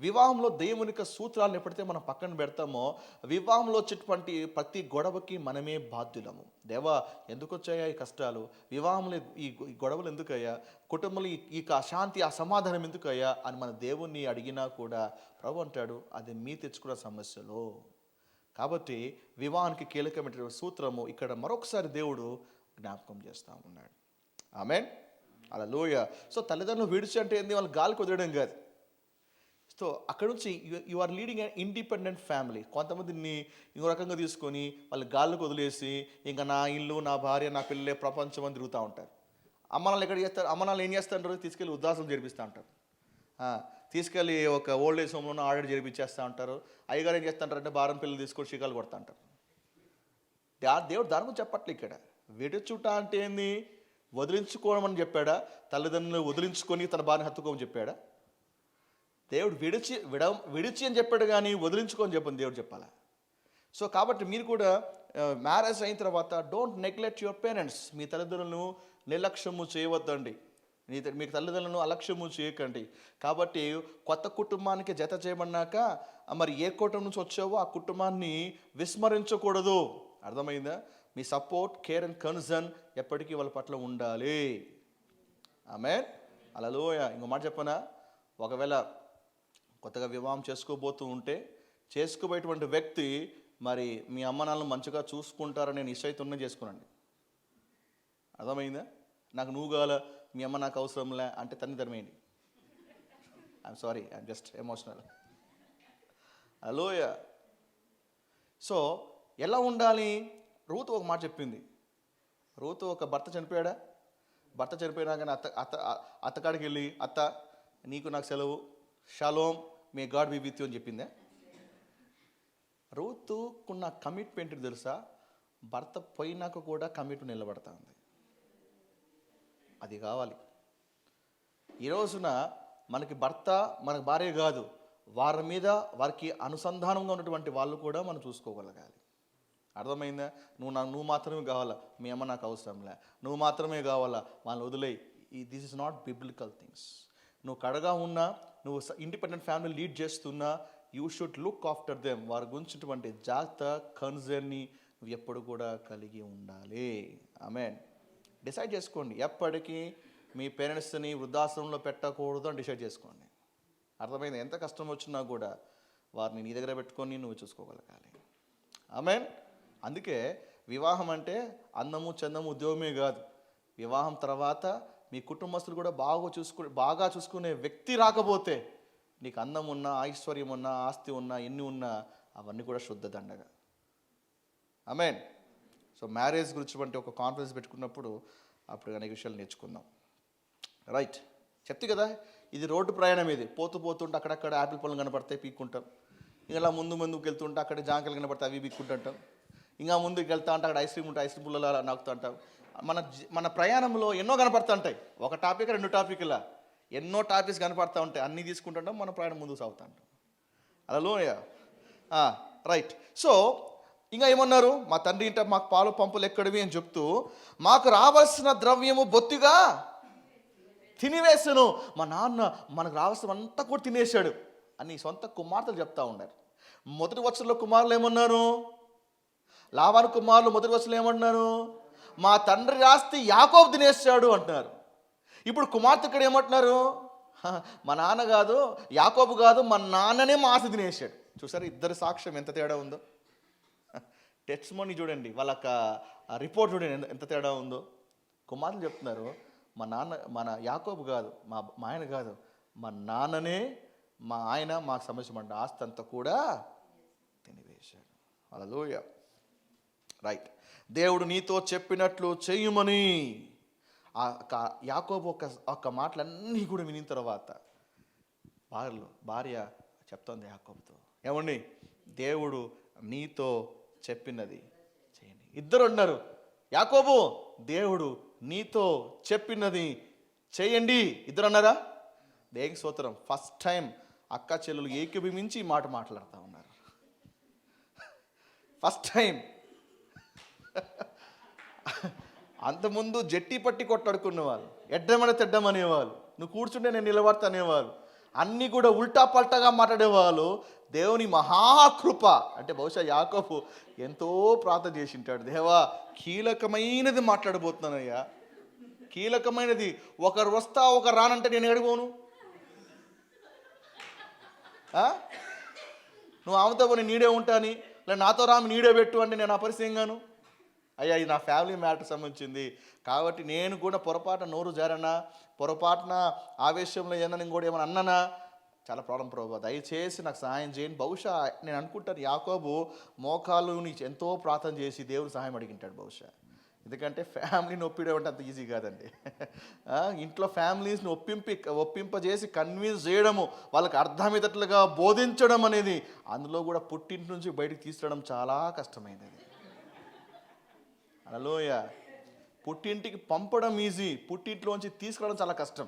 వివాహంలో దేవుని యొక్క సూత్రాలను ఎప్పుడైతే మనం పక్కన పెడతామో, వివాహంలో వచ్చేటువంటి ప్రతి గొడవకి మనమే బాధ్యులము. దేవా, ఎందుకు వచ్చాయా ఈ కష్టాలు? వివాహంలో ఈ గొడవలు ఎందుకయ్యా? కుటుంబంలో ఈ అశాంతి, అసమాధానం ఎందుకయ్యా అని మన దేవుణ్ణి అడిగినా కూడా ప్రభు అంటాడు, అది మీ తెచ్చుకున్న సమస్యలు. కాబట్టి వివాహానికి కీలకమైన సూత్రము ఇక్కడ మరొకసారి దేవుడు జ్ఞాపకం చేస్తూ ఉన్నాడు. ఆమేన్, హల్లెలూయా. సో తల్లిదండ్రులు విడిచి అంటే ఏంది? వాళ్ళు గాలికి వదిలేయడం కాదు. సో అక్కడ నుంచి you are leading an independent family. కొంతమందిని ఇంకో రకంగా తీసుకొని వాళ్ళు గాలికి వదిలేసి ఇంకా నా ఇల్లు, నా భార్య, నా పిల్లలే ప్రపంచం అని తిరుగుతూ ఉంటారు. అమ్మనాలు ఎక్కడ చేస్తారు? అమ్మనాలు ఏం చేస్తుంటారు? తీసుకెళ్ళి వృద్ధాశ్రమం జరిపిస్తూ ఉంటారు. తీసుకెళ్ళి ఒక ఓల్డ్ ఏజ్ హోమ్లోనూ ఆర్డర్ జరిపించేస్తూ ఉంటారు. అయ్యగారు ఏం చేస్తుంటారంటే భారం పిల్లలు తీసుకొని షికాలు కొడతా ఉంటారు. దేవుడు దాని గురించి చెప్పట్లే ఇక్కడ. విడుచుట అంటే ఏంది? వదిలించుకోవడం అని చెప్పాడా? తల్లిదండ్రులు వదిలించుకొని తన భార్యను హత్తుకోమని చెప్పాడా? దేవుడు విడిచి అని చెప్పాడు, కానీ వదిలించుకోని చెప్పని దేవుడు చెప్పాలా? సో కాబట్టి మీరు కూడా మ్యారేజ్ అయిన తర్వాత డోంట్ నెగ్లెక్ట్ యువర్ పేరెంట్స్. మీ తల్లిదండ్రులను నిర్లక్ష్యము చేయవద్దండి. మీ తల్లిదండ్రులను అలక్ష్యము చేయకండి. కాబట్టి కొత్త కుటుంబానికి జత చేయమన్నాక మరి ఏ కుటుంబం నుంచి వచ్చావో ఆ కుటుంబాన్ని విస్మరించకూడదు. అర్థమైందా? మీ సపోర్ట్, కేర్ అండ్ కన్సర్న్ ఎప్పటికీ వాళ్ళ పట్ల ఉండాలి. ఆమేన్, హల్లెలూయా. ఇంకో మాట చెప్పనా? ఒకవేళ కొత్తగా వివాహం చేసుకోబోతూ ఉంటే చేసుకోబోయేటువంటి వ్యక్తి మరి మీ అమ్మ నాన్నలు మంచిగా చూసుకుంటారని నిశ్చయితనే చేసుకునండి. అర్థమైందా? నాకు నువ్వు కావాలా, మీ అమ్మ నాకు అవసరంలే అంటే తన్ని ధర్మేయండి. I'm sorry, I'm just emotional. Hallelujah. So ఎలా ఉండాలి? రూతు ఒక మాట చెప్పింది, రూతు ఒక భర్త చనిపోయాడా? భర్త చనిపోయినా కానీ అత్తకాడికి వెళ్ళి, అత్త నీకు నాకు సెలవు, shalom, may God be with you అని చెప్పిందే? రూతుకున్న కమిట్మెంట్ తెలుసా? భర్త పోయినాక కూడా కమిట్మెంట్ నిలబడతా ఉంది. అది కావాలి. ఈ రోజున మనకి భర్త, మనకు భార్య కాదు, వారి మీద వారికి అనుసంధానంగా ఉన్నటువంటి వాళ్ళు కూడా మనం చూసుకోగలగాలి. అర్థమైందా? నువ్వు మాత్రమే కావాలా, మీ అమ్మ నాకు అవసరంలే, నువ్వు మాత్రమే కావాలా, వాళ్ళని వదిలేయి. This is not biblical things. నువ్వు కడగా ఉన్నా, నువ్వు ఇండిపెండెంట్ ఫ్యామిలీ లీడ్ చేస్తున్నా, you should look after them. వారి గురించినటువంటి జాగ్రత్త, కన్సర్న్ని నువ్వు ఎప్పుడు కూడా కలిగి ఉండాలి. ఆమేన్. డిసైడ్ చేసుకోండి, ఎప్పటికీ మీ పేరెంట్స్ని వృద్ధాశ్రమంలో పెట్టకూడదు అని డిసైడ్ చేసుకోండి. అర్థమైంది? ఎంత కష్టం వచ్చినా కూడా వారిని నీ దగ్గర పెట్టుకొని నువ్వు చూసుకోగలగాలి. ఆమేన్. అందుకే వివాహం అంటే అందము చందము ఉద్యోగమే కాదు. వివాహం తర్వాత మీ కుటుంబస్తులు కూడా బాగా చూసుకునే వ్యక్తి రాకపోతే నీకు అందం ఉన్నా, ఐశ్వర్యం ఉన్నా, ఆస్తి ఉన్నా, ఎన్ని ఉన్నా అవన్నీ కూడా శుద్ధ దండగా. ఆమేన్. సో మ్యారేజ్ గురించి ఒక కాన్ఫరెన్స్ పెట్టుకున్నప్పుడు అప్పుడు అనేక విషయాలు నేర్చుకుందాం. రైట్, చెప్తే కదా, ఇది రోడ్డు ప్రయాణం. ఇది పోతుంటే అక్కడక్కడ యాపిల్ పళ్ళు కనపడతాయి, పీక్కుంటాం. ఇంకా ముందుకు వెళ్తుంటే అక్కడ జాంకలు కనపడతాయి, అవి పీక్కుంటుంటాం. ఇంకా ముందుకు వెళ్తా ఉంటే అక్కడ ఐస్ క్రీమ్ ఉంటే ఐస్ క్రీమ్ పుల్లలు నాకుతూ ఉంటాం. మన ప్రయాణంలో ఎన్నో కనపడుతూ ఉంటాయి. ఒక టాపిక్ 2 టాపిక్లా ఎన్నో టాపిక్స్ కనపడుతూ ఉంటాయి. అన్నీ తీసుకుంటుంటాం, మన ప్రయాణం ముందుకు సాగుతూ ఉంటాం. అలా రైట్. సో ఇంకా ఏమన్నారు? మా తండ్రి ఇంట మాకు పాలు పంపులు ఎక్కడివి అని చెప్తూ మాకు రావాల్సిన ద్రవ్యము బొత్తిగా తినివేసాను. మా నాన్న మనకు రావాల్సిన అంతా కూడా తినేశాడు అని సొంత కుమార్తెలు చెప్తా ఉన్నారు. మొదటి వచనంలో కుమారులు ఏమన్నారు? లాబాను కుమారులు మొదటి వచనంలో ఏమన్నారు? మా తండ్రి ఆస్తి యాకోబు తినేశాడు అంటున్నారు. ఇప్పుడు కుమార్తె ఇక్కడ ఏమంటున్నారు? మా నాన్న కాదు, యాకోబు కాదు, మా నాన్ననే మా ఆస్తి తినేశాడు. చూసారు ఇద్దరు సాక్ష్యం ఎంత తేడా ఉందో? టెస్టిమోనీ చూడండి, వాళ్ళ రిపోర్ట్ చూడండి ఎంత తేడా ఉందో. కుమారులు చెప్తున్నారు, మన యాకోబు కాదు, మా ఆయన కాదు, మా నాన్ననే మా ఆయన మాకు సంబంధించిన ఆస్తి అంతా కూడా తినివేశాడు. హల్లెలూయా. రైట్. దేవుడు నీతో చెప్పినట్లు చెయ్యమని యాకోబు ఒక మాటలన్నీ కూడా వినిన తర్వాత భార్య చెప్తోంది యాకోబుతో, ఏమండి, దేవుడు నీతో చెప్పినది చేయండి. ఇద్దరు అన్నారు, యాకోబు దేవుడు నీతో చెప్పినది చేయండి. ఇద్దరు అన్నారా? దేవునికి స్తోత్రం. ఫస్ట్ టైం అక్క చెల్లెలు ఏకీభవించి మాట మాట్లాడుతూ ఉన్నారు. First time. అంతకుముందు జట్టి పట్టి కొట్లాడుకునే వాళ్ళు, ఎడ్డమని తెడ్డమనేవాళ్ళు, నువ్వు కూర్చుంటే నేను నిలబడతా అనేవాళ్ళు, అన్నీ కూడా ఉల్టా పల్టాగా మాట్లాడేవాళ్ళు. దేవుని మహాకృప అంటే బహుశా యాకోబు ఎంతో ప్రార్థన చేసి ఉంటాడు, దేవా కీలకమైనది మాట్లాడబోతున్నానయ్యా, కీలకమైనది. ఒకరు వస్తా ఒకరు రానంటే నేను ఎడిపోను. నువ్వు ఆమెతో పోనీ నీడే ఉంటాని, లేదా నాతో రామి నీడే పెట్టు అంటే నేను ఆ పరిస్థితి గాను. అయ్యా ఇది నా ఫ్యామిలీ మ్యాటర్ సంబంధించింది కాబట్టి నేను కూడా పొరపాటున నోరు జారనా, పొరపాటున ఆవేశంలో ఏమన్నా కూడా ఏమైనా అన్నానా, చాలా ప్రాబ్లం ప్రభు, దయచేసి నాకు సహాయం చేయండి. బహుశా నేను అనుకుంటాను యాకోబు మోకాలు నుంచి ఎంతో ప్రార్థన చేసి దేవుడు సహాయం అడిగింటాడు బహుశా. ఎందుకంటే ఫ్యామిలీని ఒప్పిడం అంటే అంత ఈజీ కాదండి. ఇంట్లో ఫ్యామిలీస్ని ఒప్పింపజేసి కన్విన్స్ చేయడము, వాళ్ళకి అర్థమయ్యేటట్లుగా బోధించడం అనేది, అందులో కూడా పుట్టింటి నుంచి బయటికి తీసుకురావడం చాలా కష్టమైనది. హల్లెలూయా. పుట్టింటికి పంపడం ఈజీ, పుట్టింట్లోంచి తీసుకురావడం చాలా కష్టం.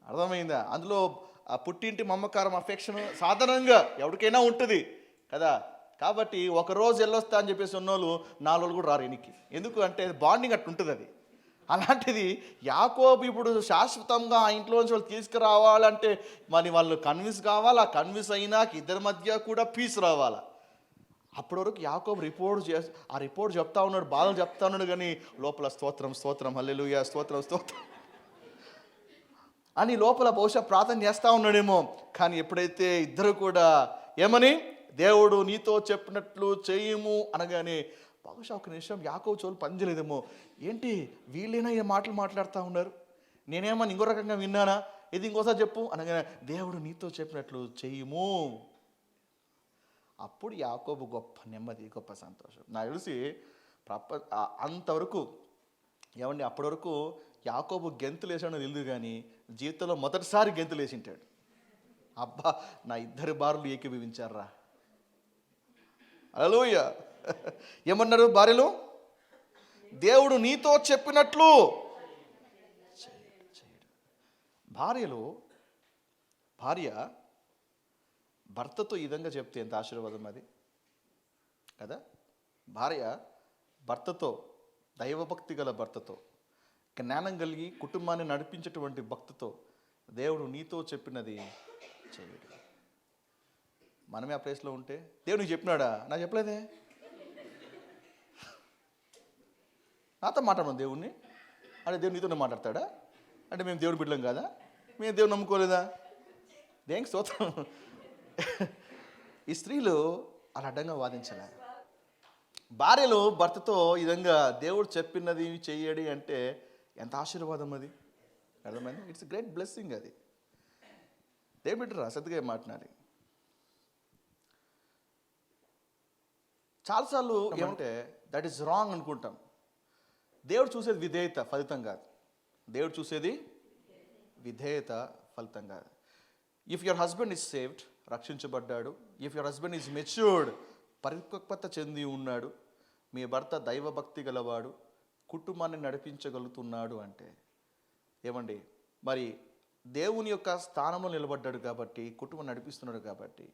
అర్థమైందా? అందులో ఆ పుట్టింటి మమకారం, అఫెక్షన్ సాధారణంగా ఎవరికైనా ఉంటుంది కదా. కాబట్టి ఒకరోజు వెళ్ళొస్తా అని చెప్పేసి ఉన్నోళ్ళు 4 రోజులు కూడా రారు ఎనికి. ఎందుకు అంటే బాండింగ్ అట్టు ఉంటుంది అది. అలాంటిది యాకోబు ఇప్పుడు శాశ్వతంగా ఆ ఇంట్లోంచి వాళ్ళు తీసుకురావాలంటే మరి వాళ్ళు కన్విన్స్ కావాలి. ఆ కన్విన్స్ అయినాక ఇద్దరి మధ్య కూడా పీస్ రావాలా. అప్పటి వరకు యాకోబు ఆ రిపోర్ట్ చెప్తా ఉన్నాడు, బాధలు చెప్తా ఉన్నాడు, కానీ లోపల స్తోత్రం స్తోత్రం హల్లెలూయా స్తోత్రం స్తోత్రం అని లోపల బహుశా ప్రార్థన చేస్తూ ఉన్నాడేమో. కానీ ఎప్పుడైతే ఇద్దరు కూడా ఏమని దేవుడు నీతో చెప్పినట్లు చేయము అనగానే బహుశా ఒక నిమిషం యాకోబు చెవులు పనిచేయలేదేమో, ఏంటి వీళ్ళైనా ఏ మాటలు మాట్లాడుతూ ఉన్నారు, నేనేమన్నా ఇంకో రకంగా విన్నానా, ఇది ఇంకోసారి చెప్పు అనగానే దేవుడు నీతో చెప్పినట్లు చెయ్యము. అప్పుడు యాకోబు గొప్ప నెమ్మది, గొప్ప సంతోషం. నాకు తెలిసి అంతవరకు ఏమండి అప్పటి వరకు యాకోబు గెంతులు వేసాడో తెలియదు కానీ జీవితంలో మొదటిసారి గెంతులు వేసింటాడు. అబ్బా, నా ఇద్దరు భార్యలు ఏకీభవించారా. హల్లెలూయా. ఏమన్నారు భార్యలు? దేవుడు నీతో చెప్పినట్లు చేయడు. భార్య భర్తతో ఈ విధంగా చెప్తే ఎంత ఆశీర్వాదం అది కదా. భార్య భర్తతో, దైవభక్తి గల భర్తతో, జ్ఞానం కలిగి కుటుంబాన్ని నడిపించేటువంటి భక్తితో దేవుడు నీతో చెప్పినది చేయడు. మనమే ఆ ప్లేస్లో ఉంటే దేవుడు నీకు చెప్పినాడా? నాకు చెప్పలేదే. నాతో మాట్లాడడం దేవుణ్ణి అంటే దేవుడు నీతోనే మాట్లాడతాడా? అంటే మేము దేవుడు బిడ్డలం కాదా? మేము దేవుడు నమ్ముకోలేదా? దేనికి స్తోత్రం. ఈ స్త్రీలు అలా అడ్డంగా వాదించలే. భార్యలు భర్తతో ఈ విధంగా దేవుడు చెప్పినది చెయ్యడి అంటే ఎంత ఆశీర్వాదం అది. అర్థమైంది? ఇట్స్ గ్రేట్ బ్లెస్సింగ్ అది. దేవుడు బిడ్డరా సత్తుగా మాట్లాడాలి. చాలాసార్లు ఏమంటే దట్ ఈస్ రాంగ్ అనుకుంటాం. దేవుడు చూసేది విధేయత, ఫలితం కాదు. దేవుడు చూసేది విధేయత, ఫలితం కాదు. If your husband is saved, రక్షించబడ్డాడు, if your husband is matured, పరిపక్వత చెంది ఉన్నాడు, మీ భర్త దైవభక్తి గలవాడు, కుటుంబాన్ని నడిపించగలుగుతున్నాడు అంటే ఏమండి మరి దేవుని యొక్క స్థానంలో నిలబడ్డాడు కాబట్టి, కుటుంబం నడిపిస్తున్నాడు కాబట్టి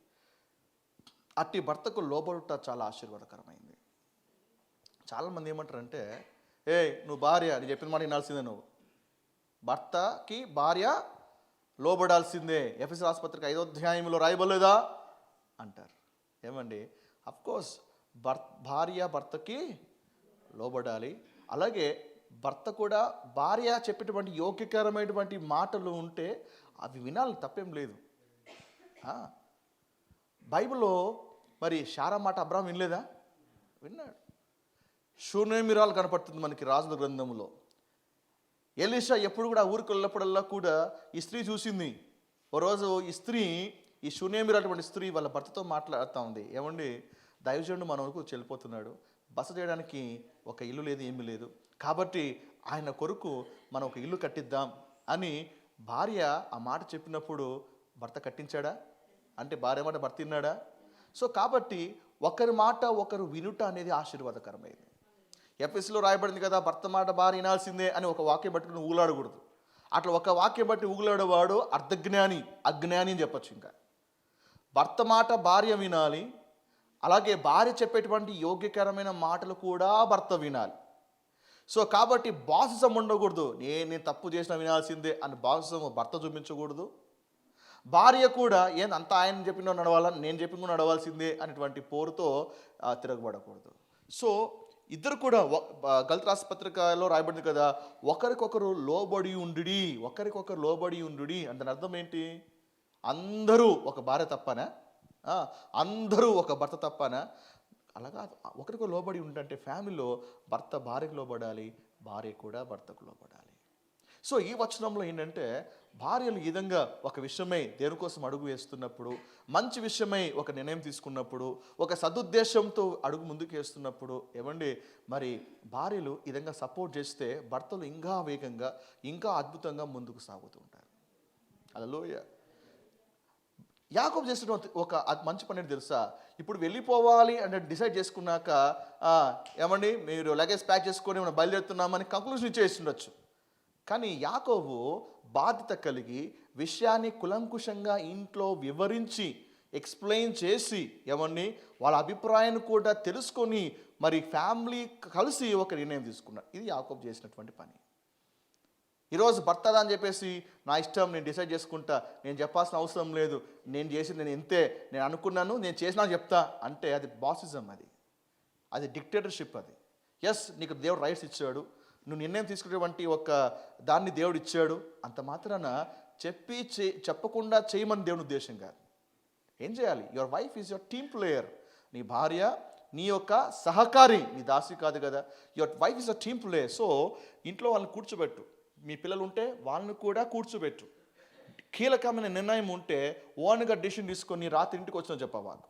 అట్టి భర్తకు లోబడుట చాలా ఆశీర్వాదకరమైంది. చాలామంది ఏమంటారంటే, నువ్వు భార్య, అని చెప్పిన మాట వినాల్సిందే, నువ్వు భర్తకి భార్య లోబడాల్సిందే, ఎఫెసీ రాసిన 5వ అధ్యాయంలో రాయబడలేదా అంటారు. ఏమండి, అఫ్కోర్స్ భార్య భర్తకి లోబడాలి. అలాగే భర్త కూడా భార్య చెప్పేటువంటి యోగ్యకరమైనటువంటి మాటలు ఉంటే అవి వినాలి, తప్పేం లేదు. బైబిల్లో మరి శారా మాట అబ్రాహాం వినలేదా? విన్నాడు. షూనేమిరాలు కనపడుతుంది మనకి రాజుల గ్రంథంలో. ఎలీషా ఎప్పుడు కూడా ఊరికి వెళ్ళినప్పుడల్లా కూడా ఈ స్త్రీ చూసింది. ఓ రోజు ఈ స్త్రీ, ఈ షూనేమిరాటువంటి స్త్రీ వాళ్ళ భర్తతో మాట్లాడుతూ ఉంది. ఏమండి, దైవజనుడు మన వరకు చెల్లిపోతున్నాడు, బస చేయడానికి ఒక ఇల్లు లేదు, ఏమీ లేదు, కాబట్టి ఆయన కొరకు మనం ఒక ఇల్లు కట్టిద్దాం అని భార్య ఆ మాట చెప్పినప్పుడు భర్త కట్టించాడా? అంటే భార్య మాట భర్త విన్నాడా? సో కాబట్టి ఒకరి మాట ఒకరు వినుట అనేది ఆశీర్వాదకరమైంది. ఎఫెసీలో రాయబడింది కదా, భర్త మాట భార్య వినాల్సిందే అని ఒక వాక్యం పట్టుకుని ఊగులాడకూడదు. అట్లా ఒక వాక్యం బట్టి ఊగులాడేవాడు అర్ధజ్ఞాని, అజ్ఞాని అని చెప్పచ్చు. ఇంకా భర్త మాట భార్య వినాలి, అలాగే భార్య చెప్పేటువంటి యోగ్యకరమైన మాటలు కూడా భర్త వినాలి. సో కాబట్టి బాసిజం ఉండకూడదు, నేను తప్పు చేసినా వినాల్సిందే అని బాసిజం భర్త చూపించకూడదు. భార్య కూడా అంత ఆయన చెప్పిన నడవాలని, నేను చెప్పిన నడవాల్సిందే అనేటువంటి పోరుతో తిరగబడకూడదు. సో ఇద్దరు కూడా గలతీ రాసిన పత్రికలో రాయబడింది కదా, ఒకరికొకరు లోబడి ఉండుడి, ఒకరికొకరు లోబడి ఉండుడి అంటే దాని అర్థం ఏంటి? అందరూ ఒక భార్య తప్పనా? అందరూ ఒక భర్త తప్పనా? అలాగా ఒకరికి లోబడి ఉండంటే ఫ్యామిలీలో భర్త భార్యకు లోబడాలి, భార్య కూడా భర్తకు లోబడాలి. సో ఈ వచనంలో ఏంటంటే భార్యలు ఈ విధంగా ఒక విషయమై దేవుని కోసం అడుగు వేస్తున్నప్పుడు, మంచి విషయమై ఒక నిర్ణయం తీసుకున్నప్పుడు, ఒక సదుద్దేశంతో అడుగు ముందుకు వేస్తున్నప్పుడు ఏమండి మరి భార్యలు ఈ విధంగా సపోర్ట్ చేస్తే భర్తలు ఇంకా వేగంగా, ఇంకా అద్భుతంగా ముందుకు సాగుతూ ఉంటారు. హల్లెలూయా. యాకోబు చేసిన ఒక మంచి పని తెలుసా? ఇప్పుడు వెళ్ళిపోవాలి అంటే డిసైడ్ చేసుకున్నాక ఏమండి మీరు లగేజ్ ప్యాక్ చేసుకొని మనం బయలుదేరుతున్నామని కంక్లూజన్ ఇచ్చేస్తుండొచ్చు. కానీ యాకోబు బాధ్యత కలిగి విషయాన్ని కులంకుశంగా ఇంట్లో వివరించి ఎక్స్ప్లెయిన్ చేసి ఏమండి వాళ్ళ అభిప్రాయాన్ని కూడా తెలుసుకొని మరి ఫ్యామిలీ కలిసి ఒక నిర్ణయం తీసుకున్నారు. ఇది యాకోబు చేసినటువంటి పని. ఈరోజు భర్త అని చెప్పేసి నా ఇష్టం, నేను డిసైడ్ చేసుకుంటా, నేను చెప్పాల్సిన అవసరం లేదు, నేను చేసి నేను ఇంతే, నేను అనుకున్నాను, నేను చేసినా చెప్తా అంటే అది బాసిజం, అది డిక్టేటర్షిప్. అది ఎస్, నీకు దేవుడు రైట్స్ ఇచ్చాడు, నువ్వు నిర్ణయం తీసుకునేటువంటి ఒక దాన్ని దేవుడు ఇచ్చాడు, అంత మాత్రాన చెప్పకుండా చేయమని దేవుని ఉద్దేశం కాదు. ఏం చేయాలి? Your wife is your team player. నీ భార్య నీ యొక్క సహకారి, నీ దాసి కాదు కదా. Your wife is a team player. So ఇంట్లో వాళ్ళని కూర్చోబెట్టు, మీ పిల్లలు ఉంటే వాళ్ళని కూడా కూర్చోబెట్టు. కీలకమైన నిర్ణయం ఉంటే ఓన్గా డిసిషన్ తీసుకొని రాత్రి ఇంటికి వచ్చినా చెప్పవాకు,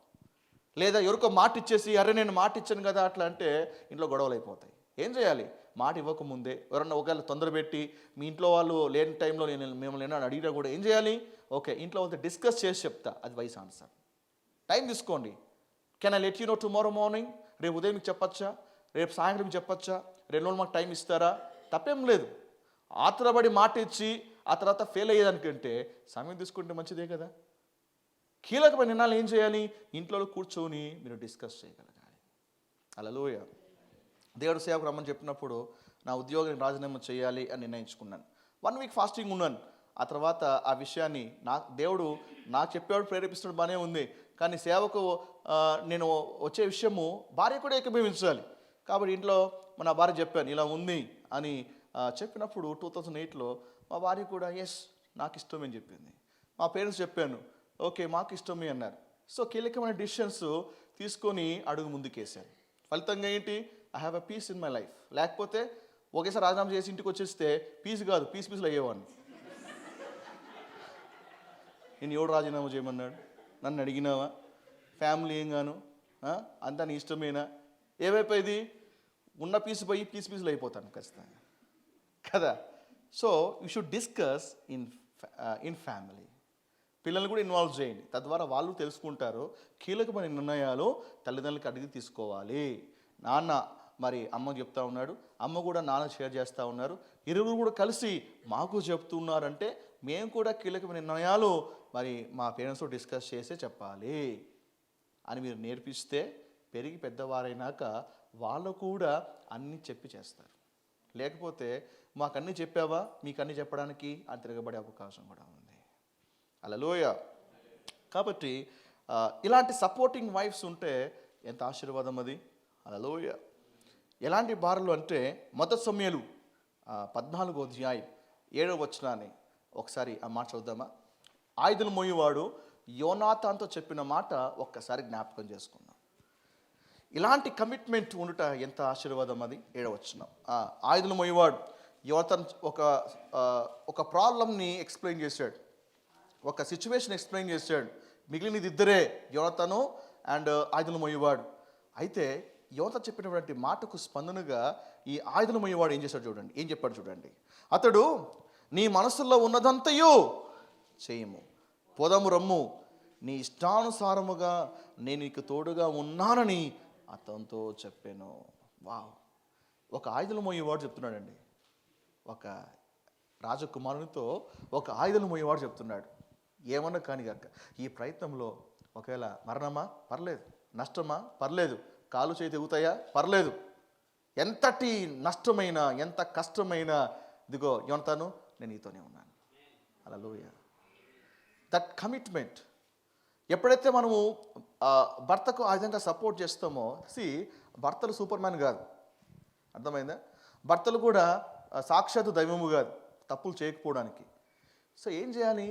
లేదా ఎవరికో మాట ఇచ్చేసి అరే నేను మాట ఇచ్చాను కదా అట్లా అంటే ఇంట్లో గొడవలు అయిపోతాయి. ఏం చేయాలి? మాట ఇవ్వకముందే ఎవరన్నా ఒకవేళ తొందర పెట్టి మీ ఇంట్లో వాళ్ళు లేని టైంలో నేను మిమ్మల్ని ఏమైనా అడిగినా కూడా ఏం చేయాలి? ఓకే, ఇంట్లో వాళ్ళతో డిస్కస్ చేసి చెప్తా, అది వైస్ ఆన్సర్. టైం తీసుకోండి. Can I let you know tomorrow morning? రేపు ఉదయం మీకు చెప్పచ్చా? రేపు సాయంత్రం చెప్పచ్చా? 2 రోజులు మాకు టైం ఇస్తారా? తప్పేం లేదు. ఆత్రపడి మాట ఇచ్చి ఆ తర్వాత ఫెయిల్ అయ్యేదానికంటే సమయం తీసుకుంటే మంచిదే కదా. కీలకమైన నిర్ణయాలు ఏం చేయాలి? ఇంట్లో కూర్చొని మీరు డిస్కస్ చేయగలగాలి. హల్లెలూయా. దేవుడు సేవకు రమ్మని చెప్పినప్పుడు నా ఉద్యోగానికి రాజీనామా చేయాలి అని నిర్ణయించుకున్నాను. 1 వీక్ ఫాస్టింగ్ ఉన్నాను. ఆ తర్వాత ఆ విషయాన్ని దేవుడు నాకు చెప్పేవాడు, ప్రేరేపిస్తున్నాడు, బాగానే ఉంది. కానీ సేవకు నేను వచ్చే విషయము భార్య కూడా ఏకీభవించాలి. కాబట్టి ఇంట్లో నా భార్య చెప్పాను ఇలా ఉంది అని చెప్పినప్పుడు 2008లో మా భార్య కూడా ఎస్ నాకు ఇష్టమని చెప్పింది. మా పేరెంట్స్ చెప్పాను, ఓకే మాకు ఇష్టమే అన్నారు. సో కీలకమైన డిసిషన్స్ తీసుకొని అడుగు ముందుకేసాను. ఫలితంగా ఏంటి? I have a peace in my life. లేకపోతే ఒకేసారి రాజీనామా చేసి ఇంటికి వచ్చేస్తే పీస్ కాదు పీసులు అయ్యేవాడిని. నేను ఎవడు రాజీనామా చేయమన్నాడు? నన్ను అడిగినావా? ఫ్యామిలీ ఏం గాను అంతా నీ ఇష్టమేనా? ఏమైపోయింది? ఉన్న పీసు పోయి పీసులు అయిపోతాను ఖచ్చితంగా కదా. So you should discuss in family. పిల్లల్ని కూడా ఇన్వాల్వ్ చేయండి, తద్వారా వాళ్ళు తెలుసుకుంటారు. కీలకమైన నిర్ణయాలు తల్లిదండ్రులకి అడిగి తీసుకోవాలి. నాన్న మరి అమ్మకు చెప్తా ఉన్నాడు, అమ్మ కూడా నాన్న షేర్ చేస్తూ ఉన్నారు, ఇరువురు కూడా కలిసి మాకు చెప్తున్నారంటే మేము కూడా కీలకమైన నిర్ణయాలు మరి మా పేరెంట్స్తో డిస్కస్ చేసే చెప్పాలి అని మీరు నేర్పిస్తే పెరిగి పెద్దవారైనాక వాళ్ళు కూడా అన్నీ చెప్పి చేస్తారు. లేకపోతే మాకు అన్నీ చెప్పావా, మీకు అన్నీ చెప్పడానికి అని తిరగబడే అవకాశం కూడా ఉంది. హల్లెలూయా. కాబట్టి ఇలాంటి సపోర్టింగ్ వైఫ్స్ ఉంటే ఎంత ఆశీర్వాదం అది. హల్లెలూయా. ఎలాంటి భార్యలు అంటే మొదటి సమూయేలు 14వ అధ్యాయం 7వ వచనాన్ని ఒకసారి ఆ మాట చదువుదామా? ఆయుధలు మోయేవాడు యోనాతానుతో చెప్పిన మాట ఒక్కసారి జ్ఞాపకం చేసుకుందాం. ఇలాంటి కమిట్మెంట్ ఉండుట ఎంత ఆశీర్వాదం అది. 7వ వచనం, ఆయుధలు మోయేవాడు యోనాతాను ఒక ప్రాబ్లంని ఎక్స్ప్లెయిన్ చేశాడు, ఒక సిచ్యువేషన్ ఎక్స్ప్లెయిన్ చేశాడు. మిగిలినది ఇద్దరే, యోనాతాను అండ్ ఆయుధలు మోయేవాడు. అయితే యోనాతాను చెప్పినటువంటి మాటకు స్పందనగా ఈ ఆయుధలు మోయేవాడు ఏం చేశాడు చూడండి, ఏం చెప్పాడు చూడండి. అతడు నీ మనసులో ఉన్నదంతయు చేయము, పోదాము రమ్ము, నీ ఇష్టానుసారముగా నేను నీకు తోడుగా ఉన్నానని అతనితో చెప్పాను. వావ్. ఒక ఆయుధలు మోయేవాడు చెప్తున్నాడండి, ఒక రాజకుమారునితో ఒక ఆయుధలు మోయేవాడు చెప్తున్నాడు. ఏమన్నా కానీ కాక ఈ ప్రయత్నంలో ఒకవేళ మరణమా పర్లేదు, నష్టమా పర్లేదు, కాలు చేయి తెగుతాయా పర్లేదు, ఎంతటి నష్టమైనా ఎంత కష్టమైనా ఇదిగో యోనాతాను నేను నీతోనే ఉన్నాను. హల్లెలూయా. That commitment. ఎప్పుడైతే మనము భర్తకు ఆ విధంగా సపోర్ట్ చేస్తామో, భర్తలు సూపర్ మ్యాన్ కాదు, అర్థమైందా? భర్తలు కూడా సాక్షాత్తు దైవము కాదు తప్పులు చేయకపోవడానికి. సో ఏం చేయాలి?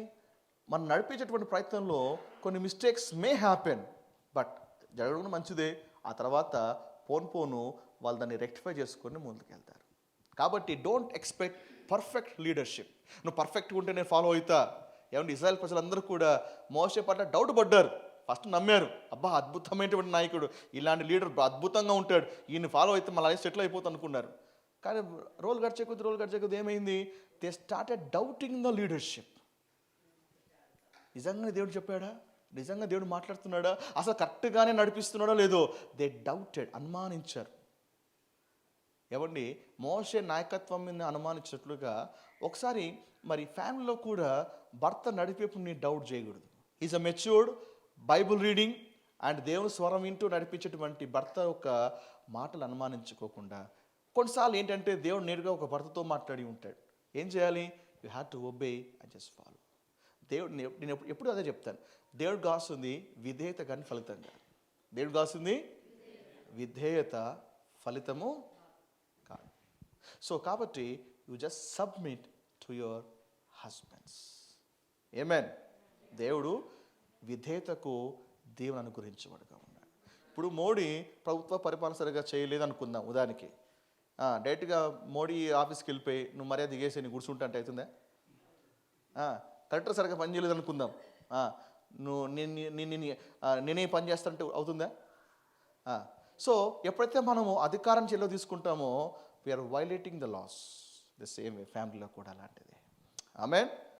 మనం నడిపించేటువంటి ప్రయత్నంలో కొన్ని మిస్టేక్స్ మే హ్యాపెన్, బట్ జరగడం మంచిదే. ఆ తర్వాత పోను వాళ్ళు దాన్ని రెక్టిఫై చేసుకొని ముందుకు వెళ్తారు. కాబట్టి డోంట్ ఎక్స్పెక్ట్ పర్ఫెక్ట్ లీడర్షిప్. నువ్వు పర్ఫెక్ట్గా ఉంటే నేను ఫాలో అవుతా. ఏమంటే ఇజ్రాయెల్ ప్రజలందరూ కూడా మోషే పట్ల డౌట్ పడ్డారు. ఫస్ట్ నమ్మారు, అబ్బా అద్భుతమైనటువంటి నాయకుడు, ఇలాంటి లీడర్ అద్భుతంగా ఉంటాడు, ఈయన ఫాలో అయితే మళ్ళీ లైఫ్ సెటిల్ అయిపోతుంది అనుకున్నారు. కానీ రోజులు గడిచే కొద్ది ఏమైంది? They started doubting the leadership. నిజంగా దేవుడు చెప్పాడా? నిజంగా దేవుడు మాట్లాడుతున్నాడా? అసలు కరెక్ట్గానే నడిపిస్తున్నాడో లేదో దే డౌటెడ్, అనుమానించారు. ఏమండి, మోషే నాయకత్వం మీద అనుమానించినట్లుగా ఒకసారి మరి ఫ్యామిలీలో కూడా భర్త నడిపేప్పుడు నీ డౌట్ చేయకూడదు. Is a matured Bible reading and దేవుని స్వరం వింటూ నడిపించేటువంటి భర్త యొక్క మాటలు అనుమానించుకోకుండా, కొన్నిసార్లు ఏంటంటే దేవుడు నేరుగా ఒక భర్తతో మాట్లాడి ఉంటాడు. ఏం చేయాలి? You have to obey and just follow. దేవుడు, నేను ఎప్పుడు అదే చెప్తాను, దేవుడు కాస్తుంది విధేయత కానీ ఫలితం కాదు. దేవుడు కాస్తుంది విధేయత, ఫలితము కాదు. సో కాబట్టి you just submit to your husbands. Amen. దేవుడు విధేయతకు దేవుని అనుగ్రహించబడగా ఉన్నాడు. ఇప్పుడు మోడీ ప్రభుత్వ పరిపాలన సరిగా చేయలేదు అనుకుందాం ఉదాహరణకి. డైరెక్ట్గా మోడీ ఆఫీస్కి వెళ్ళిపోయి నువ్వు మర్యాద దిగేసి నీ కూర్చుంటే అంటే అవుతుందా? కలెక్టర్ సరిగ్గా పనిచేయలేదు అనుకుందాం, నువ్వు నేనే పని చేస్తానంటే అవుతుందా? సో ఎప్పుడైతే మనము అధికారం చెల్లో తీసుకుంటామో we are violating the laws. The same way ఫ్యామిలీలో కూడా అలాంటిది. ఆమేన్.